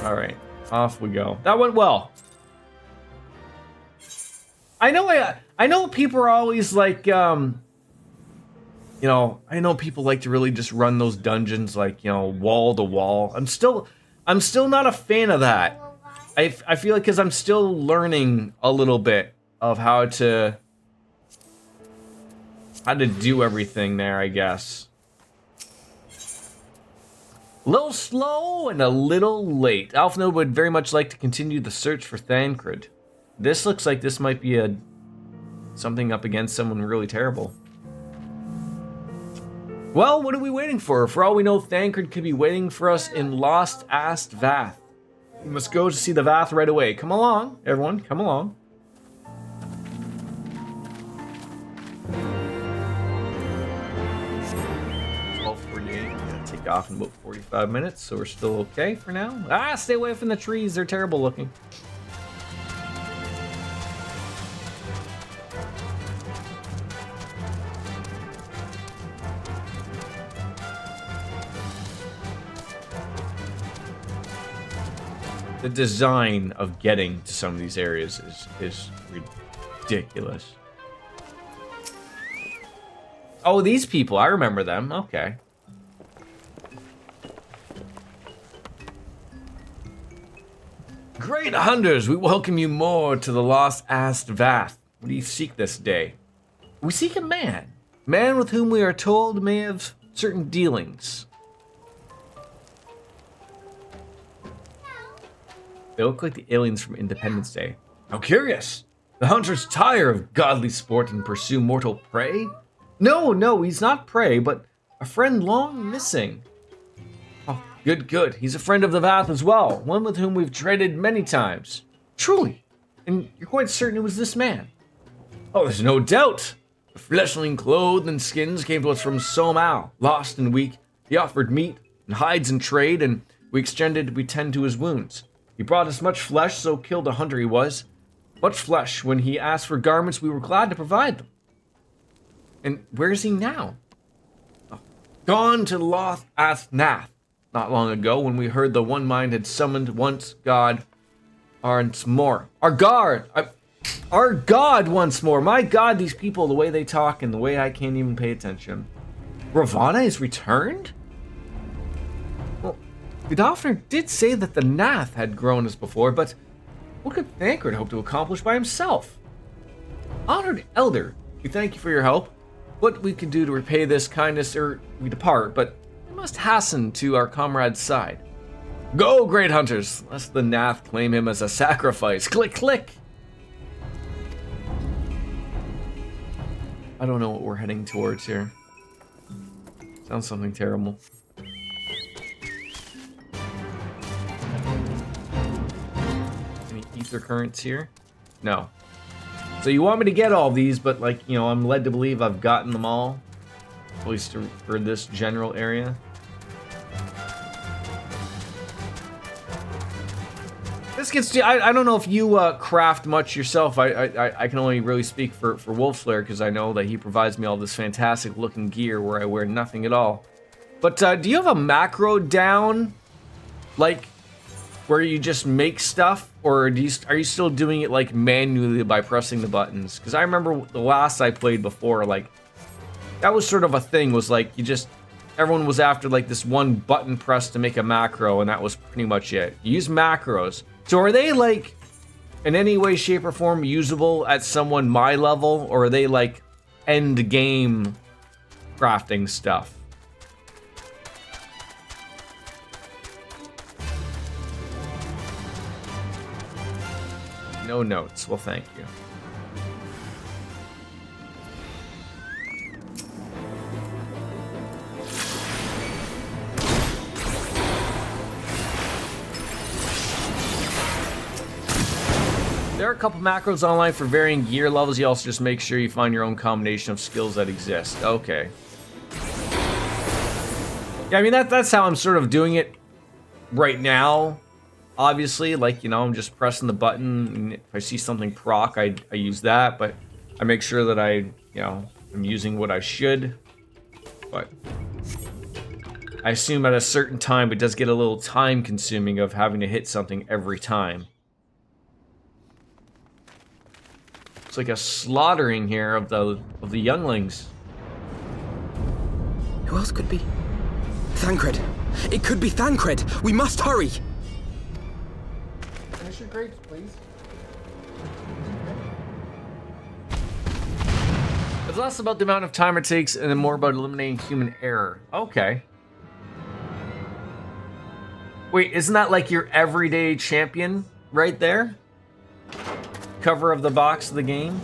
All right, off we go. That went well. I know people are always like, I know people like to really just run those dungeons like, wall to wall. I'm still not a fan of that. I feel like because I'm still learning a little bit of how to do everything there, I guess. A little slow and a little late. Alphino would very much like to continue the search for Thancred. This looks like this might be something up against someone really terrible. Well, what are we waiting for? For all we know, Thancred could be waiting for us in Lost Ast Vath. We must go to see the Vath right away. Come along, everyone, come along. Take off in about 45 minutes, so we're still okay for now. Stay away from the trees, they're terrible looking. the design of getting to some of these areas is ridiculous. Oh, these people, I remember them. Okay. Great hunters, we welcome you more to the lost Vath. What do you seek this day? We seek a man. Man with whom we are told may have certain dealings. They look like the aliens from Independence Day. How curious! The hunters tire of godly sport and pursue mortal prey? No, he's not prey, but a friend long missing. Oh, good. He's a friend of the Vath as well, one with whom we've traded many times. Truly. And you're quite certain it was this man? Oh, there's no doubt. The fleshling clothed and skins came to us from Somao, lost and weak. He offered meat and hides in trade, and we tend to his wounds. He brought us much flesh, so killed a hunter he was. Much flesh. When he asked for garments, we were glad to provide them. And where is he now? Oh, gone to Loth Nath. Not long ago, when we heard the One Mind had summoned once God, once more. Our God once more. My God, these people, the way they talk and the way I can't even pay attention. Ravana is returned? Well, Godofner did say that the Nath had grown as before, but what could Thancred hope to accomplish by himself? Honored Elder, we thank you for your help. What we can do to repay this kindness ere we depart, but we must hasten to our comrade's side. Go, great hunters, lest the Nath claim him as a sacrifice. Click, click. I don't know what we're heading towards here. Sounds something terrible. Any ether currents here? No. So you want me to get all these, but like, you know, I'm led to believe I've gotten them all. At least for this general area. This gets to, I don't know if you craft much yourself. I can only really speak for Wolfslayer because I know that he provides me all this fantastic looking gear where I wear nothing at all. But do you have a macro down? Like, where you just make stuff? Or are you still doing it like manually by pressing the buttons? Because I remember the last I played before, like, that was sort of a thing, was like, everyone was after like this one button press to make a macro, and that was pretty much it. You use macros. So are they like, in any way, shape, or form usable at someone my level? Or are they like end game crafting stuff? No notes. Well, thank you. There are a couple macros online for varying gear levels. You also just make sure you find your own combination of skills that exist. Okay. Yeah, I mean, that's how I'm sort of doing it right now. Obviously, like, you know, I'm just pressing the button, and if I see something proc, I use that, but I make sure that I'm using what I should. But I assume at a certain time, it does get a little time consuming of having to hit something every time. It's like a slaughtering here of the younglings. Who else could be? Thancred! It could be Thancred! We must hurry! Finish your grapes, please. It's less about the amount of time it takes and then more about eliminating human error. Okay. Wait, isn't that like your everyday champion right there? Cover of the box of the game?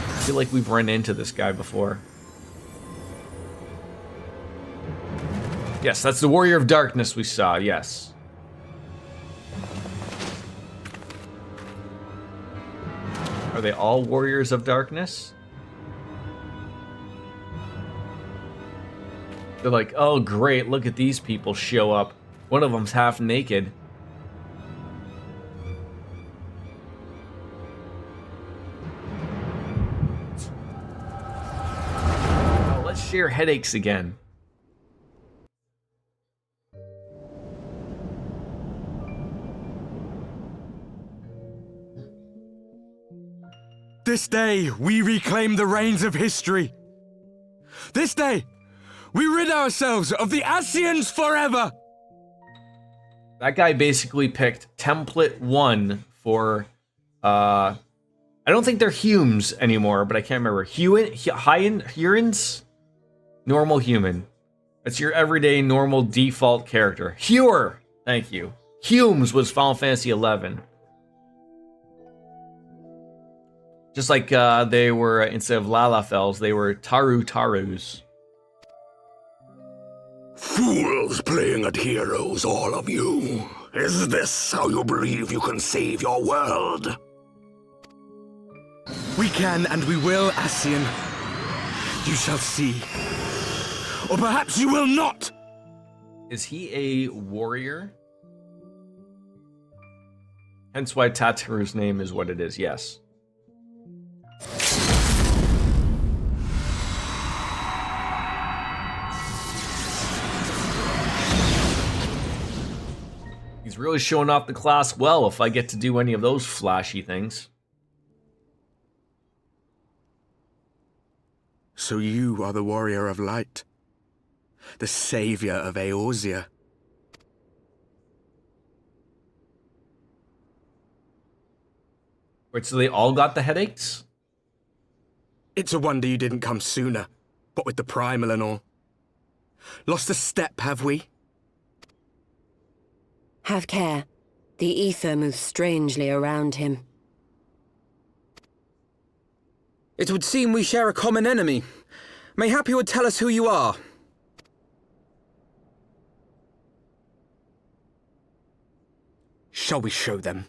I feel like we've run into this guy before. Yes, that's the Warrior of Darkness we saw, yes. Are they all Warriors of Darkness? They're like, oh great, look at these people show up. One of them's half naked. headaches again. This day, we reclaim the reins of history. This day, we rid ourselves of the Asians forever. That guy basically picked template 1 for, I don't think they're Humes anymore, but I can't remember. Hurons? Normal human. That's your everyday normal default character. Hewer! Thank you. Humes was Final Fantasy XI. Just like they were, instead of Lalafels, they were Tarus. Fools playing at heroes, all of you. Is this how you believe you can save your world? We can and we will, Asian. You shall see. Or perhaps you will not! Is he a warrior? Hence why Tataru's name is what it is, yes. He's really showing off the class well if I get to do any of those flashy things. So you are the warrior of light. The savior of Eorzea. Wait, so they all got the headaches? It's a wonder you didn't come sooner, what with the primal and all. Lost a step, have we? Have care. The ether moves strangely around him. It would seem we share a common enemy. Mayhap you would tell us who you are. Shall we show them?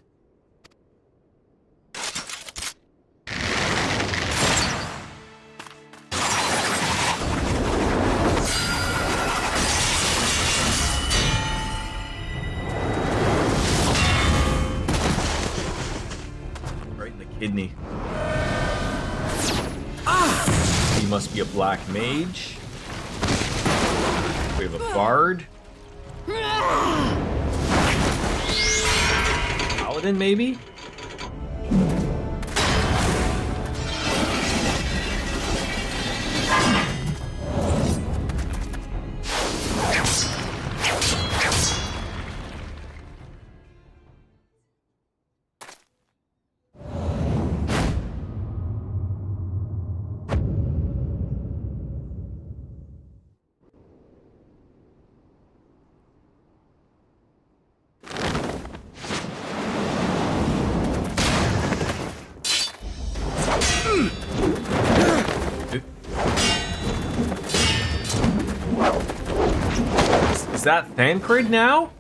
Right in the kidney. He must be a black mage. We have a bard. Paladin, maybe? Is that Thancred now?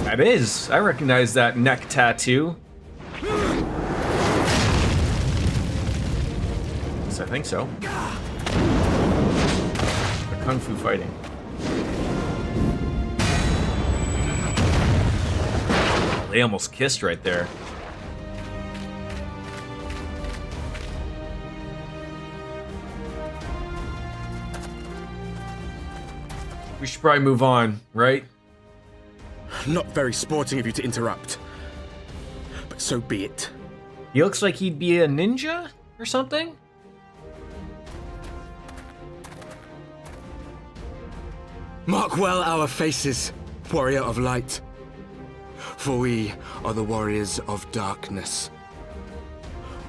That is. I recognize that neck tattoo. Yes, I think so. The Kung Fu fighting. They almost kissed right there. We should probably move on, right? Not very sporting of you to interrupt. But so be it. He looks like he'd be a ninja or something? Mark well our faces, warrior of light. For we are the warriors of darkness.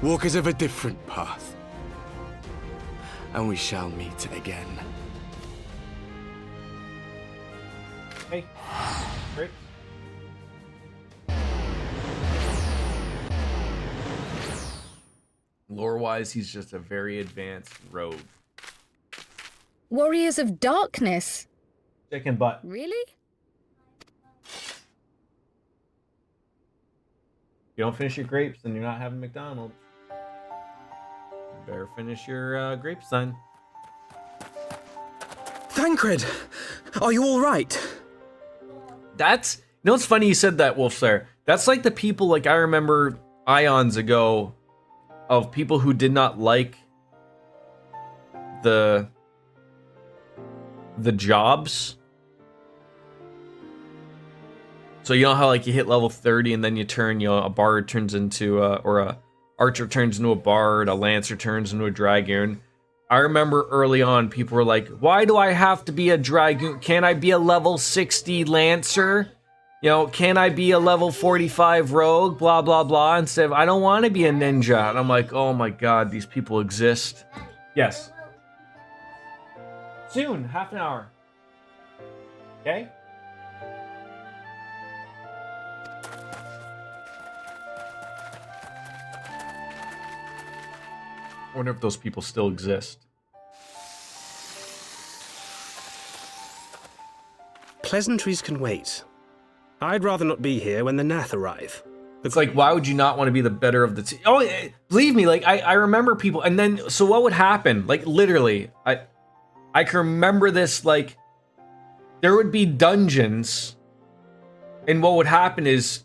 Walkers of a different path. And we shall meet again. Hey, great. Lore-wise, he's just a very advanced rogue. Warriors of Darkness? Chicken butt. Really? If you don't finish your grapes, then you're not having McDonald's. You better finish your grapes, son. Thancred, are you all right? That's, you know what's funny you said that, Wolfslayer? That's like the people, like I remember ions ago, of people who did not like the jobs. So you know how like you hit level 30 and then you turn, you know, a bard turns into or a archer turns into a bard, a lancer turns into a dragoon. I remember early on people were like, why do I have to be a dragoon? Can't I be a level 60 lancer? You know, can I be a level 45 rogue? Blah, blah, blah. Instead of, I don't want to be a ninja. And I'm like, oh my god, these people exist. Yes. Soon, half an hour. Okay? I wonder if those people still exist. Pleasantries can wait. I'd rather not be here when the Nath arrive. It's like, why would you not want to be the better of the two? Oh, believe me, like, I remember people, and then, so what would happen? Like, literally, I can remember this, like, there would be dungeons, and what would happen is,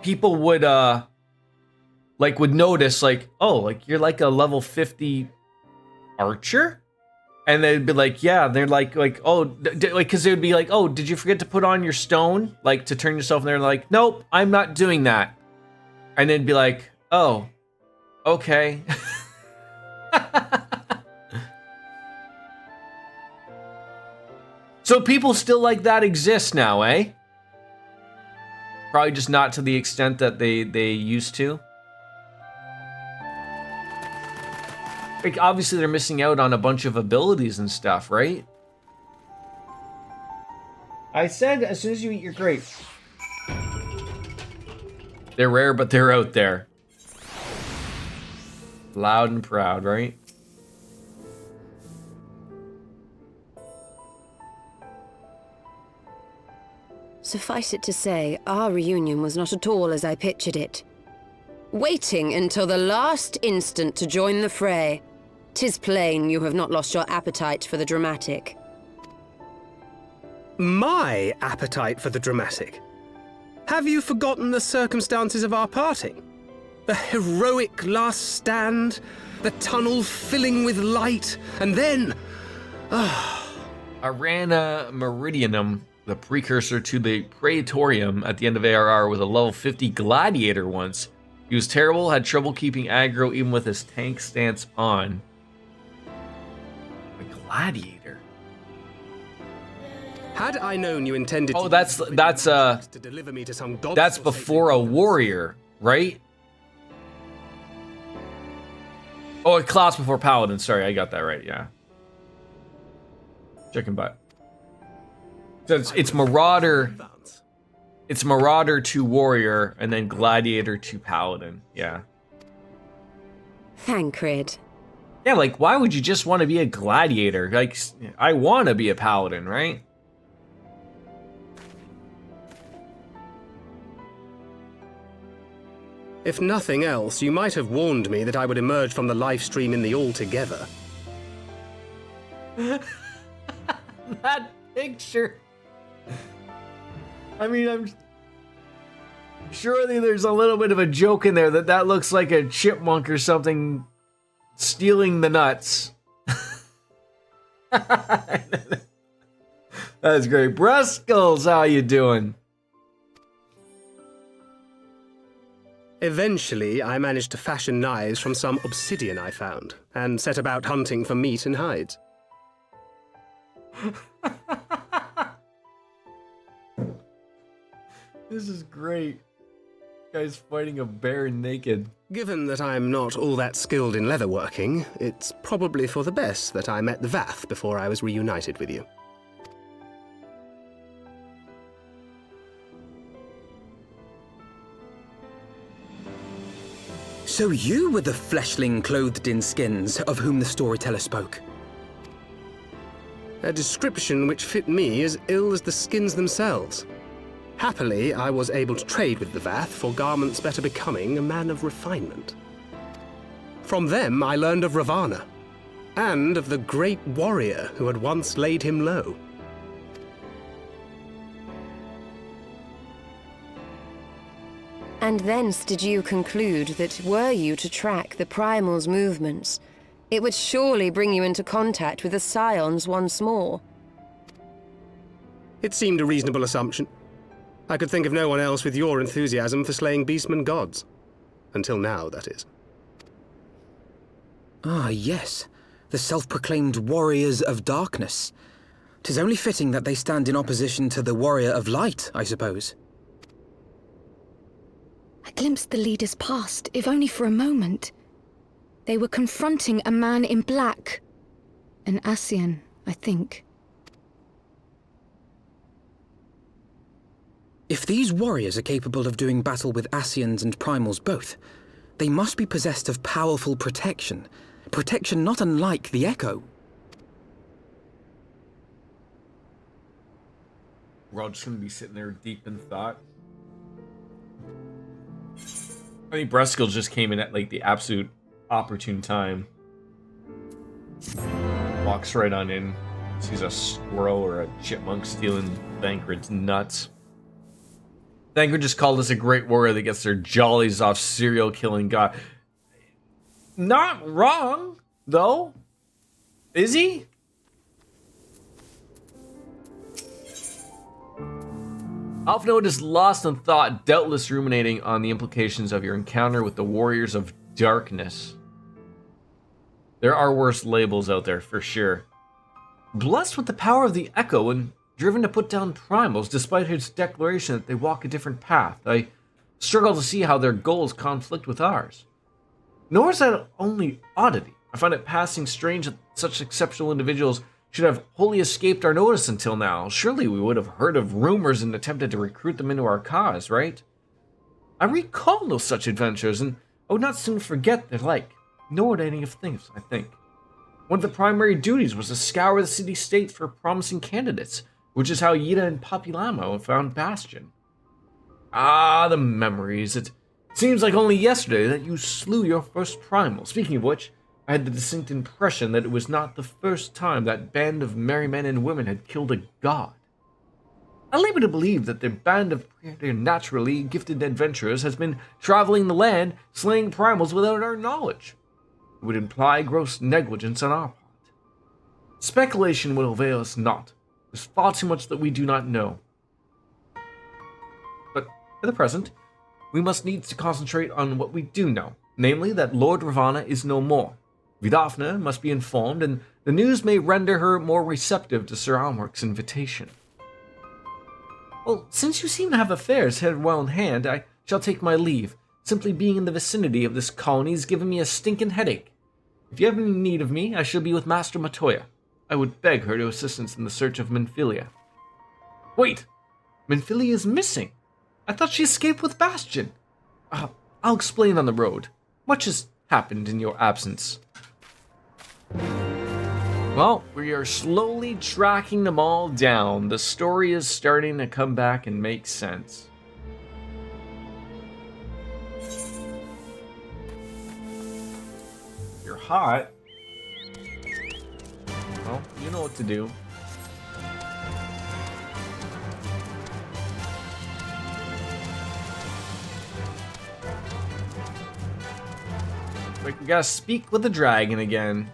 people would, like, would notice, like, oh, like, you're like a level 50 archer? And they'd be like, yeah, they're like, oh, like, because they would be like, oh, did you forget to put on your stone? Like, to turn yourself, and they're like, nope, I'm not doing that. And they'd be like, oh, okay. So people still like that exist now, eh? Probably just not to the extent that they used to. Like, obviously they're missing out on a bunch of abilities and stuff, right? I said as soon as you eat your grape. They're rare, but they're out there. Loud and proud, right? Suffice it to say, our reunion was not at all as I pictured it. Waiting until the last instant to join the fray. 'Tis plain you have not lost your appetite for the dramatic. My appetite for the dramatic? Have you forgotten the circumstances of our parting? The heroic last stand, the tunnel filling with light, and then... I ran a Meridianum, the precursor to the Praetorium at the end of ARR, with a level 50 gladiator once. He was terrible, had trouble keeping aggro even with his tank stance on. A gladiator? Had I known you intended to deliver me to some god, that's before a warrior, right? Oh, a class before paladin. Sorry, I got that right. Yeah. Chicken butt. So it's marauder. It's marauder to warrior, and then gladiator to paladin. Yeah. Thancred. Yeah, like, why would you just want to be a gladiator? Like, I want to be a paladin, right? If nothing else, you might have warned me that I would emerge from the live stream in the all-together. That picture. I mean, I'm surely there's a little bit of a joke in there that looks like a chipmunk or something stealing the nuts. That's great. Bruscles, how you doing? Eventually, I managed to fashion knives from some obsidian I found, and set about hunting for meat and hides. This is great. Guy's fighting a bear naked. Given that I'm not all that skilled in leatherworking, it's probably for the best that I met the Vath before I was reunited with you. So you were the fleshling clothed in skins of whom the storyteller spoke? A description which fit me as ill as the skins themselves. Happily, I was able to trade with the Vath for garments better becoming a man of refinement. From them, I learned of Ravana, and of the great warrior who had once laid him low. And thence did you conclude that were you to track the Primal's movements, it would surely bring you into contact with the Scions once more. It seemed a reasonable assumption. I could think of no one else with your enthusiasm for slaying beastmen gods. Until now, that is. Ah, yes. The self-proclaimed Warriors of Darkness. 'Tis only fitting that they stand in opposition to the Warrior of Light, I suppose. I glimpsed the leaders past, if only for a moment. They were confronting a man in black. An Ascian, I think. If these warriors are capable of doing battle with Ascians and Primals both, they must be possessed of powerful protection. Protection not unlike the Echo. We're all just gonna be sitting there deep in thought. I think Breskil just came in at like the absolute opportune time. Walks right on in, sees a squirrel or a chipmunk stealing Thancred's nuts. Thancred just called us a great warrior that gets their jollies off serial killing god. Not wrong, though. Is he? Alfnode is lost in thought, doubtless ruminating on the implications of your encounter with the Warriors of Darkness. There are worse labels out there, for sure. Blessed with the power of the Echo and driven to put down Primals despite his declaration that they walk a different path, I struggle to see how their goals conflict with ours. Nor is that only oddity. I find it passing strange that such exceptional individuals should have wholly escaped our notice until now. Surely we would have heard of rumors and attempted to recruit them into our cause, right? I recall no such adventures, and I would not soon forget their like. Nor would any of things, I think. One of the primary duties was to scour the city-states for promising candidates, which is how Yida and Papilamo found Bastion. Ah, the memories. It seems like only yesterday that you slew your first primal. Speaking of which, I had the distinct impression that it was not the first time that band of merry men and women had killed a god. I leave me to believe that the band of naturally gifted adventurers has been traveling the land, slaying primals without our knowledge. It would imply gross negligence on our part. Speculation will avail us not. There's far too much that we do not know. But for the present, we must needs to concentrate on what we do know, namely that Lord Ravana is no more. Vidafna must be informed, and the news may render her more receptive to Sir Almoric's invitation. Well, since you seem to have affairs headed well in hand, I shall take my leave. Simply being in the vicinity of this colony has given me a stinking headache. If you have any need of me, I shall be with Master Matoya. I would beg her to assistance in the search of Minfilia. Wait! Minfilia is missing! I thought she escaped with Bastion! I'll explain on the road. Much has happened in your absence. Well, we are slowly tracking them all down. The story is starting to come back and make sense. You're hot. Well, you know what to do. Wait, we gotta speak with the dragon again.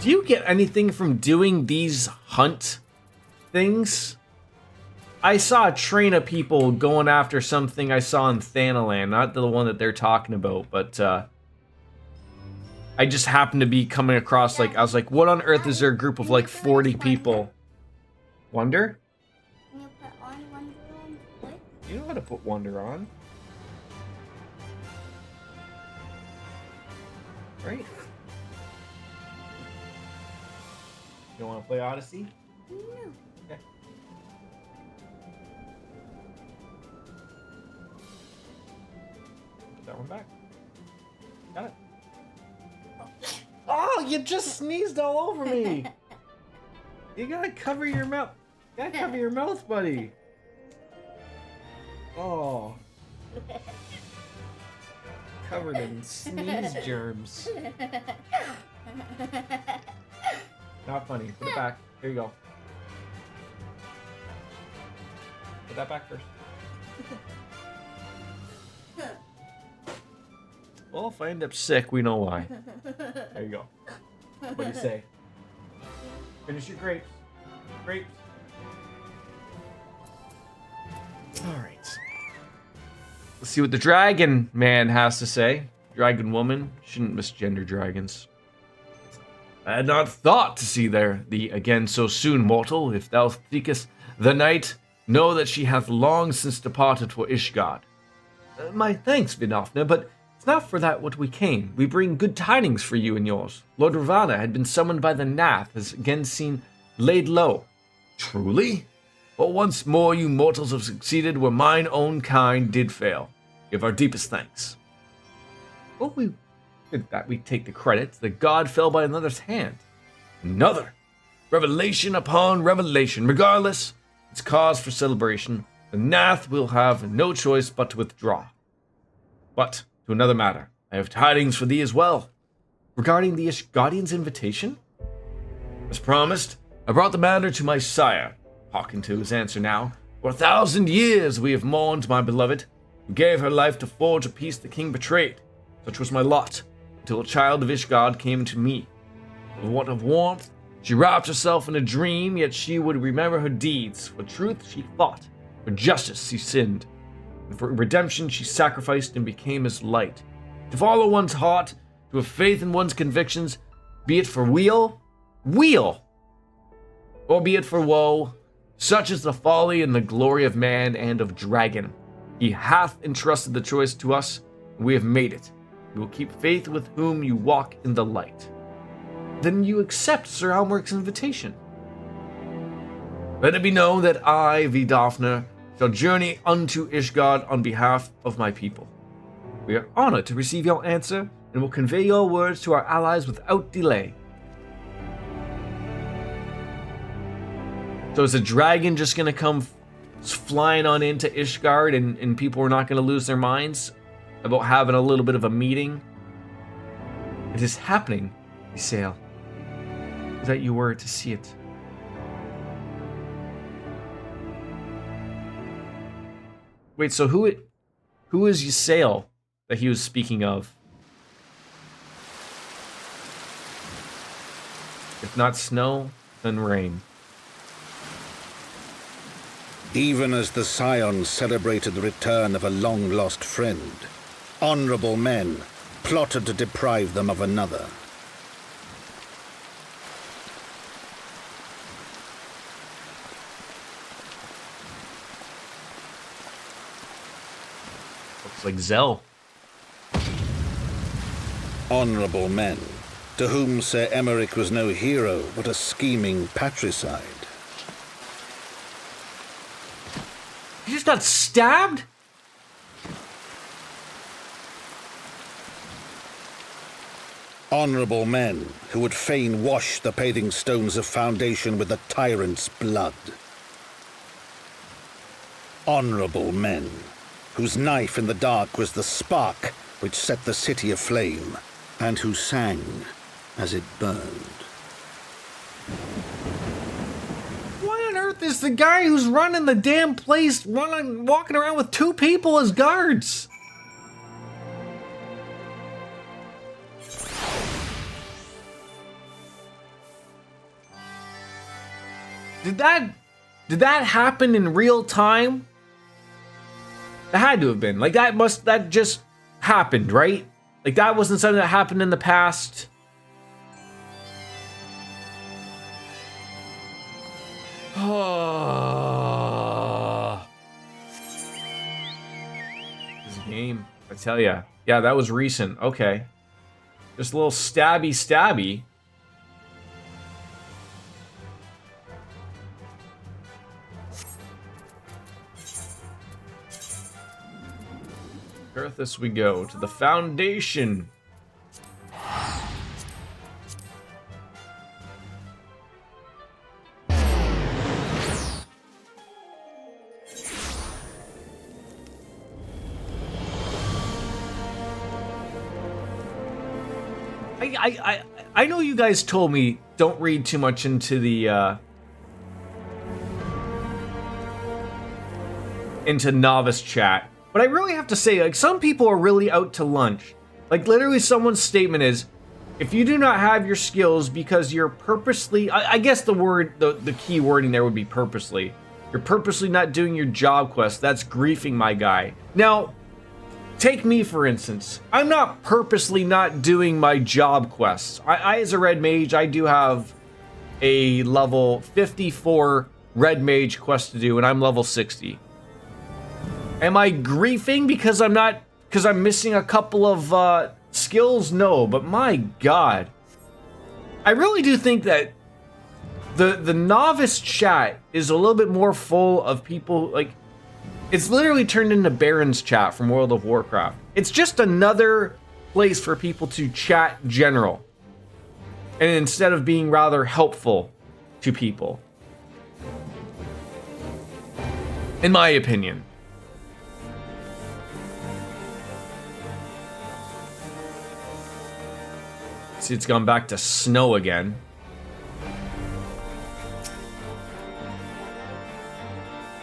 Do you get anything from doing these hunt things? I saw a train of people going after something I saw in Thanalan, not the one that they're talking about, but I just happened to be coming across, like, I was like, what on earth is there a group of like 40 people? Wonder? Can you put on Wonder on? What? You know how to put Wonder on. Right? You want to play Odyssey? No. Okay. Put that one back. Got it. Oh, you just sneezed all over me. You gotta cover your mouth. You gotta cover your mouth, buddy. Oh. Covered in sneeze germs. Not funny. Put it back. Here you go. Put that back first. Well, if I end up sick, we know why. There you go. What do you say? Finish your grapes. Grapes. Alright. Let's see what the dragon man has to say. Dragon woman. Shouldn't misgender dragons. I had not thought to see thee again so soon, mortal. If thou seekest the night, know that she hath long since departed for Ishgard. My thanks, Vidofna, but it's not for that what we came. We bring good tidings for you and yours. Lord Ravana had been summoned by the Nath, has again seen laid low. Truly? But once more you mortals have succeeded where mine own kind did fail. Give our deepest thanks. Well, we take the credit. The god fell by another's hand. Another? Revelation upon revelation. Regardless, it's cause for celebration. The Nath will have no choice but to withdraw. But to another matter. I have tidings for thee as well. Regarding the Ishgardian's invitation? As promised, I brought the matter to my sire. Hearken to his answer now. For 1,000 years we have mourned my beloved, who gave her life to forge a peace the king betrayed. Such was my lot, until a child of Ishgard came to me. With what of warmth, she wrapped herself in a dream, yet she would remember her deeds. For truth she fought, for justice she sinned, and for redemption she sacrificed and became as light. To follow one's heart, to have faith in one's convictions, be it for weal, or be it for woe, such is the folly and the glory of man and of dragon. He hath entrusted the choice to us, and we have made it. We will keep faith with whom you walk in the light. Then you accept Sir Almeric's invitation. Let it be known that I, Vidofna, shall journey unto Ishgard on behalf of my people. We are honored to receive your answer, and will convey your words to our allies without delay. So is the dragon just going to come flying on into Ishgard, and people are not going to lose their minds about having a little bit of a meeting? It is happening, Ysael. That you were to see it. Wait, so who is Ysael that he was speaking of? If not snow, then rain. Even as the Scions celebrated the return of a long-lost friend, honorable men plotted to deprive them of another. Looks like Zell. Honorable men, to whom Sir Emeric was no hero, but a scheming patricide. He just got stabbed? Honorable men who would fain wash the paving stones of foundation with the tyrant's blood. Honorable men whose knife in the dark was the spark which set the city aflame, and who sang as it burned. Why on earth is the guy who's running the damn place walking around with two people as guards? Did that happen in real time? It had to have been. Like that just happened, right? Like that wasn't something that happened in the past. This game, I tell ya. Yeah, that was recent. Okay. Just a little stabby. Earthus we go to the foundation. I know you guys told me don't read too much into the into novice chat, but I really have to say, like, some people are really out to lunch. Like, literally someone's statement is, if you do not have your skills because you're purposely, I guess the key wording there would be purposely. You're purposely not doing your job quest. That's griefing, my guy. Now, take me, for instance. I'm not purposely not doing my job quests. I as a red mage, I do have a level 54 red mage quest to do, and I'm level 60. Am I griefing because I'm missing a couple of skills? No, but my god. I really do think that the novice chat is a little bit more full of people, like, it's literally turned into Baron's chat from World of Warcraft. It's just another place for people to chat general. And instead of being rather helpful to people. In my opinion. See, it's gone back to snow again.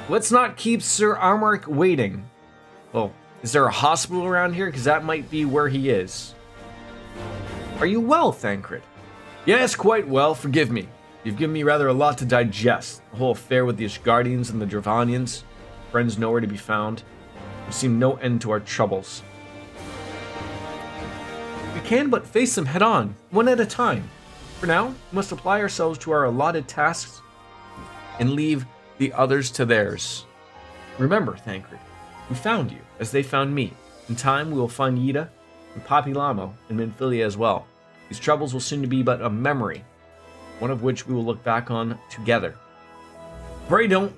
Let's not keep Sir Armark waiting. Well, is there a hospital around here? Because that might be where he is. Are you well, Thancred? Yes, quite well. Forgive me. You've given me rather a lot to digest. The whole affair with the Ishgardians and the Dravanians. Friends nowhere to be found. There seemed no end to our troubles. We can but face them head on, one at a time. For now, we must apply ourselves to our allotted tasks and leave the others to theirs. Remember, Thancred, we found you, as they found me. In time, we will find Yida and Papilamo and Minfilia as well. These troubles will soon to be but a memory, one of which we will look back on together. Pray don't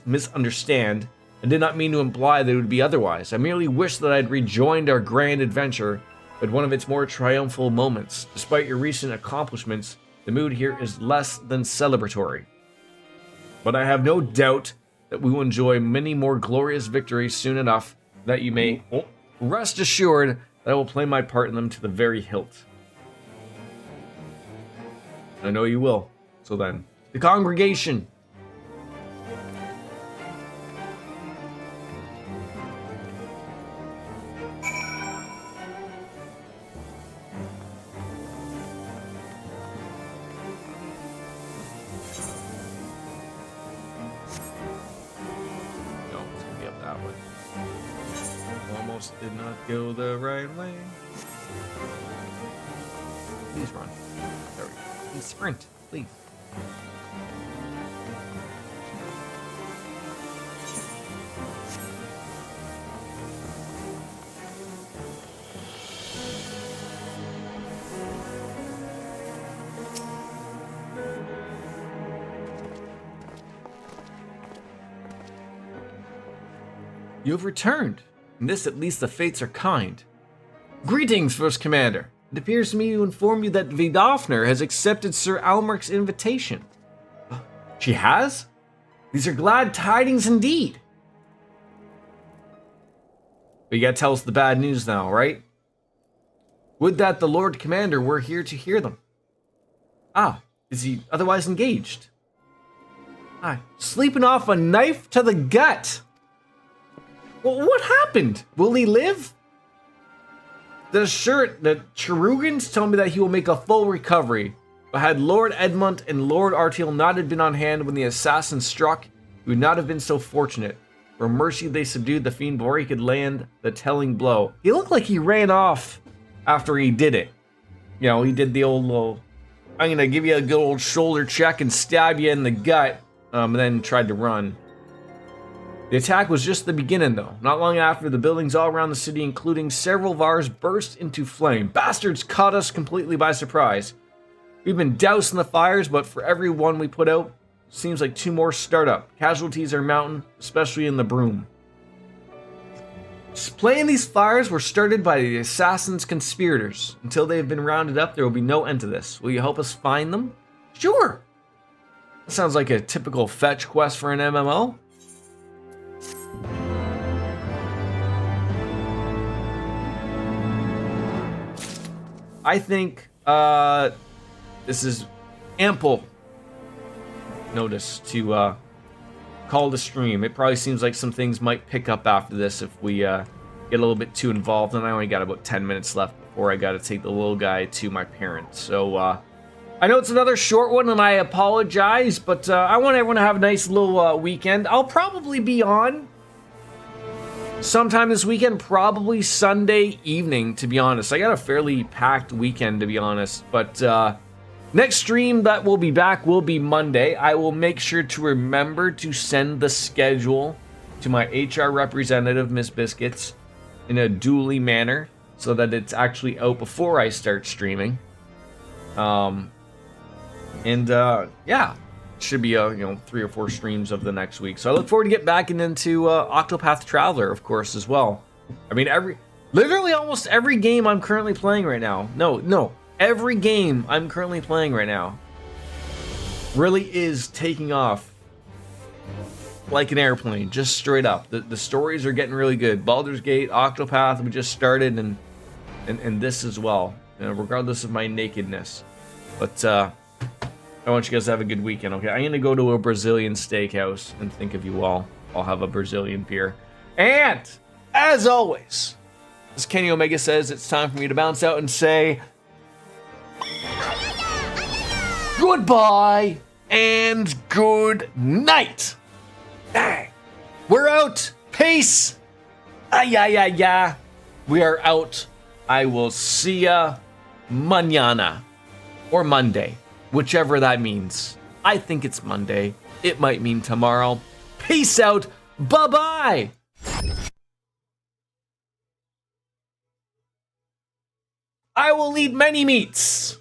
misunderstand. I did not mean to imply that it would be otherwise. I merely wish that I had rejoined our grand adventure at one of its more triumphal moments. Despite your recent accomplishments, the mood here is less than celebratory. But I have no doubt that we will enjoy many more glorious victories soon enough, that you may rest assured that I will play my part in them to the very hilt. I know you will. So then, the congregation. Did not go the right way. Please run. There we go. Please sprint, please. You have returned. In this, at least, the fates are kind. Greetings, First Commander. It appears to me to inform you that Vidofnir has accepted Sir Almark's invitation. She has? These are glad tidings indeed. But you gotta tell us the bad news now, right? Would that the Lord Commander were here to hear them. Ah, is he otherwise engaged? Ah, sleeping off a knife to the gut. Well, what happened? Will he live? The Cherugans tell me that he will make a full recovery. But had Lord Edmund and Lord Artiel not had been on hand when the assassin struck, he would not have been so fortunate. For mercy they subdued the fiend before he could land the telling blow. He looked like he ran off after he did it. You know, he did the old little, I'm gonna give you a good old shoulder check and stab you in the gut, and then tried to run. The attack was just the beginning, though. Not long after, the buildings all around the city, including several of ours, burst into flame. Bastards caught us completely by surprise. We've been doused in the fires, but for every one we put out, seems like 2 more start up. Casualties are mounting, especially in the Broom. Playing these fires were started by the assassin's conspirators. Until they have been rounded up, there will be no end to this. Will you help us find them? Sure! That sounds like a typical fetch quest for an MMO. I think this is ample notice to call the stream. It probably seems like some things might pick up after this if we get a little bit too involved, and I only got about 10 minutes left before I got to take the little guy to my parents. So I know it's another short one, and I apologize, but I want everyone to have a nice little weekend. I'll probably be on sometime this weekend, probably Sunday evening, to be honest. I got a fairly packed weekend, to be honest, but next stream that will be back will be Monday. I will make sure to remember to send the schedule to my HR representative, Miss Biscuits, in a duly manner so that it's actually out before I start streaming. Yeah, should be 3 or 4 streams of the next week. So I look forward to get back into Octopath Traveler, of course, as well. I mean, literally almost every game I'm currently playing right now. No. Every game I'm currently playing right now really is taking off like an airplane, just straight up. The stories are getting really good. Baldur's Gate, Octopath, we just started, and this as well, regardless of my nakedness. But I want you guys to have a good weekend, okay? I'm going to go to a Brazilian steakhouse and think of you all. I'll have a Brazilian beer. And, as always, as Kenny Omega says, it's time for me to bounce out and say goodbye and good night. Bang. We're out. Peace. Yeah. We are out. I will see ya mañana or Monday, whichever that means. I think it's Monday. It might mean tomorrow. Peace out. Bye-bye. I will eat many meats.